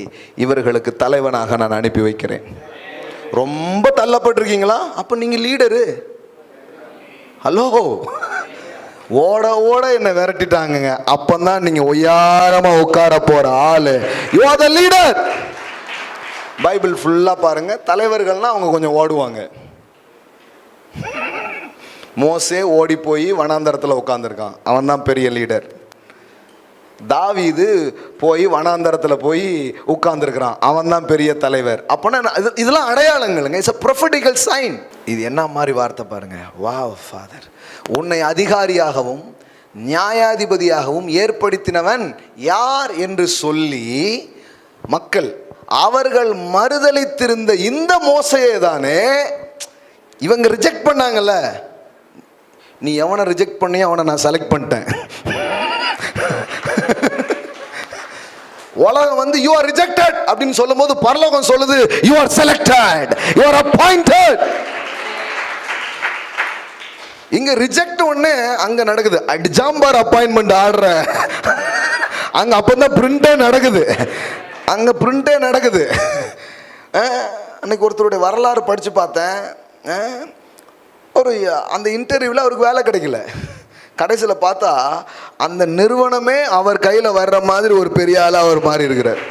இவர்களுக்கு தலைவனாக நான் அனுப்பி வைக்கிறேன். ரொம்ப தள்ளப்பட்டிருக்கீங்களா? அப்ப நீங்க லீடரு. ஹலோ, ஓட ஓட என்ன விரட்டிட்டாங்க. அப்பந்தான் நீங்க ஒய்யாரமா உட்கார போற ஆளு. You are the leader. Bible ஃபுல்லா பாருங்க, தலைவர்கள்னா அவங்க கொஞ்சம் ஓடுவாங்க. மோசே ஓடி போய் வனாந்தரத்தில் உட்காந்துருக்கான், அவன் தான் பெரிய லீடர். தாவீது போய் வனாந்தரத்தில் போய் உட்கார்ந்துருக்கிறான், அவன் தான் பெரிய தலைவர். அப்போனா இதெல்லாம் அடையாளங்களுங்க. It's a prophetical sign. இது என்ன மாதிரி வார்த்தை பாருங்க. வாவ் ஃபாதர், உன்னை அதிகாரியாகவும் நியாயாதிபதியாகவும் ஏற்படுத்தினவன் யார் என்று சொல்லி மக்கள் அவர்கள் மறுதலித்திருந்த இந்த மோசையை தானே இவங்க ரிஜெக்ட் பண்ணாங்கல்ல. நீ எவனை ரிஜெக்ட் பண்ணி அவனை நான் செலக்ட் பண்ணிட்டேன். உலகம் வந்து you are rejected அப்படின்னு சொல்லும்போது பரலோகம் சொல்லுது you are selected, you are appointed. இங்க ரிஜெக்ட் ஒண்ணு அங்க நடக்குது, எக்ஸாம்பர் அப்பாயின்மெண்ட் ஆடுற அங்க அப்பதான் பிரிண்டே நடக்குது, அங்க பிரிண்டே நடக்குது. அன்னைக்கு ஒருத்தருடைய வரலாறு படிச்சு பார்த்தேன். அந்த இன்டர்வியூல அவருக்கு வேலை கிடைக்கல. கடைசியில் பார்த்தா அந்த நிறுவனமே அவர் கையில் வர்ற மாதிரி ஒரு பெரிய ஆளாக அவர் மாறி இருக்கிறார்.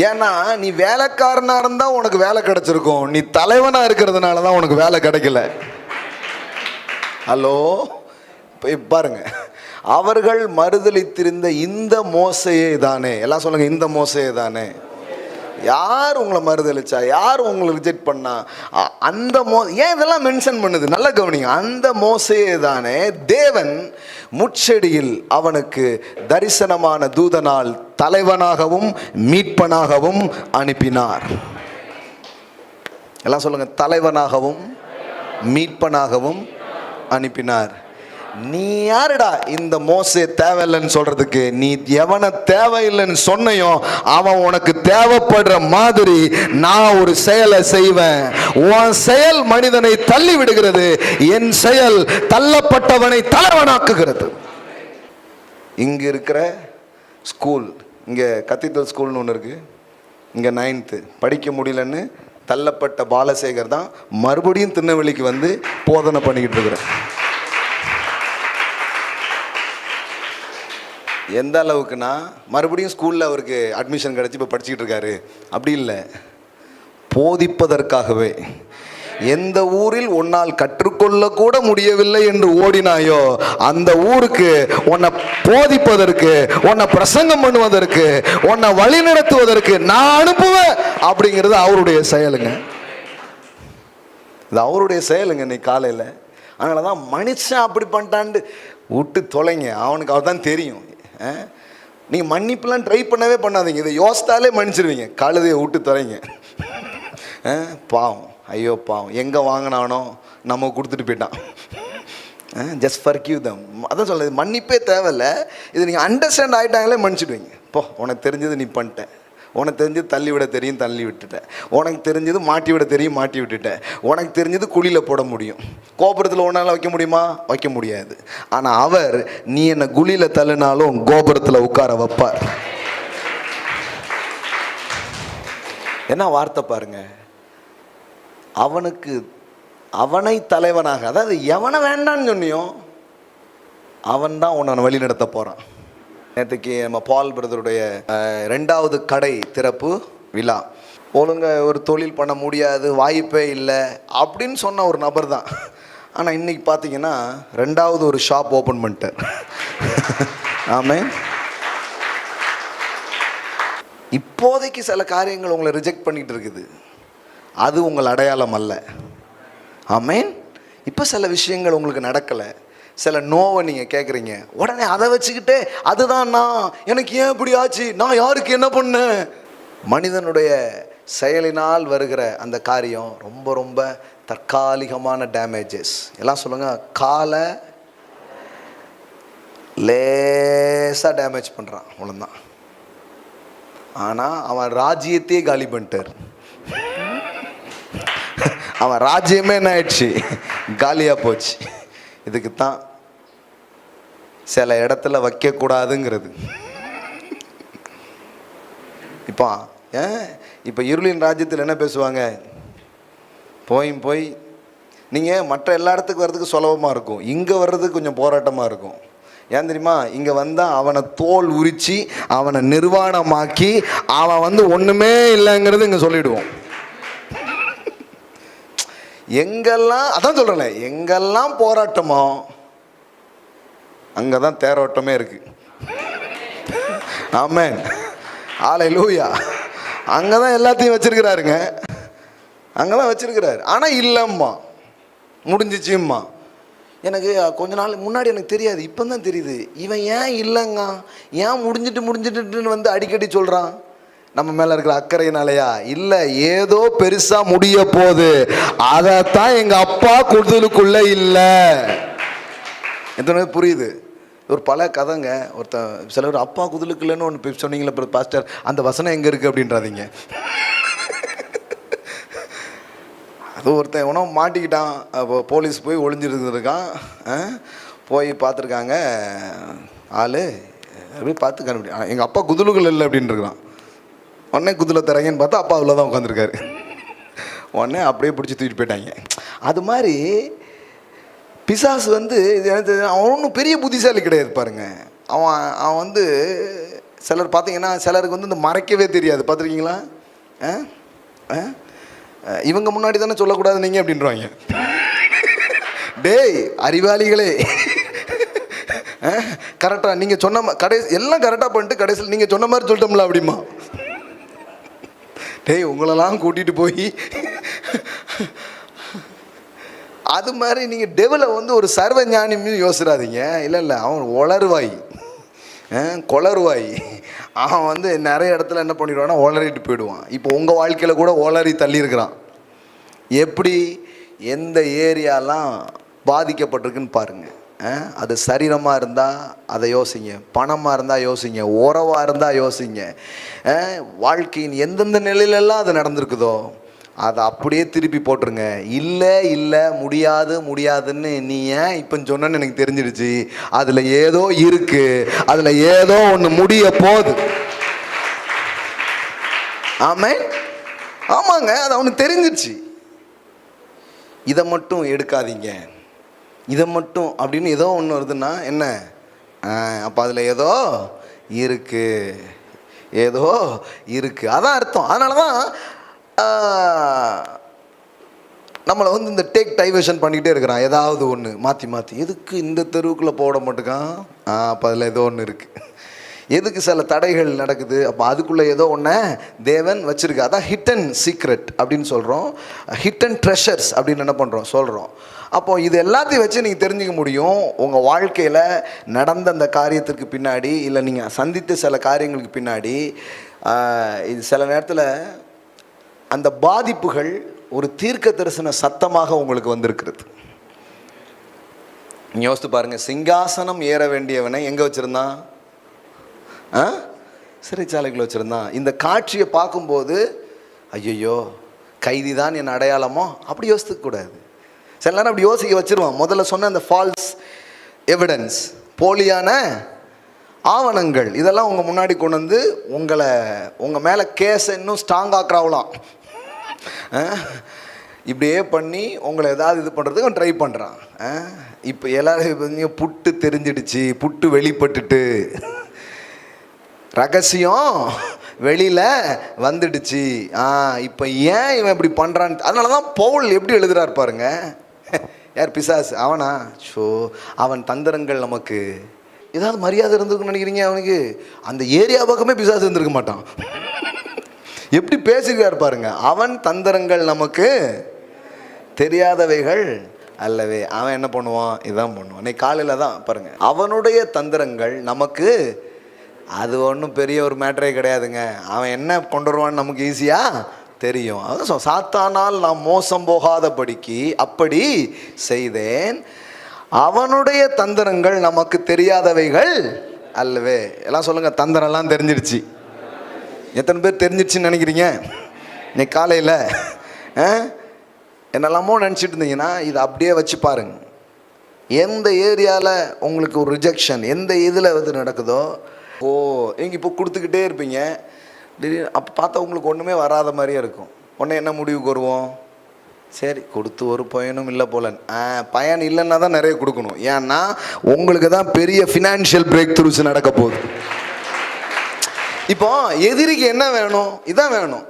ஏன்னா நீ வேலைக்காரனா இருந்தா உனக்கு வேலை கிடைச்சிருக்கும், நீ தலைவனா இருக்கிறதுனால தான் உனக்கு வேலை கிடைக்கல. ஹலோ, பாருங்க, அவர்கள் மறுதலித்திருந்த இந்த மோசையே தானே, எல்லாம் சொல்லுங்க, இந்த மோசையே தானே. யார் உங்களை மறுதலிச்சா, யார் உங்களை ரிஜெக்ட் பண்ணா, அந்த ஏன் இதெல்லாம் மென்ஷன் பண்ணுது? நல்ல கவனிங்க. அந்த மோசையே தானே தேவன் முட்செடியில் அவனுக்கு தரிசனமான தூதனால் தலைவனாகவும் மீட்பனாகவும் அனுப்பினார். எல்லாம் சொல்லுங்க, தலைவனாகவும் மீட்பனாகவும் அனுப்பினார். நீ யாருடா இந்த மோசே தேவையில்லைன்னு சொல்றதுக்கு? நீ எவனை தேவையில்லைன்னு சொன்னையோ அவன் உனக்கு தேவைப்படுற மாதிரி நான் ஒரு செயலை செய்வேன். உன் செயல் மனிதனை தள்ளி விடுகிறது, என் செயல் தள்ளப்பட்டவனை தலைவனாக்குகிறது. இங்க இருக்கிற ஸ்கூல், இங்க கத்தீட்ரல் ஸ்கூல்னு ஒன்று இருக்கு, இங்க 9th படிக்க முடியலன்னு தள்ளப்பட்ட பாலசேகர் தான் மறுபடியும் திருநெல்வேலிக்கு வந்து போதனை பண்ணிக்கிட்டு இருக்கிறேன். எந்த அளவுக்குன்னா மறுபடியும் ஸ்கூலில் அவருக்கு அட்மிஷன் கிடச்சி இப்போ படிச்சுக்கிட்டு இருக்காரு. அப்படி இல்லை, போதிப்பதற்காகவே. எந்த ஊரில் உன்னால் கற்றுக்கொள்ள கூட முடியவில்லை என்று ஓடினாயோ அந்த ஊருக்கு உன்னை போதிப்பதற்கு, உன்னை பிரசங்கம் பண்ணுவதற்கு, உன்னை வழி நடத்துவதற்கு நான் அனுப்புவேன் அப்படிங்கிறது அவருடைய செயலுங்க. இது அவருடைய செயலுங்க இன்னைக்கு காலையில். அதனாலதான் மனுஷன் அப்படி பண்ணிட்டான்னு விட்டு தொலைங்க, அவனுக்கு அவர் தான் தெரியும். நீங்கள் மன்னிப்புலாம் ட்ரை பண்ணவே பண்ணாதீங்க, இதை யோசித்தாலே மன்னிச்சிடுவீங்க. கழுதையை விட்டு தொலைங்க. பாவம், ஐயோ பாவம், எங்கே வாங்கினானோ நம்ம கொடுத்துட்டு போயிட்டான். ஜஸ்ட் ஃபர்கிவ் தம். அதான் சொல்லுது, மன்னிப்பே தேவையில்லை. இது நீங்கள் அண்டர்ஸ்டாண்ட் ஆகிட்டாங்களே மன்னிச்சிடுவீங்க. போ, உனக்கு தெரிஞ்சது நீ பண்ணிட்ட, உனக்கு தெரிஞ்சது தள்ளி விட தெரியும் தள்ளி விட்டுட்டேன், உனக்கு தெரிஞ்சது மாட்டி விட தெரியும் மாட்டி விட்டுட்டேன், உனக்கு தெரிஞ்சது குழியில் போட முடியும். கோபுரத்தில் ஒன்றால் வைக்க முடியுமா? வைக்க முடியாது. ஆனால் அவர் நீ என்னை குழியில் தள்ளினாலும் கோபுரத்தில் உட்கார வைப்பார். என்ன வார்த்தை பாருங்க. அவனை தலைவனாக, அதாவது எவனை வேண்டான்னு சொன்னியோ அவன் தான் உன்னை வழி நடத்த போகிறான். நேற்றுக்கு நம்ம பால் பிரதருடைய 2வது கடை திறப்பு விழா. ஒழுங்க ஒரு தொழில் பண்ண முடியாது, வாய்ப்பே இல்லை அப்படின்னு சொன்ன ஒரு நபர் தான். ஆனால் இன்னைக்கு பார்த்தீங்கன்னா 2வது ஒரு ஷாப் ஓப்பன் பண்ணிட்டார். ஆமென். இப்போதைக்கு சில காரியங்கள் உங்களை ரிஜெக்ட் பண்ணிட்டு இருக்குது, அது உங்கள் அடையாளம் அல்ல. ஆமென். இப்போ சில விஷயங்கள் உங்களுக்கு நடக்கலை, சில நோவை நீங்கள் கேட்குறீங்க, உடனே அதை வச்சுக்கிட்டே அதுதான் நான், எனக்கு ஏன் இப்படி ஆச்சு, நான் யாருக்கு என்ன பண்ணேன். மனிதனுடைய செயலினால் வருகிற அந்த காரியம் ரொம்ப ரொம்ப தற்காலிகமான டேமேஜஸ். எல்லாம் சொல்லுங்கள், காலை லேசாக டேமேஜ் பண்ணுறான், அவ்வளோதான். ஆனால் அவன் ராஜ்யத்தையே காலி பண்ணிட்டார். அவன் ராஜ்யமே என்ன ஆயிடுச்சு? காலியாக போச்சு. இதுக்கு தான் சில இடத்துல வைக்கக்கூடாதுங்கிறது. இப்போ இருளின் ராஜ்யத்தில் என்ன பேசுவாங்க? போய் நீங்கள் மற்ற எல்லா இடத்துக்கு வர்றதுக்கு சுலபமாக இருக்கும், இங்கே வர்றதுக்கு கொஞ்சம் போராட்டமாக இருக்கும். ஏன் தெரியுமா? இங்கே வந்தால் அவனை தோல் உரித்து அவனை நிர்வாணமாக்கி அவன் ஒன்றுமே இல்லைங்கிறது இங்கே சொல்லிவிடுவோம். எங்கெல்லாம், அதான் சொல்கிறேன்ல, எங்கெல்லாம் போராட்டமோ அங்கே தான் தேரோட்டமே இருக்கு. ஆமென். ஹல்லேலூயா. அங்கே தான் எல்லாத்தையும் வச்சிருக்கிறாருங்க, அங்கே தான் வச்சிருக்கிறாரு. ஆனால் இல்லைம்மா, முடிஞ்சிச்சும்மா. எனக்கு கொஞ்ச நாள் முன்னாடி எனக்கு தெரியாது, இப்போ தான் தெரியுது. இவன் ஏன் இல்லைங்க, ஏன் முடிஞ்சிட்டுன்னு அடிக்கடி சொல்கிறான். நம்ம மேலே இருக்கிற அக்கறையினாலையா? இல்லை, ஏதோ பெருசாக முடிய போகுது, அதைத்தான் எங்கள் அப்பா கொடுத்தலுக்குள்ளே இல்லை. எத்தனை புரியுது? ஒரு பல கதைங்க. சிலர் அப்பா குதிலுக்குள்ளேன்னு ஒன்று சொன்னீங்களே பாஸ்டர், அந்த வசனம் எங்கே இருக்குது அப்படின்றாதீங்க. அது ஒருத்தன் எவனோ மாட்டிக்கிட்டான், அப்போ போலீஸ் போய் ஒளிஞ்சிருந்துருக்கான். போய் பார்த்துருக்காங்க, ஆள் அப்படி பார்த்து கண்டுபிடி, எங்கள் அப்பா குதிலுக்குள்ள இல்லை அப்படின்ட்டுருக்கான். உடனே குதிரை தரங்கன்னு பார்த்தா அப்பா அதில் தான் உட்காந்துருக்காரு. உடனே அப்படியே பிடிச்சி தூக்கிட்டு போயிட்டாங்க. அது மாதிரி பிசாசு இது எனக்கு அவன் ஒன்றும் பெரிய புத்திசாலி கிடையாது பாருங்க. அவன் சிலர் பார்த்தீங்கன்னா, சிலருக்கு இந்த மறைக்கவே தெரியாது. பார்த்துருக்கீங்களா? இவங்க முன்னாடி தானே சொல்லக்கூடாது நீங்கள் அப்படின்றாங்க. டேய் அறிவாளிகளே, கரெக்டாக நீங்கள் சொன்ன எல்லாம் கரெக்டாக பண்ணிட்டு கடைசியில் நீங்கள் சொன்ன மாதிரி சொல்லிட்டோம்ல அப்படிமா. டேய் உங்களெல்லாம் கூட்டிகிட்டு போய் அது மாதிரி நீங்கள் டெவலை ஒரு சர்வ ஞானின்னு யோசிடாதீங்க. இல்லை, அவன் ஒளருவாய், கொளருவாய். அவன் நிறைய இடத்துல என்ன பண்ணிடுவான்னா ஒளறிட்டு போயிடுவான். இப்போ உங்கள் வாழ்க்கையில் கூட ஒளறி தள்ளியிருக்கிறான். எப்படி, எந்த ஏரியாலாம் பாதிக்கப்பட்டிருக்குன்னு பாருங்கள். அது சரீரமாக இருந்தால் அதை யோசிங்க, பணமாக இருந்தால் யோசிங்க, உறவாக இருந்தால் யோசிங்க. வாழ்க்கையின் எந்தெந்த நிலையிலெல்லாம் அது நடந்திருக்குதோ அதை அப்படியே திருப்பி போட்டுருங்க. இல்லை முடியாதுன்னு நீ ஏன் இப்போ சொன்னேன்னு எனக்கு தெரிஞ்சிடுச்சு. அதில் ஏதோ இருக்கு, அதில் ஏதோ ஒன்று முடிய போகுது. ஆமாங்க, அது அவனுக்கு தெரிஞ்சிருச்சு. இதை மட்டும் எடுக்காதீங்க, இதை மட்டும் அப்படின்னு ஏதோ ஒன்று வருதுன்னா என்ன, அப்போ அதில் ஏதோ இருக்குது, அதான் அர்த்தம். அதனால தான் நம்மளை வந்து இந்த டேக் டைவர்ஷன் பண்ணிக்கிட்டே இருக்கிறான். ஏதாவது ஒன்று மாற்றி மாற்றி, எதுக்கு இந்த தெருவுக்குள்ளே போட மாட்டேக்கான், அப்போ அதில் ஏதோ ஒன்று இருக்குது. எதுக்கு சில தடைகள் நடக்குது, அப்போ அதுக்குள்ளே ஏதோ ஒன்று தேவன் வச்சுருக்கு. அதான் ஹிட்டன் சீக்ரெட் அப்படின்னு சொல்கிறோம், ஹிட்டன் ட்ரெஷர்ஸ் அப்படின்னு என்ன பண்ணுறோம் சொல்கிறோம். அப்போது இது எல்லாத்தையும் வச்சு நீங்கள் தெரிஞ்சுக்க முடியும் உங்கள் வாழ்க்கையில் நடந்த அந்த காரியத்திற்கு பின்னாடி, இல்லை நீங்கள் சந்தித்த சில காரியங்களுக்கு பின்னாடி இது சில நேரத்தில் அந்த பாதிப்புகள் ஒரு தீர்க்க தரிசன சத்தமாக உங்களுக்கு வந்திருக்கிறது. நீங்கள் யோசித்து பாருங்கள், சிங்காசனம் ஏற வேண்டியவனை எங்கே வச்சுருந்தான்? சிறைச்சாலைகள் வச்சுருந்தான். இந்த காட்சியை பார்க்கும்போது ஐயோ கைதி தான் என் அடையாளமோ அப்படி யோசிக்கக்கூடாது. சில நேரம் அப்படி யோசிக்க வச்சுருவான். முதல்ல சொன்ன அந்த ஃபால்ஸ் எவிடன்ஸ், போலியான ஆவணங்கள், இதெல்லாம் உங்கள் முன்னாடி கொண்டு வந்து உங்கள் மேலே கேஸை இன்னும் ஸ்ட்ராங் ஆக்குறாவலாம். இப்படியே பண்ணி உங்களை ஏதாவது இது பண்ணுறதுக்கு அவன் ட்ரை பண்ணுறான். இப்போ எல்லோரும் புட்டு தெரிஞ்சிடுச்சு, புட்டு வெளிப்பட்டுட்டு ரகசியம் வெளியில் வந்துடுச்சு. இப்போ ஏன் இவன் இப்படி பண்ணுறான்னு. அதனால தான் பவுல் எப்படி எழுதுறாரு பாருங்க. யார்? பிசாசு. அவனா? அவன் தந்திரங்கள் நமக்கு ஏதாவது மரியாதை இருந்திருக்குன்னு நினைக்கிறீங்க? அவனுக்கு அந்த ஏரியா பக்கமே பிசாசு இருந்திருக்க மாட்டான். எப்படி பேசுகிறார் பாருங்க. அவன் தந்திரங்கள் நமக்கு தெரியாதவைகள் அல்லவே. அவன் என்ன பண்ணுவான்? இதான் பண்ணுவான். இன்னைக்கு காலையில் தான் பாருங்க, அவனுடைய தந்திரங்கள் நமக்கு, அது ஒன்றும் பெரிய ஒரு மேட்டரே கிடையாதுங்க. அவன் என்ன கொண்டு வருவான்னு நமக்கு ஈஸியாக தெரியும். அதான் சாத்தானால் நாம் மோசம் போகாதபடிக்கு அப்படி செய்தேன், அவனுடைய தந்திரங்கள் நமக்கு தெரியாதவைகள் அல்லவே. எல்லாம் சொல்லுங்கள், தந்திரம்லாம் தெரிஞ்சிடுச்சு. எத்தனை பேர் தெரிஞ்சிடுச்சுன்னு நினைக்கிறீங்க? இன்னைக்கு காலையில் என்னெல்லாமோ நினச்சிட்டு இருந்தீங்கன்னா இதை அப்படியே வச்சு பாருங்க. எந்த ஏரியாவில் உங்களுக்கு ஒரு ரிஜெக்ஷன், எந்த இதில் வந்து நடக்குதோ, நீங்கள் இப்போ கொடுத்துக்கிட்டே இருப்பீங்க. திடீர்னு அப்போ பார்த்தா உங்களுக்கு ஒன்றுமே வராத மாதிரியே இருக்கும். உடனே என்ன முடிவுக்கு வருவோம்? சரி, கொடுத்து ஒரு பயனும் இல்லை போல. பயன் இல்லைன்னா தான் நிறைய கொடுக்கணும். ஏன்னா உங்களுக்கு தான் பெரிய ஃபினான்ஷியல் பிரேக் த்ரூஸ் நடக்க போகுது. இப்போ எதிரிக்கு என்ன வேணும்? இதான் வேணும்.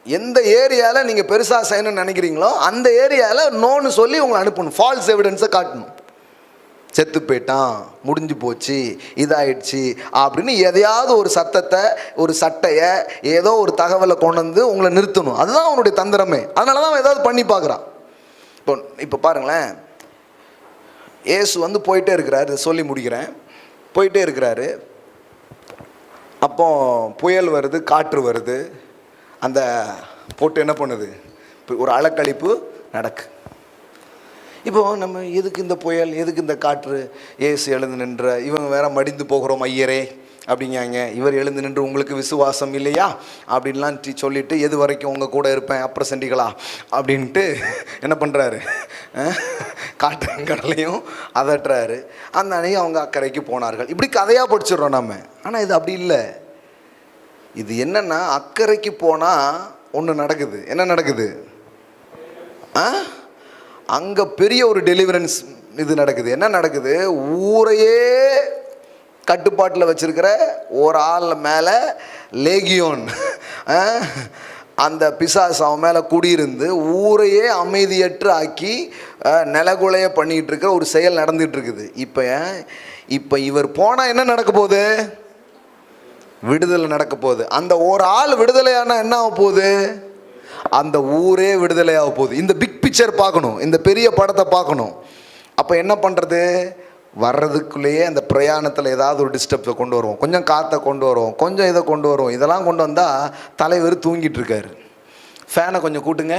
எந்த ஏரியாவில் நீங்கள் பெருசாக செய்யணும்னு நினைக்கிறீங்களோ அந்த ஏரியாவில் நோன்னு சொல்லி உங்களை அனுப்பணும். ஃபால்ஸ் எவிடன்ஸை காட்டணும். செத்து போயிட்டான், முடிஞ்சு போச்சு, இதாயிடுச்சு அப்படின்னு எதையாவது ஒரு சத்தத்தை, ஒரு சட்டையை, ஏதோ ஒரு தகவலை கொண்டு வந்து உங்களை நிறுத்தணும். அதுதான் அவனுடைய தந்திரமே. அதனால தான் அவன் ஏதாவது பண்ணி பார்க்குறான். இப்போ பாருங்களேன், ஏசு வந்து போயிட்டே இருக்கிறாரு. இதை சொல்லி முடிக்கிறேன். போயிட்டே இருக்கிறாரு. அப்போ புயல் வருது, காற்று வருது. அந்த போட்டு என்ன பண்ணுது? ஒரு அலக்கழிப்பு நடக்கு. இப்போது நம்ம எதுக்கு இந்த புயல், எதுக்கு இந்த காற்று? ஏசு எழுந்து நின்ற, இவங்க வேற மடிந்து போகிறோம் ஐயரே அப்படிங்காங்க. இவர் எழுந்து நின்று உங்களுக்கு விசுவாசம் இல்லையா அப்படின்லாம் சொல்லிட்டு, எது வரைக்கும் உங்கள் கூட இருப்பேன் அப்ரசண்டிகளா அப்படின்ட்டு என்ன பண்ணுறாரு? காற்று கடலையும் அதட்டுறாரு. அந்த அன்னைக்கு அவங்க அக்கறைக்கு போனார்கள். இப்படி கதையாக படிச்சிடுறோம் நம்ம. ஆனால் இது அப்படி இல்லை. இது என்னன்னா, அக்கறைக்கு போனால் ஒன்று நடக்குது. என்ன நடக்குது? அங்கே பெரிய ஒரு டெலிவரன்ஸ் இது நடக்குது. என்ன நடக்குது? ஊரையே கட்டுப்பாட்டில் வச்சிருக்கிற ஒரு ஆள் மேலே லேகியோன், அந்த பிசாசு அவன் மேலே குடியிருந்து ஊரையே அமைதியற்று ஆக்கி நிலகுலைய பண்ணிகிட்டு இருக்கிற ஒரு செயல் நடந்துகிட்டு இருக்குது. இப்போ இவர் போனால் என்ன நடக்க போகுது? விடுதலை நடக்க போகுது. அந்த ஒரு ஆள் விடுதலையானா என்ன ஆக போகுது? அந்த ஊரே விடுதலையாக போகுது. இந்த பிக் பிக்சர் பார்க்கணும், இந்த பெரிய படத்தை பார்க்கணும். அப்போ என்ன பண்ணுறது? வர்றதுக்குள்ளேயே அந்த பிரயாணத்தில் ஏதாவது ஒரு டிஸ்டர்பை கொண்டு வருவோம், கொஞ்சம் காற்றை கொண்டு வருவோம், கொஞ்சம் இதை கொண்டு வருவோம். இதெல்லாம் கொண்டு வந்தால் தலைவர் தூங்கிட்டு இருக்காரு. ஃபேனை கொஞ்சம் கூட்டுங்க.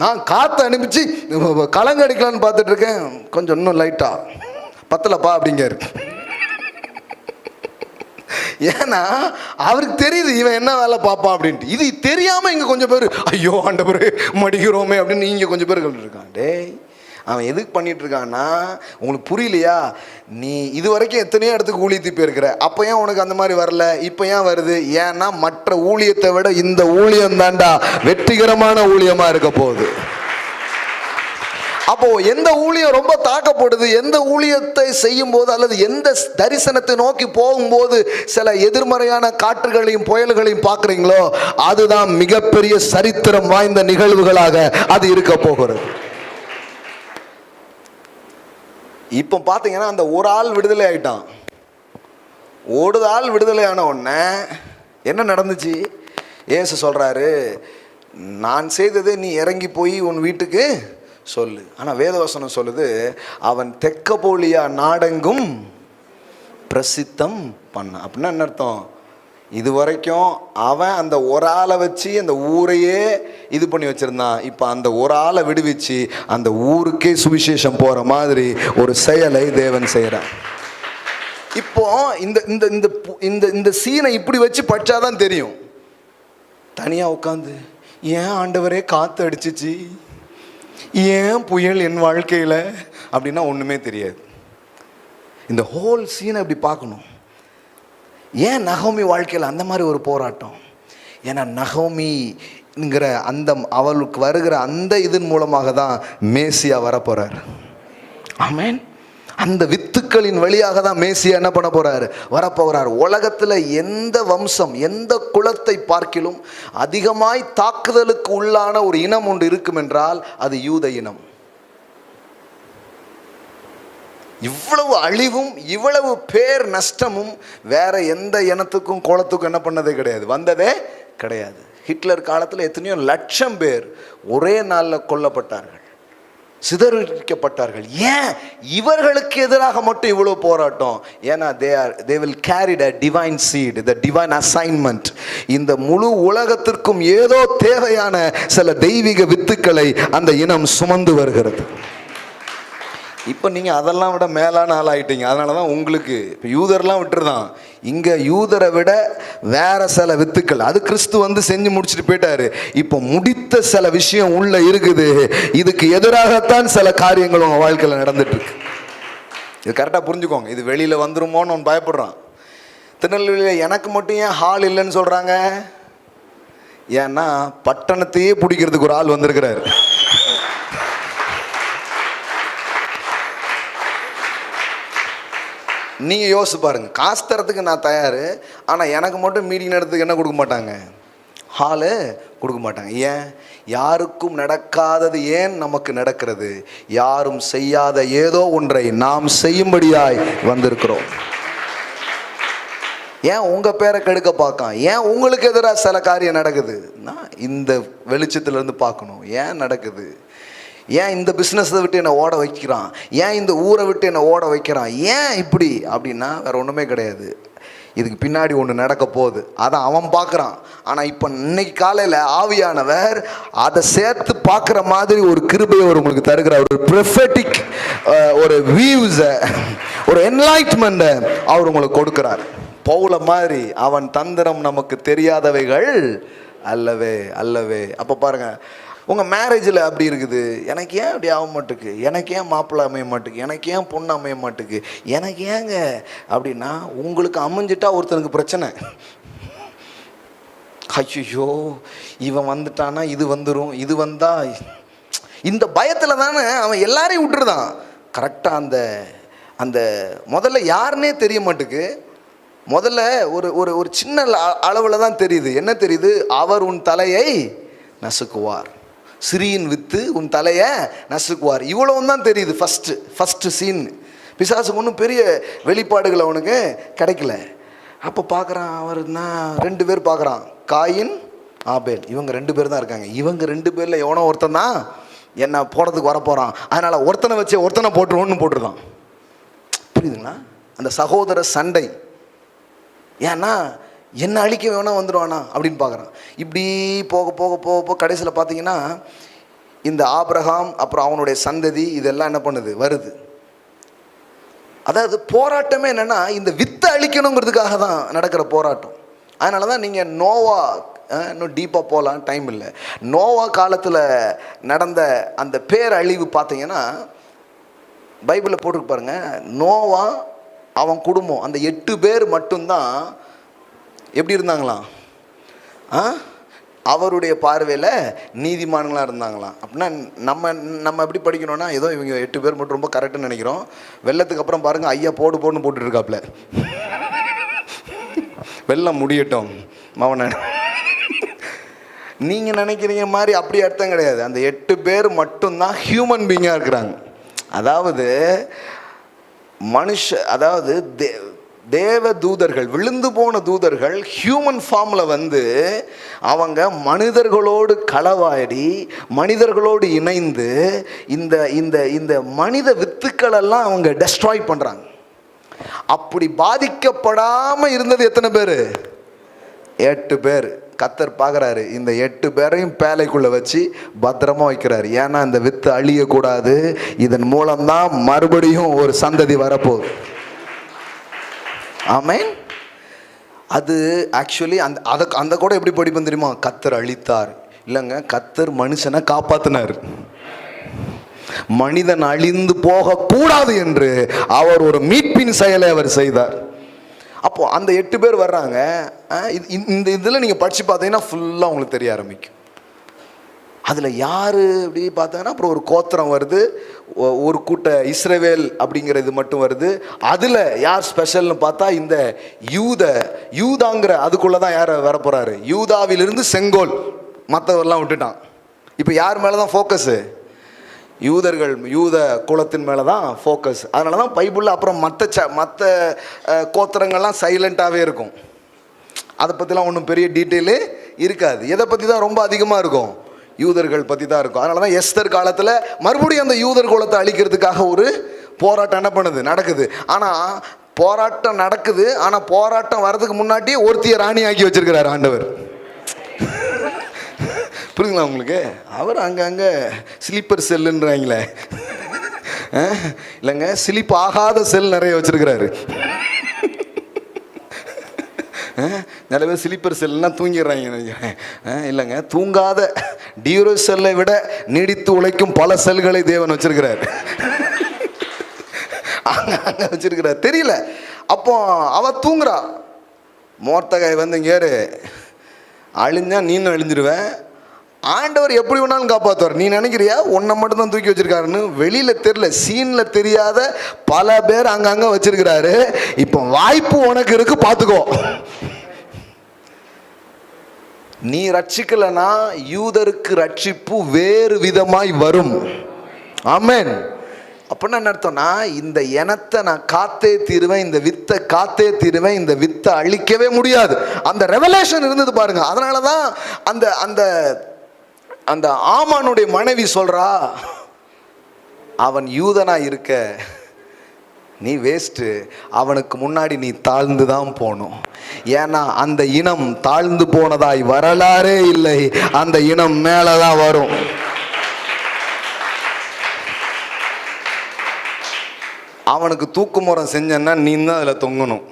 நான் காற்றை அனுப்பிச்சு கலங்க அடிக்கலான்னு பார்த்துட்டு இருக்கேன், கொஞ்சம் இன்னும் லைட்டாக பத்தலப்பா அப்படிங்காரு. ஏன்னா அவருக்கு தெரியுது இவன் என்ன வேலை பார்ப்பான் அப்படின்ட்டு. இது தெரியாமல் இங்கே கொஞ்சம் பேர் ஐயோ ஆண்டவரே மடிக்கிறோமே அப்படின்னு இங்கே கொஞ்சம் பேர் இருக்கான். டேய், அவன் எதுக்கு பண்ணிட்டு இருக்கான்னா, உங்களுக்கு புரியலையா? நீ இது வரைக்கும் எத்தனையோ இடத்துக்கு ஊழியத்து போயிருக்கிற, அப்போ ஏன் உனக்கு அந்த மாதிரி வரல? இப்போ ஏன் வருது? ஏன்னா மற்ற ஊழியத்தை விட இந்த ஊழியம் தாண்டா வெற்றிகரமான ஊழியமாக இருக்க போகுது. அப்போ எந்த ஊழியம் ரொம்ப தாக்கப்படுது, எந்த ஊழியத்தை செய்யும் போது அல்லது எந்த தரிசனத்தை நோக்கி போகும்போது சில எதிர்மறையான காற்றுகளையும் புயல்களையும் பார்க்குறீங்களோ, அதுதான் மிகப்பெரிய சரித்திரம் வாய்ந்த நிகழ்வுகளாக அது இருக்க போகிறது. இப்போ பார்த்தீங்கன்னா அந்த ஒரு ஆள் விடுதலை ஆயிட்டான். ஒரு ஆள் விடுதலை ஆன உடனே என்ன நடந்துச்சு? இயேசு சொல்றாரு, நான் செய்ததை நீ இறங்கி போய் உன் வீட்டுக்கு சொல்லு. ஆனால் வேதவசனம் சொல்லுது, அவன் தெக்கப்போலியா நாடெங்கும் பிரசித்தம் பண்ண. அப்படின்னா என்ன அர்த்தம்? இது வரைக்கும் அவன் அந்த ஒரு ஆளை வச்சு அந்த ஊரையே இது பண்ணி வச்சிருந்தான். இப்போ அந்த ஒரு ஆளை விடுவிச்சு அந்த ஊருக்கே சுவிசேஷம் போகிற மாதிரி ஒரு செயலை தேவன் செய்கிறான். இப்போ இந்த இந்த இந்த இந்த சீனை இப்படி வச்சு படிச்சாதான் தெரியும். தனியாக உட்காந்து ஏன் ஆண்டவரே காற்று அடிச்சிச்சு, ஏன் புயல் என் வாழ்க்கையில் அப்படின்னா ஒன்றுமே தெரியாது. இந்த ஹோல் சீனை இப்படி பார்க்கணும். ஏன் நகோமி வாழ்க்கையில் அந்த மாதிரி ஒரு போராட்டம்? ஏன்னா நகோமிங்கிற அந்த அவளுக்கு வருகிற அந்த இதன் மூலமாக தான் மேசியா வரப்போகிறார். ஆமென். அந்த வித்துக்களின் வழியாக தான் மேசியா என்ன பண்ண போறாரு? வரப்போகிறார். உலகத்தில் எந்த வம்சம், எந்த குலத்தை பார்க்கிலும் அதிகமாய் தாக்குதலுக்கு உள்ளான ஒரு இனம் ஒன்று இருக்கும் என்றால் அது யூத இனம். இவ்வளவு அழிவும் இவ்வளவு பேர் நஷ்டமும் வேற எந்த இனத்துக்கும் குலத்துக்கும் என்ன பண்ணதே கிடையாது, வந்ததே கிடையாது. ஹிட்லர் காலத்தில் எத்தனையோ லட்சம் பேர் ஒரே நாளில் கொல்லப்பட்டார்கள், சிதறடிக்கப்பட்டார்கள். ஏன் இவர்களுக்கு எதிராக மட்டும் இவ்வளவு போராட்டம்? ஏன்னா they will carry the divine seed, the divine assignment. இந்த முழு உலகத்திற்கும் ஏதோ தேவையான சில தெய்வீக வித்துக்களை அந்த இனம் சுமந்து வருகிறது. இப்போ நீங்கள் அதெல்லாம் விட மேலான ஆள் ஆகிட்டீங்க. அதனால தான் உங்களுக்கு இப்போ யூதர்லாம் விட்டுருதான். இங்கே யூதரை விட வேற சில வித்துக்கள், அது கிறிஸ்து வந்து செஞ்சு முடிச்சுட்டு போயிட்டாரு. இப்போ முடித்த சில விஷயம் உள்ள இருக்குது. இதுக்கு எதிராகத்தான் சில காரியங்கள் உங்கள் வாழ்க்கையில் நடந்துட்டு இருக்கு. இது கரெக்டாக புரிஞ்சுக்கோங்க. இது வெளியில் வந்துருமோன்னு அவன் பயப்படுறான். திருநெல்வேலியில் எனக்கு மட்டும் ஏன் ஹால் இல்லைன்னு சொல்கிறாங்க? ஏன்னா பட்டணத்தையே பிடிக்கிறதுக்கு ஒரு ஆள் வந்திருக்கிறாரு. நீங்கள் யோசிச்சு பாருங்கள். காசு தரத்துக்கு நான் தயார், ஆனால் எனக்கு மட்டும் மீட்டிங் நடத்துக்கு என்ன கொடுக்க மாட்டாங்க? ஹாலு கொடுக்க மாட்டாங்க. ஏன்? யாருக்கும் நடக்காதது ஏன் நமக்கு நடக்கிறது? யாரும் செய்யாத ஏதோ ஒன்றை நாம் செய்யும்படியாய் வந்திருக்கிறோம். ஏன் உங்கள் பேரை கெடுக்க பார்க்கான்? ஏன் உங்களுக்கு எதிராக சில காரியம் நடக்குது? நான் இந்த வெளிச்சத்திலேருந்து பார்க்கணும். ஏன் நடக்குது? ஏன் இந்த பிஸ்னஸை விட்டு என்னை ஓட வைக்கிறான்? ஏன் இந்த ஊரை விட்டு என்னை ஓட வைக்கிறான்? ஏன் இப்படி அப்படின்னா வேற ஒன்றுமே கிடையாது. இதுக்கு பின்னாடி ஒன்று நடக்க போகுது, அதை அவன் பார்க்குறான். ஆனால் இப்போ இன்னைக்கு காலையில் ஆவியானவர் அதை சேர்த்து பார்க்குற மாதிரி ஒரு கிருபையை உங்களுக்கு தருகிறார். ஒரு ப்ரொஃபெட்டிக் ஒரு வியூஸை, ஒரு என்லைட்மெண்ட்டை அவர் உங்களுக்கு கொடுக்குறார். பவுல மாதிரி அவன் தந்திரம் நமக்கு தெரியாதவைகள் அல்லவே அல்லவே. அப்போ பாருங்கள், உங்கள் மேரேஜில் அப்படி இருக்குது, எனக்கு ஏன் அப்படி ஆக மாட்டுக்கு, எனக்கு ஏன் மாப்பிள்ளை அமைய மாட்டுக்கு, எனக்கு ஏன் பொண்ணு அமைய மாட்டுக்கு, எனக்கு ஏங்க அப்படின்னா உங்களுக்கு அமைஞ்சிட்டா ஒருத்தனுக்கு பிரச்சனை. ஐயோ இவன் வந்துட்டானா இது வந்துடும், இது வந்தா இந்த பயத்தில் தானே அவன் எல்லாரையும் விட்டுருதான். கரெக்டாக அந்த அந்த முதல்ல யாருன்னே தெரிய மாட்டுக்கு. முதல்ல ஒரு ஒரு ஒரு சின்ன அளவில் தான் தெரியுது. என்ன தெரியுது? அவர் உன் தலையை நசுக்குவார், சிறியின் வித்து உன் தலையை நசுக்குவார். இவ்வளவு தான் தெரியுது ஃபஸ்ட்டு சீன். பிசாசுக்கு ஒன்றும் பெரிய வெளிப்பாடுகள் அவனுக்கு கிடைக்கல. அப்போ பார்க்குறான், அவர்னா 2 பேர் பார்க்குறான், காயின் ஆபேல். இவங்க 2 பேர் தான் இருக்காங்க. இவங்க 2 பேரில் எவனோ ஒருத்தன் தான் என்ன போடுறதுக்கு வரப்போகிறான். அதனால் ஒருத்தனை வச்சு ஒருத்தனை போட்டுருவோன்னு போட்டுருதான். புரியுதுங்களா? அந்த சகோதர சண்டை. ஏன்னா என்ன அழிக்க வேணா வந்துடுவானா அப்படின்னு பார்க்குறான். இப்படி போக போக போக போக கடைசியில் பார்த்தீங்கன்னா இந்த ஆபிரகாம் அப்புறம் அவனுடைய சந்ததி இதெல்லாம் என்ன பண்ணுது, வருது. அதாவது போராட்டமே என்னென்னா இந்த வித்தை அழிக்கணுங்கிறதுக்காக தான் நடக்கிற போராட்டம். அதனால தான் நீங்கள் நோவா, இன்னும் டீப்பாக போகலாம், டைம் இல்லை. நோவா காலத்தில் நடந்த அந்த பேரழிவு பார்த்தீங்கன்னா பைபிளில் போட்டுருக்கு பாருங்க. நோவா அவன் குடும்பம் அந்த 8 பேர் மட்டும்தான் எப்படி இருந்தாங்களாம்? அவருடைய பார்வையில் நீதிமான்களாக இருந்தாங்களாம். அப்படின்னா நம்ம எப்படி படிக்கணும்னா, ஏதோ இவங்க 8 பேர் மட்டும் ரொம்ப கரெக்டுன்னு நினைக்கிறோம். வெள்ளத்துக்கு அப்புறம் பாருங்கள், ஐயா போடுன்னு போட்டுட்டு இருக்காப்புல. வெள்ளம் முடியட்டும் மவன. நீங்கள் நினைக்கிறீங்க மாதிரி அப்படி அர்த்தம் கிடையாது. அந்த 8 பேர் மட்டும்தான் ஹியூமன் பீயிங்காக இருக்கிறாங்க. அதாவது அதாவது தேவ தூதர்கள், விழுந்து போன தூதர்கள் ஹியூமன் ஃபார்மில் வந்து அவங்க மனிதர்களோடு களவாடி மனிதர்களோடு இணைந்து இந்த இந்த இந்த மனித வித்துக்களெல்லாம் அவங்க டெஸ்ட்ராய் பண்ணுறாங்க. அப்படி பாதிக்கப்படாமல் இருந்தது எத்தனை பேர்? 8 பேர். கர்த்தர் பார்க்குறாரு, இந்த 8 பேரையும் பேலைக்குள்ளே வச்சு பத்திரமா வைக்கிறாரு. ஏன்னா இந்த வித்து அழியக்கூடாது, இதன் மூலம்தான் மறுபடியும் ஒரு சந்ததி வரப்போகுது. ஆமென். அது ஆக்சுவலி அந்த கூட எப்படி படிப்போம் தெரியுமா? கர்த்தர் அழித்தார் இல்லைங்க, கர்த்தர் மனுஷனை காப்பாற்றினார். மனிதன் அழிந்து போகக்கூடாது என்று அவர் ஒரு மீட்பின் செயலை அவர் செய்தார். அப்போ அந்த 8 பேர் வர்றாங்க. இந்த இதில் நீங்கள் படித்து பார்த்தீங்கன்னா ஃபுல்லாக உங்களுக்கு தெரிய ஆரம்பிக்கும். அதில் யார் அப்படி பார்த்தாங்கன்னா, அப்புறம் ஒரு கோத்திரம் வருது, ஒரு கூட்ட இஸ்ரவேல் அப்படிங்கிற இது மட்டும் வருது. அதில் யார் ஸ்பெஷல்னு பார்த்தா இந்த யூதாங்கிற அதுக்குள்ளே தான் யார் வரப்போகிறாரு? யூதாவிலிருந்து செங்கோல். மற்றவரெல்லாம் விட்டுட்டான். இப்போ யார் மேலே தான் ஃபோக்கஸு? யூத குலத்தின் மேலே தான் ஃபோக்கஸ். அதனால தான் பைபிளில் அப்புறம் மற்ற கோத்திரங்கள்லாம் சைலண்ட்டாகவே இருக்கும். அதை பற்றிலாம் ஒன்றும் பெரிய டீட்டெயிலு இருக்காது. எதை பற்றி தான் ரொம்ப அதிகமாக இருக்கும்? யூதர்கள் பற்றி தான் இருக்கும். அதனால தான் எஸ்தர் காலத்தில் மறுபடியும் அந்த யூதர் குலத்தை அழிக்கிறதுக்காக ஒரு போராட்டம் நடக்குது. ஆனால் போராட்டம் நடக்குது. ஆனால் போராட்டம் வர்றதுக்கு முன்னாடியே ஒருத்தியை ராணி ஆக்கி வச்சிருக்கிறார் ஆண்டவர். புரியுங்களா உங்களுக்கு? அவர் அங்கங்கே ஸ்லீப்பர் செல்லுன்றாங்களே, இல்லைங்க, ஸ்லீப் ஆகாத செல் நிறைய வச்சிருக்கிறாரு. நிறைய பேர் ஸ்லீப்பர் செல்லாம் தூங்கிடுறாங்க. இல்லைங்க, தூங்காத டியூரோ செல்லை விட நீடித்து உழைக்கும் பல செல்களை தேவன் வச்சிருக்கிறார். அங்கே வச்சிருக்கிறார், தெரியல. அப்போ அவ தூங்குறா. மோர்த்தகாய் வந்து இங்கேரு அழிஞ்சா நீனும் அழிஞ்சிருவேன். ஆண்டவர் எப்படி வேணாலும் காப்பாற்றுவார். நீ நினைக்கிறியா உன்னை மட்டும் தான் தூக்கி வச்சிருக்காருன்னு? வெளியில் தெரியல, சீனில் தெரியாத பல பேர் அங்கங்கே வச்சிருக்கிறாரு. இப்போ வாய்ப்பு உனக்கு இருக்கு, பார்த்துக்கோ. நீ ரட்சிக்கலனா யூதருக்கு ரட்சிப்பு வேறு விதமாய் வரும். ஆமென். அப்படின்னா என்ன அர்த்தம்னா, இந்த இனத்தை நான் காத்தே தீருவேன், இந்த வித்தை காத்தே தீருவேன், இந்த வித்தை அழிக்கவே முடியாது. அந்த ரெவலேஷன் இருந்தது பாருங்க. அதனால தான் அந்த அந்த அந்த ஆமானுடைய மனைவி சொல்றா, அவன் யூதனா இருக்க நீ வேஸ்ட்டு, அவனுக்கு முன்னாடி நீ தாழ்ந்து தான் போகணும். ஏன்னா அந்த இனம் தாழ்ந்து போனதாய் வரலாறே இல்லை, அந்த இனம் மேலதான் வரும். அவனுக்கு தூக்குமுறம் செஞ்சன்னா நீ தான் அதில் தொங்கணும்.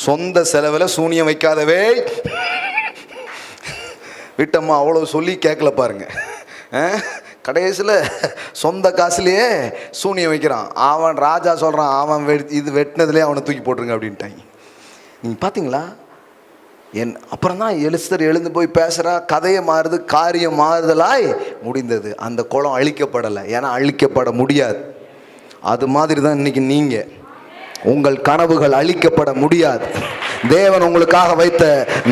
சொந்த செலவில் சூனியம் வைக்காதவே விட்டம்மா அவ்வளோ சொல்லி கேட்கல பாருங்க. கடைசியில் சொந்த காசுலேயே சூனியம் வைக்கிறான். அவன் ராஜா சொல்கிறான், அவன் இது வெட்டினதுலேயே அவனை தூக்கி போட்டுருங்க அப்படின்ட்டாங்க. நீங்கள் பார்த்தீங்களா? அப்புறம் தான் எலிஸ்தர் எழுந்து போய் பேசுகிறா, கதையை மாறுது, காரியம் மாறுதலாய் முடிந்தது. அந்த குளம் அழிக்கப்படலை, ஏன்னா அழிக்கப்பட முடியாது. அது மாதிரி தான் இன்னைக்கு நீங்கள், உங்கள் கனவுகள் அழிக்கப்பட முடியாது. தேவன் உங்களுக்காக வைத்த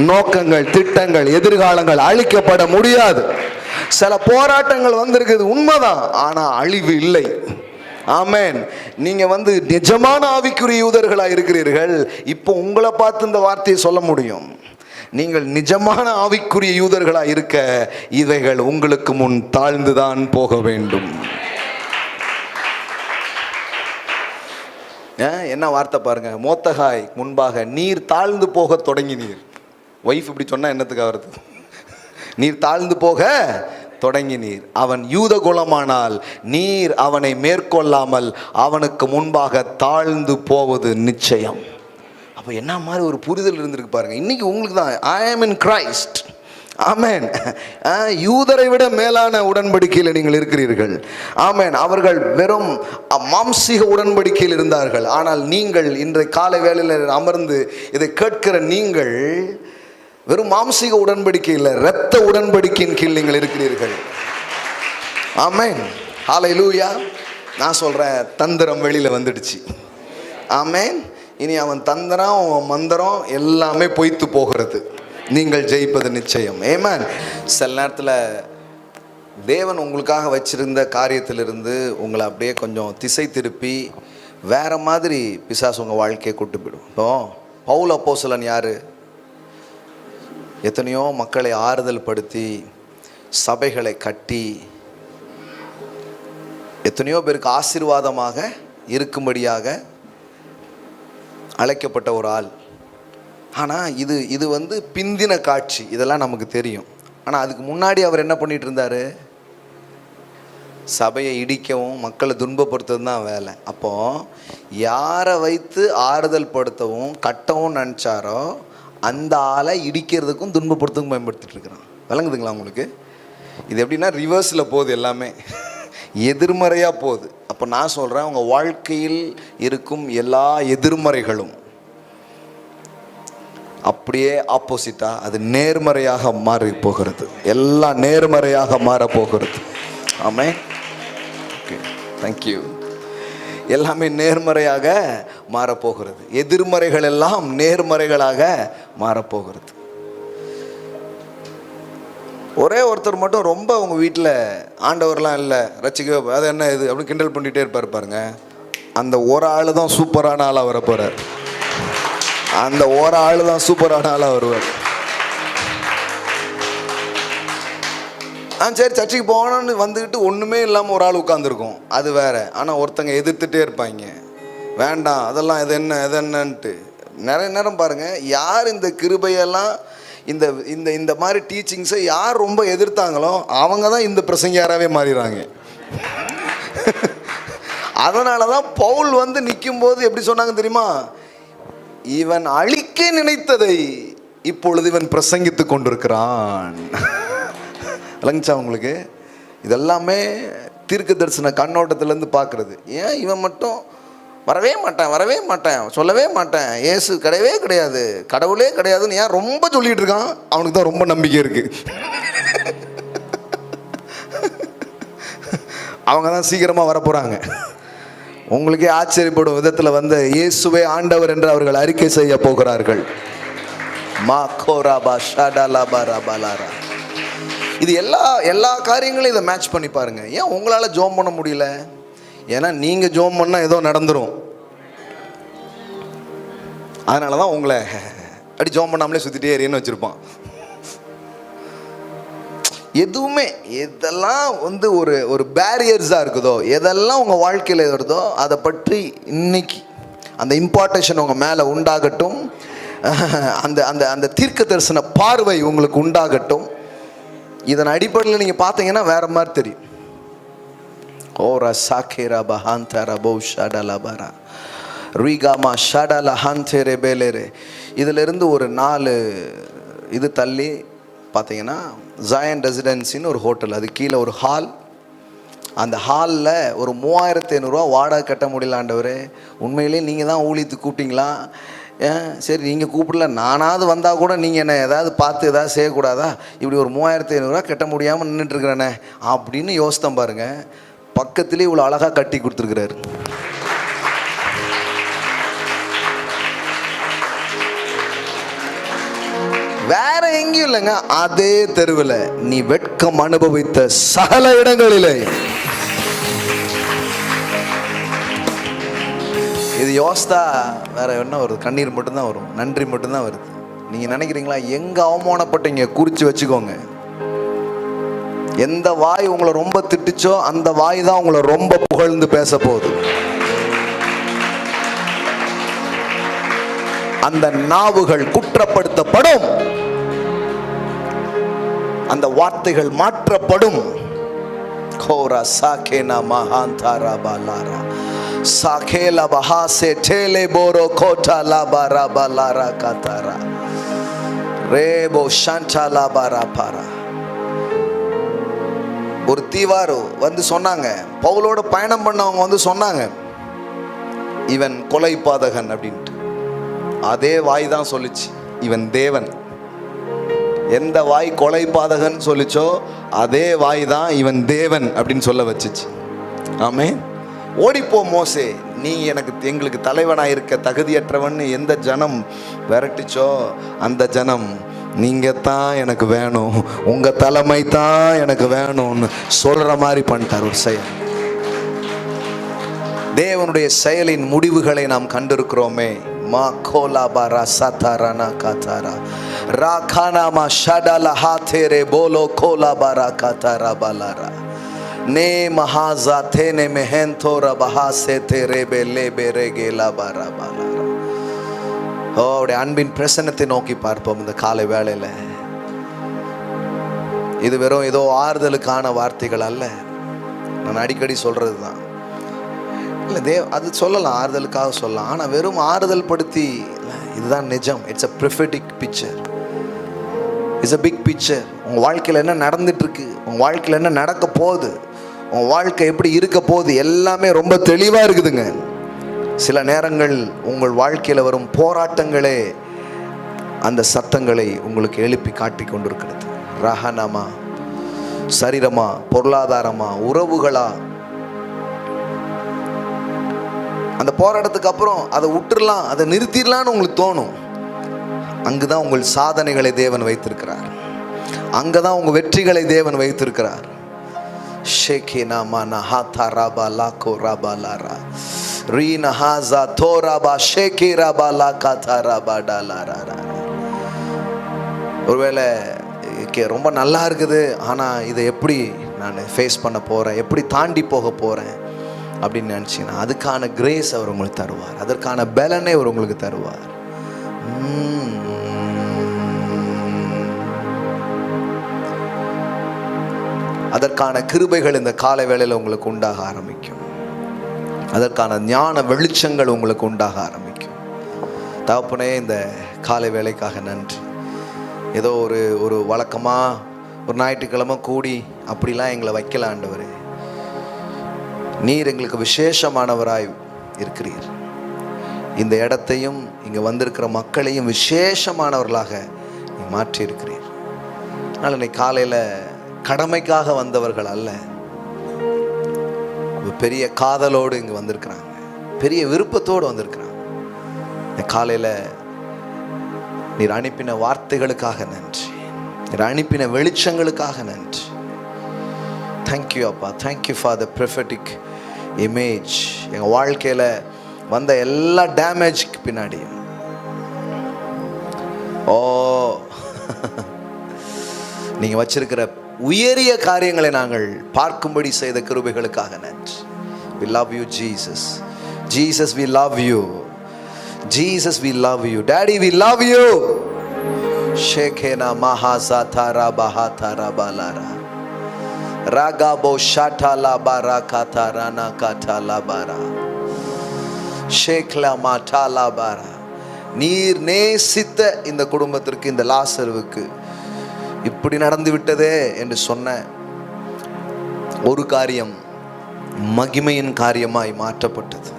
நோக்கங்கள், திட்டங்கள், எதிர்காலங்கள் அழிக்கப்பட முடியாது. சில போராட்டங்கள் வந்திருக்குது உண்மைதான், ஆனால் அழிவு இல்லை. ஆமென். நீங்க நிஜமான ஆவிக்குரிய யூதர்களாக இருக்கிறீர்கள். இப்போ உங்களை பார்த்து இந்த வார்த்தையை சொல்ல முடியும். நீங்கள் நிஜமான ஆவிக்குரிய யூதர்களாக இருக்க இவைகள் உங்களுக்கு முன் தாழ்ந்துதான் போக வேண்டும். என்ன வார்த்தை பாருங்க. மோத்தகாய் முன்பாக நீர் தாழ்ந்து போக தொடங்கினீர். ஒய்ஃப் இப்படி சொன்னா என்னத்துக்கு வருது? நீர் தாழ்ந்து போக தொடங்கினீர். அவன் யூத குலமானால் நீர் அவனை மேற்கொள்ளாமல் அவனுக்கு முன்பாக தாழ்ந்து போவது நிச்சயம். அப்போ என்ன மாதிரி ஒரு புரிதல் இருந்திருக்கு பாருங்க. இன்னைக்கு உங்களுக்கு தான் ஐ ஆம் இன் கிரைஸ்ட். ஆமென். யூதரை விட மேலான உடன்படிக்கையில் நீங்கள் இருக்கிறீர்கள். ஆமென். அவர்கள் வெறும் மாம்சீக உடன்படிக்கையில் இருந்தார்கள். ஆனால் நீங்கள் இன்றைய காலை வேளையில் அமர்ந்து இதை கேட்கிற நீங்கள் வெறும் மாம்சீக உடன்படிக்கை இல்லை, இரத்த உடன்படிக்கையின் கீழ் நீங்கள் இருக்கிறீர்கள். ஆமென், ஹல்லேலூயா. நான் சொல்றேன், தந்திரம் வெளியில வந்துடுச்சு. ஆமென். இனி அவன் தந்திரம், அவன் மந்திரம் எல்லாமே பொய்த்து போகிறது. நீங்கள் ஜெயிப்பது நிச்சயம். ஆமென். சில நேரத்தில் தேவன் உங்களுக்காக வச்சிருந்த காரியத்திலிருந்து உங்களை அப்படியே கொஞ்சம் திசை திருப்பி வேற மாதிரி பிசாசு உங்கள் வாழ்க்கையை கூட்டு போயிடும். இப்போ பவுல் அப்போஸ்தலன் யாரு? எத்தனையோ மக்களை ஆறுதல் படுத்தி, சபைகளை கட்டி, எத்தனையோ பேருக்கு ஆசீர்வாதமாக இருக்கும்படியாக அழைக்கப்பட்ட ஒரு ஆள். ஆனால் இது வந்து பிந்தின காட்சி, இதெல்லாம் நமக்கு தெரியும். ஆனால் அதுக்கு முன்னாடி அவர் என்ன பண்ணிட்டு இருந்தார்? சபையை இடிக்கவும் மக்களை துன்பப்படுத்துறது தான் வேலை. அப்போ யாரை வைத்து ஆறுதல் படுத்தவும் கட்டவும் நினச்சாரோ அந்த ஆளை இடிக்கிறதுக்கும் துன்பப்படுத்தவும் பயன்படுத்திட்டு இருக்கிறான். விளங்குதுங்களா உங்களுக்கு? இது எப்படின்னா ரிவர்ஸில் போகுது, எல்லாமே எதிர்மறையாக போகுது. அப்போ நான் சொல்கிறேன், உங்கள் வாழ்க்கையில் இருக்கும் எல்லா எதிர்மறைகளும் அப்படியே ஆப்போசிட்டாக அது நேர்மறையாக மாறி போகிறது. எல்லாம் நேர்மறையாக மாற போகிறது. ஆமென். Okay, thank you. எல்லாமே நேர்மறையாக மாறப்போகிறது. எதிர்மறைகள் எல்லாம் நேர்மறைகளாக மாறப்போகிறது. ஒரே ஒருத்தர் மட்டும் ரொம்ப உங்கள் வீட்டில் ஆண்டவர்லாம் இல்லை, ரசிக்க அது என்ன இது அப்படின்னு கிண்டல் பண்ணிகிட்டே இருப்பார் பாருங்க. அந்த ஒரு ஆள் தான் சூப்பரான ஆளாக வர போகிறார். அந்த ஒரு ஆள் தான் சூப்பரான ஆளாக வருவார். சரி, சர்ச்சைக்கு போகணும்னு வந்துக்கிட்டு ஒன்றுமே இல்லாமல் ஒரு ஆள் உட்காந்துருக்கும், அது வேற. ஆனால் ஒருத்தங்க எதிர்த்துட்டே இருப்பாங்க, வேண்டாம் அதெல்லாம் இது என்ன இது என்னன்ட்டு. நிறைய நேரம் பாருங்கள், யார் இந்த கிருபையெல்லாம் இந்த இந்த இந்த மாதிரி டீச்சிங்ஸை யார் ரொம்ப எதிர்த்தாங்களோ அவங்க தான் இந்த பிரசங்கியாராகவே மாறிடுறாங்க. அதனால தான் பவுல் வந்து நிற்கும்போது எப்படி சொன்னாங்க தெரியுமா? இவன் அழிக்க நினைத்ததை இப்பொழுது இவன் பிரசங்கித்து கொண்டிருக்கிறான். விளங்குச்சா உங்களுக்கு? இதெல்லாமே தீர்க்க தரிசன கண்ணோட்டத்திலேருந்து பார்க்குறது. ஏன் இவன் மட்டும் வரவே மாட்டேன் சொல்லவே மாட்டேன், இயேசு கிடையவே கிடையாது, கடவுளே கிடையாதுன்னு ஏன் ரொம்ப சொல்லிட்டு இருக்கான்? அவனுக்கு தான் ரொம்ப நம்பிக்கை இருக்கு. அவங்க தான் சீக்கிரமாக வரப்போகிறாங்க. உங்களுக்கே ஆச்சரியப்படும் விதத்தில் வந்து இயேசுவே ஆண்டவர் என்று அவர்கள் அறிக்கை செய்ய போகிறார்கள். இது எல்லா காரியங்களையும் இதை மேட்ச் பண்ணி பாருங்க. ஏன் உங்களால் ஜோம் பண்ண முடியல? ஏன்னா நீங்கள் ஜோம் பண்ணால் ஏதோ நடந்துடும். அதனால தான் உங்களை அப்படி ஜோம் பண்ணாமலே சுற்றிட்டே ஏறியன்னு வச்சுருப்பான். எதுவுமே எதெல்லாம் வந்து ஒரு பேரியர்ஸாக இருக்குதோ, எதெல்லாம் உங்கள் வாழ்க்கையில் வருதோ அதை பற்றி இன்னைக்கு அந்த இம்பார்ட்டேஷன் உங்கள் மேலே உண்டாகட்டும். அந்த அந்த அந்த தீர்க்க தரிசன பார்வை உங்களுக்கு உண்டாகட்டும். இதன் அடிப்படையில் நீங்கள் பார்த்தீங்கன்னா வேற மாதிரி தெரியும். ஓரா சாக்கேரா பஹாந்தரா பௌஷாடலபரா ரீகாமா ஷடல ஹாந்தேரே பேலேரே. இதிலிருந்து ஒரு 4 இது தள்ளி பார்த்தீங்கன்னா ஜாயன் ரெசிடென்சின்னு ஒரு ஹோட்டல், அது கீழே ஒரு ஹால். அந்த ஹாலில் ஒரு 3500 வாடகை கட்ட முடியல. ஆண்டவரே, உண்மையிலே நீங்கள் தான் ஊழியத்துக்கு கூப்பிட்டீங்களா? சரி, நீங்கள் கூப்பிடல, நானாவது வந்தால் கூட நீங்கள் என்ன ஏதாவது பார்த்து ஏதாவது செய்யக்கூடாதா? இப்படி ஒரு 3500 கட்ட முடியாமல் நின்றுட்டுருக்கிறேனே அப்படின்னு யோசித்தேன் பாருங்க. பக்கத்துலேயே இவ்வளோ அழகாக கட்டி கொடுத்துருக்குறாரு. வேற எங்கேயும் இல்லைங்க, அதே தெருவில் நீ வெட்கம் அனுபவித்த சகல இடங்களிலே. இது யோசித்தா வேற என்ன வருது? கண்ணீர் மட்டும்தான் வரும், நன்றி மட்டும்தான் வருது. நீங்கள் நினைக்கிறீங்களா? எங்கே அவமானப்பட்டீங்க குறித்து வச்சுக்கோங்க. எந்த வாய் உங்களை ரொம்ப திட்டுச்சோ அந்த வாய் தான் உங்களை ரொம்ப புகழ்ந்து பேச போகுது. அந்த நாவுகள் குற்றப்படுத்தப்படும், அந்த வார்த்தைகள் மாற்றப்படும். கோரா சாகேனா மஹாந்தாரா பாலாரா சாகேலா பஹாசே டேலே போரோ கோட்டா லாபாரா பாலாரா காதாரா ரேபோ ஷாண்டா லாபாரா பாரா. ஒரு தீவாரு வந்து சொன்னாங்க, பவுலோட பயணம் பண்ணவங்க வந்து சொன்னாங்க, இவன் கொலை பாதகன் அப்படின்ட்டு. அதே வாய் தான் சொல்லிச்சு, இவன் தேவன். எந்த வாய் கொலை பாதகன் சொல்லிச்சோ அதே வாய் தான் இவன் தேவன் அப்படின்னு சொல்ல வச்சுச்சு. ஆமென். ஓடிப்போ மோசே, நீ எங்களுக்கு தலைவனாக இருக்க தகுதியற்றவன் எந்த ஜனம் விரட்டிச்சோ அந்த ஜனம் நீங்க தான் எனக்கு வேணும், உங்க தலைமை தான் எனக்கு வேணும்னு சொல்ற மாதிரி பண்ணிட்டார் ஒரு செயல். தேவனுடைய செயலின் முடிவுகளை நாம் கண்டிருக்கிறோமே. மா கோலாபாரா சதாரானா காதாரா ராகானாமா ஷடல ஹாதேரே போலோ கோலாபாரா காதாரா பாலாரா நே மஹாசா தேனே மெஹன்தோரா பஹாசே தேரே பெலே பெரேகேலா பாரா பாலாரா. அவருடைய அன்பின் பிரசன்னத்தை நோக்கி பார்ப்போம் இந்த காலை வேளையில. இது வெறும் ஏதோ ஆறுதலுக்கான வார்த்தைகள் அல்ல. நான் அடிக்கடி சொல்றது தான். இல்லை அது சொல்லலாம், ஆறுதலுக்காக சொல்லலாம். ஆனால் வெறும் ஆறுதல் படுத்தி இதுதான் நிஜம். It's a prophetic picture, it's a big picture. உங்கள் வாழ்க்கையில் என்ன நடந்துட்டு இருக்கு, உங்கள் வாழ்க்கையில் என்ன நடக்க போகுது, உங்கள் வாழ்க்கை எப்படி இருக்க போகுது, எல்லாமே ரொம்ப தெளிவாக இருக்குதுங்க. சில நேரங்கள் உங்கள் வாழ்க்கையில் வரும் போராட்டங்களே அந்த சத்தங்களை உங்களுக்கு எழுப்பி காட்டி கொண்டிருக்கிறது. ரஹனமா, சரீரமா, பொருளாதாரமா, உறவுகளா, அந்த போராட்டத்துக்கு அப்புறம் அதை விட்டுறலாம், அதை நிறுத்திடலான்னு உங்களுக்கு தோணும். அங்குதான் உங்கள் சாதனைகளை தேவன் வைத்திருக்கிறார், அங்கதான் உங்கள் வெற்றிகளை தேவன் வைத்திருக்கிறார். ஷேகேனா மானா ஹாதா ராபா லாகோ ராபா லாரா ரீனா ஹாசா தோராபா ஷேகே ராபா லாகா தாராபா டாலாரா. ஒருவேளை ரொம்ப நல்லா இருக்குது, ஆனால் இதை எப்படி நான் ஃபேஸ் பண்ண போகிறேன், எப்படி தாண்டி போக போகிறேன் அப்படின்னு நினச்சிங்கன்னா அதுக்கான கிரேஸ் அவர் உங்களுக்கு தருவார், அதற்கான பலனை அவர் உங்களுக்கு தருவார். அதற்கான கிருபைகள் இந்த காலை வேளையில் உங்களுக்கு உண்டாக ஆரம்பிக்கும், அதற்கான ஞான வெளிச்சங்கள் உங்களுக்கு உண்டாக ஆரம்பிக்கும். தகப்பனே, இந்த காலை வேளைக்காக நன்றி. ஏதோ ஒரு வழக்கமாக ஒரு ஞாயிற்றுக்கிழமை கூடி அப்படிலாம் எங்களை வைக்கல ஆண்டவரே. நீர் எங்களுக்கு விசேஷமானவராய் இருக்கிறீர். இந்த இடத்தையும் இங்கே வந்திருக்கிற மக்களையும் விசேஷமானவர்களாக நீ மாற்றி இருக்கிறீர். அதனால் இன்னைக்கு காலையில் கடமைக்காக வந்தவர்கள் அல்ல, பெரிய காதலோடு இங்கே வந்திருக்கிறாங்க, பெரிய விருப்பத்தோடு வந்திருக்கிறாங்க. இந்த காலையில் நீர் அனுப்பின வார்த்தைகளுக்காக நன்றி, நீர் அனுப்பின வெளிச்சங்களுக்காக நன்றி. தேங்க்யூ அப்பா, thank you for the prophetic image. எங்கள் வாழ்க்கையில் வந்த எல்லா டேமேஜ்க்கு பின்னாடியும் நீங்கள் வச்சிருக்கிற உயரிய காரியங்களை நாங்கள் பார்க்கும்படி செய்த கிருபைகளுக்காக நன்றி. We love you Jesus. Jesus, we love you. Jesus, we love you. Daddy, we love you. Shekena mahasa thara bahatara balara ragabo shatala barakata rana katala bara shekla matala bara. நீர் நேசித்த இந்த குடும்பத்திற்கு, இந்த லாசருவுக்கு இப்படி நடந்து விட்டதே என்று சொன்ன ஒரு காரியம் மகிமையின் காரியமாய் மாற்றப்பட்டது.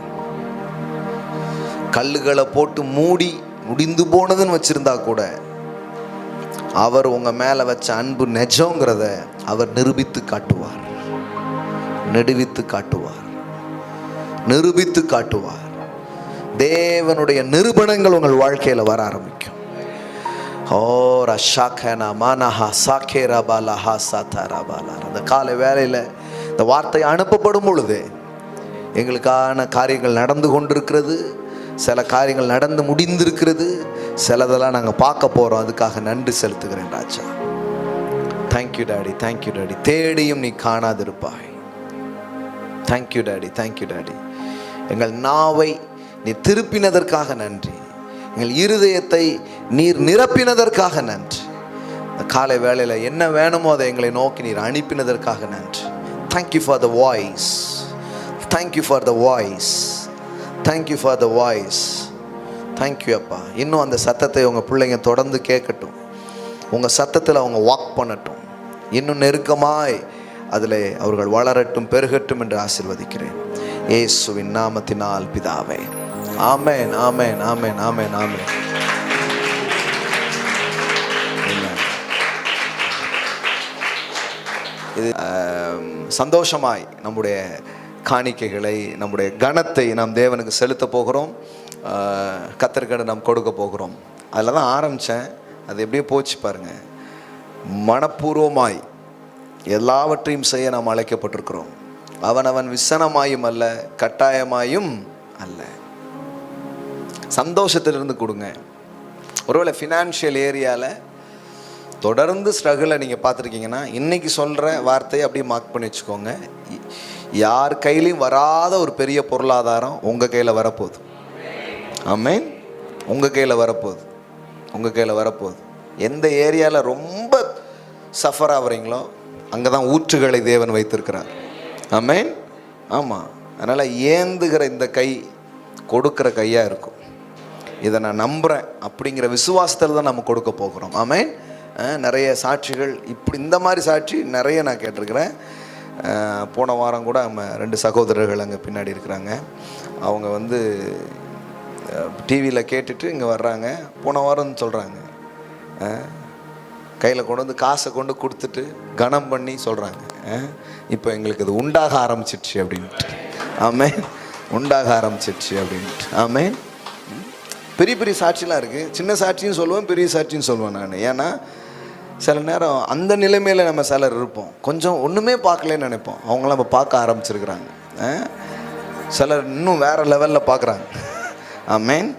கல்லுகளை போட்டு மூடி முடிந்து போனதுன்னு வச்சிருந்தா கூட அவர் உங்க மேல வச்ச அன்பு நிஜங்கிறத அவர் நிரூபித்து காட்டுவார், நெடுவித்து காட்டுவார், நிரூபித்து காட்டுவார். தேவனுடைய நிரூபணங்கள் உங்கள் வாழ்க்கையில வர ஆரம்பிக்கும். அந்த காலை வேளையில இந்த வார்த்தை அனுப்பப்படும் பொழுது எங்களுக்கான காரியங்கள் நடந்து கொண்டிருக்கிறது, சில காரியங்கள் நடந்து முடிந்திருக்கிறது, சிலதெல்லாம் நாங்கள் பார்க்க போகிறோம். அதுக்காக நன்றி செலுத்துகிறேன் ராஜா. Thank you daddy, thank you daddy. தேடியும் நீ காணாதிருப்பாய். Thank you daddy, thank you daddy. எங்கள் நாவை நீ திருப்பினதற்காக நன்றி, எங்கள் இருதயத்தை நீர் நிரப்பினதற்காக நன்றி. இந்த காலை வேளையில் என்ன வேணுமோ அதை எங்களை நோக்கி நீர் அனுப்பினதற்காக நன்றி. Thank you for the voice, thank you for the voice, thank you for the voice. Thank you அப்பா. இன்னும் அந்த சத்தத்தை உங்கள் பிள்ளைங்க தொடர்ந்து கேட்கட்டும், உங்கள் சத்தத்தில் அவங்க வாக் பண்ணட்டும், இன்னும் நெருக்கமாய் அதில் அவர்கள் வளரட்டும், பெருகட்டும் என்று ஆசீர்வதிக்கிறேன் இயேசுவின் நாமத்தினால் பிதாவே. ஆமென், ஆமென், ஆமென், ஆமென், ஆமென். இது சந்தோஷமாய் நம்முடைய காணிக்கைகளை, நம்முடைய கனத்தை நாம் தேவனுக்கு செலுத்த போகிறோம். கத்தர்கடை நாம் கொடுக்க போகிறோம். அதில் தான் ஆரம்பித்தேன். அது எப்படியோ போச்சு பாருங்கள். மனப்பூர்வமாய் எல்லாவற்றையும் செய்ய நாம் அழைக்கப்பட்டிருக்கிறோம். அவனவன் விசனமாயும் அல்ல, கட்டாயமாயும் அல்ல. சந்தோஷத்திலிருந்து கொடுங்க. ஒருவேளை ஃபினான்ஷியல் ஏரியாவில் தொடர்ந்து ஸ்ட்ரகிளை நீங்கள் பார்த்துருக்கீங்கன்னா, இன்றைக்கி சொல்கிற வார்த்தையை அப்படியே மார்க் பண்ணி வச்சுக்கோங்க. யார் கையிலையும் வராத ஒரு பெரிய பொருளாதாரம் உங்கள் கையில் வரப்போகுது. ஆமென். உங்கள் கையில் வரப்போகுது. உங்கள் கையில் வரப்போகுது. எந்த ஏரியாவில் ரொம்ப சஃபர் ஆகுறீங்களோ அங்கே தான் ஊற்றுகளை தேவன் வைத்திருக்கிறார். ஆமென். ஆமாம். அதனால் ஏந்துகிற இந்த கை கொடுக்குற கையாக இருக்கும். இதை நான் நம்புகிறேன் அப்படிங்கிற விசுவாசத்தில் தான் நம்ம கொடுக்க போகிறோம். ஆமென். நிறைய சாட்சிகள் இப்படி இந்த மாதிரி சாட்சி நிறைய நான் கேட்டிருக்கிறேன். போன வாரம் கூட நம்ம 2 சகோதரர்கள் அங்கே பின்னாடி இருக்கிறாங்க. அவங்க வந்து டிவியில் கேட்டுட்டு இங்கே வர்றாங்க. போன வாரம்னு சொல்கிறாங்க, கையில் கொண்டு வந்து காசை கொண்டு கொடுத்துட்டு கனம் பண்ணி சொல்கிறாங்க, இப்போ எங்களுக்கு அது உண்டாக ஆரம்பிச்சிடுச்சு அப்படின்ட்டு. ஆமென். உண்டாக ஆரம்பிச்சிடுச்சு அப்படின்ட்டு. ஆமென். பெரிய பெரிய சாட்சிலாம் இருக்குது. சின்ன சாட்சியும் சொல்லுவேன், பெரிய சாட்சியும் சொல்லுவேன் நான். ஏன்னா சில நேரம் அந்த நிலைமையில் நம்ம சிலர் இருப்போம், கொஞ்சம் ஒன்றுமே பார்க்கலன்னு நினைப்போம். அவங்களாம் இப்போ பார்க்க ஆரம்பிச்சிருக்கிறாங்க. சிலர் இன்னும் வேறு லெவலில் பார்க்குறாங்க. ஆமென்.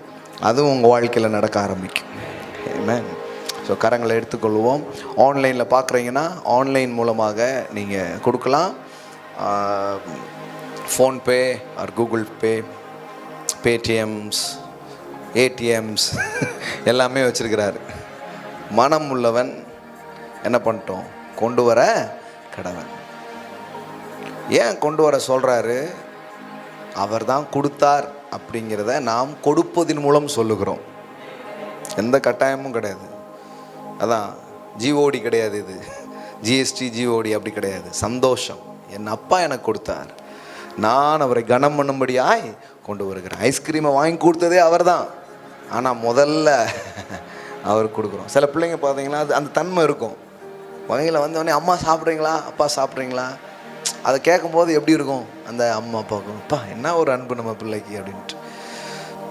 அதுவும் உங்கள் வாழ்க்கையில் நடக்க ஆரம்பிக்கும். ஆமென். ஸோ கரங்களை எடுத்துக்கொள்வோம். ஆன்லைனில் பார்க்குறீங்கன்னா ஆன்லைன் மூலமாக நீங்கள் கொடுக்கலாம். PhonePe or Google Pay, Paytms, ATMs எல்லாமே வச்சுருக்கிறாரு. மனம் உள்ளவன் என்ன பண்ணிட்டோம், கொண்டு வர கடவன். ஏன் கொண்டு வர சொல்கிறாரு? அவர் தான் கொடுத்தார் அப்படிங்கிறத நாம் கொடுப்பதின் மூலம் சொல்லுகிறோம். எந்த கட்டாயமும் கிடையாது. அதான் ஜிஓடி கிடையாது, இது ஜிஎஸ்டி ஜிஓடி அப்படி கிடையாது. சந்தோஷம். என் அப்பா எனக்கு கொடுத்தார், நான் அவரை கனம் பண்ணும்படியாய் கொண்டு வருகிறேன். ஐஸ்கிரீமை வாங்கி கொடுத்ததே அவர் தான், ஆனால் முதல்ல அவர் கொடுக்குறோம். சில பிள்ளைங்க பார்த்தீங்கன்னா அது அந்த தன்மை இருக்கும். வகையில் வந்தோடனே அம்மா சாப்பிட்றீங்களா, அப்பா சாப்பிட்றீங்களா, அதை கேட்கும்போது எப்படி இருக்கும் அந்த அம்மா அப்பாவுக்கும், அப்பா என்ன ஒரு அன்பு நம்ம பிள்ளைக்கு அப்படின்ட்டு.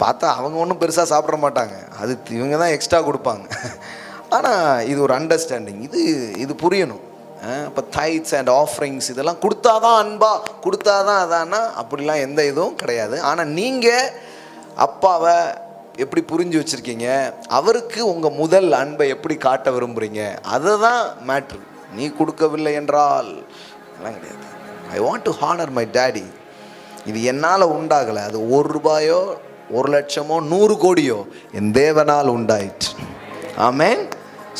பார்த்தா அவங்க ஒன்றும் பெருசாக சாப்பிட மாட்டாங்க, அது இவங்க தான் எக்ஸ்ட்ரா கொடுப்பாங்க. ஆனால் இது ஒரு அண்டர்ஸ்டாண்டிங், இது புரியணும். இப்போ டைட்ஸ் அண்ட் ஆஃபரிங்ஸ் இதெல்லாம் கொடுத்தாதான் அன்பா, கொடுத்தாதான் அதான்னா அப்படிலாம் எந்த இதுவும் கிடையாது. ஆனால் நீங்கள் அப்பாவை எப்படி புரிஞ்சு வச்சுருக்கீங்க, அவருக்கு உங்கள் முதல் அன்பை எப்படி காட்ட விரும்புகிறீங்க, அதுதான் மேட்ரு. நீ கொடுக்கவில்லை என்றால் எல்லாம் கிடையாது. I want to honour my daddy. இது என்னால் உண்டாகலை, அது 1 ரூபாயோ 1 லட்சமோ 100 கோடியோ என் தேவனால் உண்டாயிற்று. ஆமென்.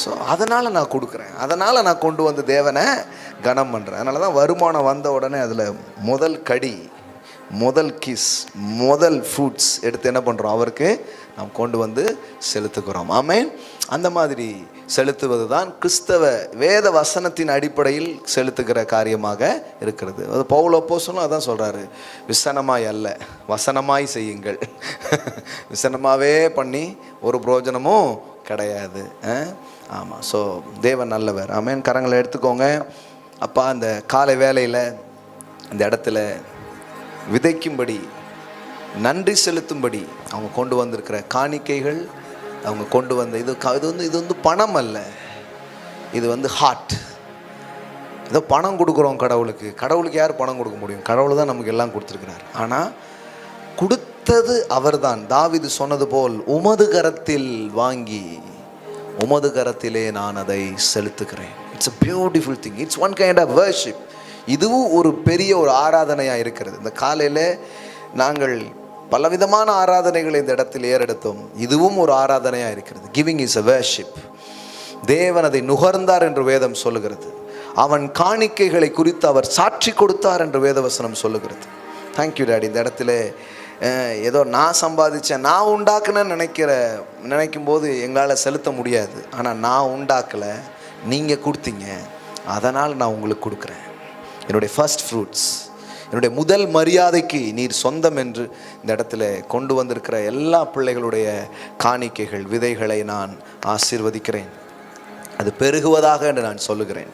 ஸோ அதனால் நான் கொடுக்குறேன், அதனால் நான் கொண்டு வந்து தேவனை கனம் பண்ணுறேன். அதனால தான் வருமானம் வந்த உடனே அதில் முதல் கடி, முதல் கிஸ், முதல் ஃப்ரூட்ஸ் எடுத்து என்ன பண்ணுறோம், அவருக்கு நாம் கொண்டு வந்து செலுத்துகிறோம். ஆமென். அந்த மாதிரி செலுத்துவது தான் கிறிஸ்தவ வேத வசனத்தின் அடிப்படையில் செலுத்துகிற காரியமாக இருக்கிறது. அது பவுல் அப்போஸ்தலனும் அதான் சொல்கிறாரு, விசனமாய் அல்ல வசனமாய் செய்யுங்கள். விசனமாகவே பண்ணி ஒரு பிரயோஜனமும் கிடையாது. ஆமாம். ஸோ தேவன் நல்லவர். ஆமென். கரங்களை எடுத்துக்கோங்க. அப்பா, அந்த காலை வேளையில் இந்த இடத்துல விதைக்கும்படி, நன்றி செலுத்தும்படி அவங்க கொண்டு வந்திருக்கிற காணிக்கைகள், அவங்க கொண்டு வந்த இது வந்து பணம் அல்ல, இது வந்து ஹார்ட். ஏதோ பணம் கொடுக்குறோம் கடவுளுக்கு யார் பணம் கொடுக்க முடியும்? கடவுள் தான் நமக்கு எல்லாம் கொடுத்துருக்கிறார். ஆனால் கொடுத்தது அவர் தான். தாவீது சொன்னது போல், உமது கரத்தில் வாங்கி உமது கரத்திலே நான் அதை செலுத்துகிறேன். It's a beautiful thing. It's one kind of worship. இதுவும் ஒரு பெரிய ஒரு ஆராதனையாக இருக்கிறது. இந்த காலையில் நாங்கள் பலவிதமான ஆராதனைகளை இந்த இடத்தில் ஏறெடுத்தோம். இதுவும் ஒரு ஆராதனையாக இருக்கிறது. Giving is a worship. தேவன் அதை நுகர்ந்தார் என்று வேதம் சொல்லுகிறது. அவன் காணிக்கைகளை குறித்து அவர் சாட்சி கொடுத்தார் என்று வேதவசனம் சொல்லுகிறது. Thank you daddy. இந்த இடத்துல ஏதோ நான் சம்பாதிச்சேன், நான் உண்டாக்குனேன்னு நினைக்கும் போது எங்களால் செலுத்த முடியாது. ஆனால் நான் உண்டாக்கலை, நீங்கள் கொடுத்தீங்க, அதனால் நான் உங்களுக்கு கொடுக்குறேன். என்னுடைய ஃபர்ஸ்ட் ஃப்ரூட்ஸ், என்னுடைய முதல் மரியாதைக்கு நீர் சொந்தம் என்று இந்த இடத்துல கொண்டு வந்திருக்கிற எல்லா பிள்ளைகளுடைய காணிக்கைகள், விதைகளை நான் ஆசீர்வதிக்கிறேன். அது பெருகுவதாக என்று நான் சொல்லுகிறேன்.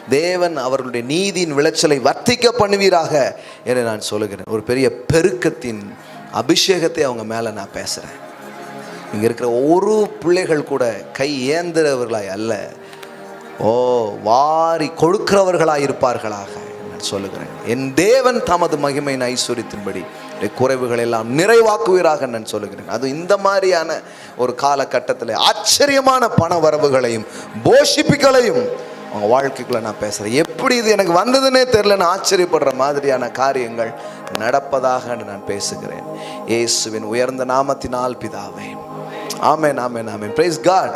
தேவன் அவர்களுடைய நீதியின் விளைச்சலை வர்த்திக்க பண்ணுவீராக என்று நான் சொல்லுகிறேன். ஒரு பெரிய பெருக்கத்தின் அபிஷேகத்தை அவங்க மேலே நான் பேசுகிறேன். இங்கே இருக்கிற ஒரு பிள்ளைகள் கூட கை ஏந்துறவர்களாய் அல்ல, வாரி கொடுக்கிறவர்களாய் இருப்பார்களாக நான் சொல்லுகிறேன். என் தேவன் தமது மகிமையின் ஐஸ்வரியத்தின்படி குறைவுகள் எல்லாம் நிறைவாக்குவீராக நான் சொல்லுகிறேன். அது இந்த மாதிரியான ஒரு காலகட்டத்தில் ஆச்சரியமான பண வரவுகளையும் போஷிப்புகளையும் அவங்க வாழ்க்கைக்குள்ள நான் பேசுகிறேன். எப்படி இது எனக்கு வந்ததுன்னே தெரியலன்னு ஆச்சரியப்படுற மாதிரியான காரியங்கள் நடப்பதாக நான் பேசுகிறேன். இயேசுவின் உயர்ந்த நாமத்தினால் பிதாவே, ஆமென், ஆமென், ஆமென். Price God.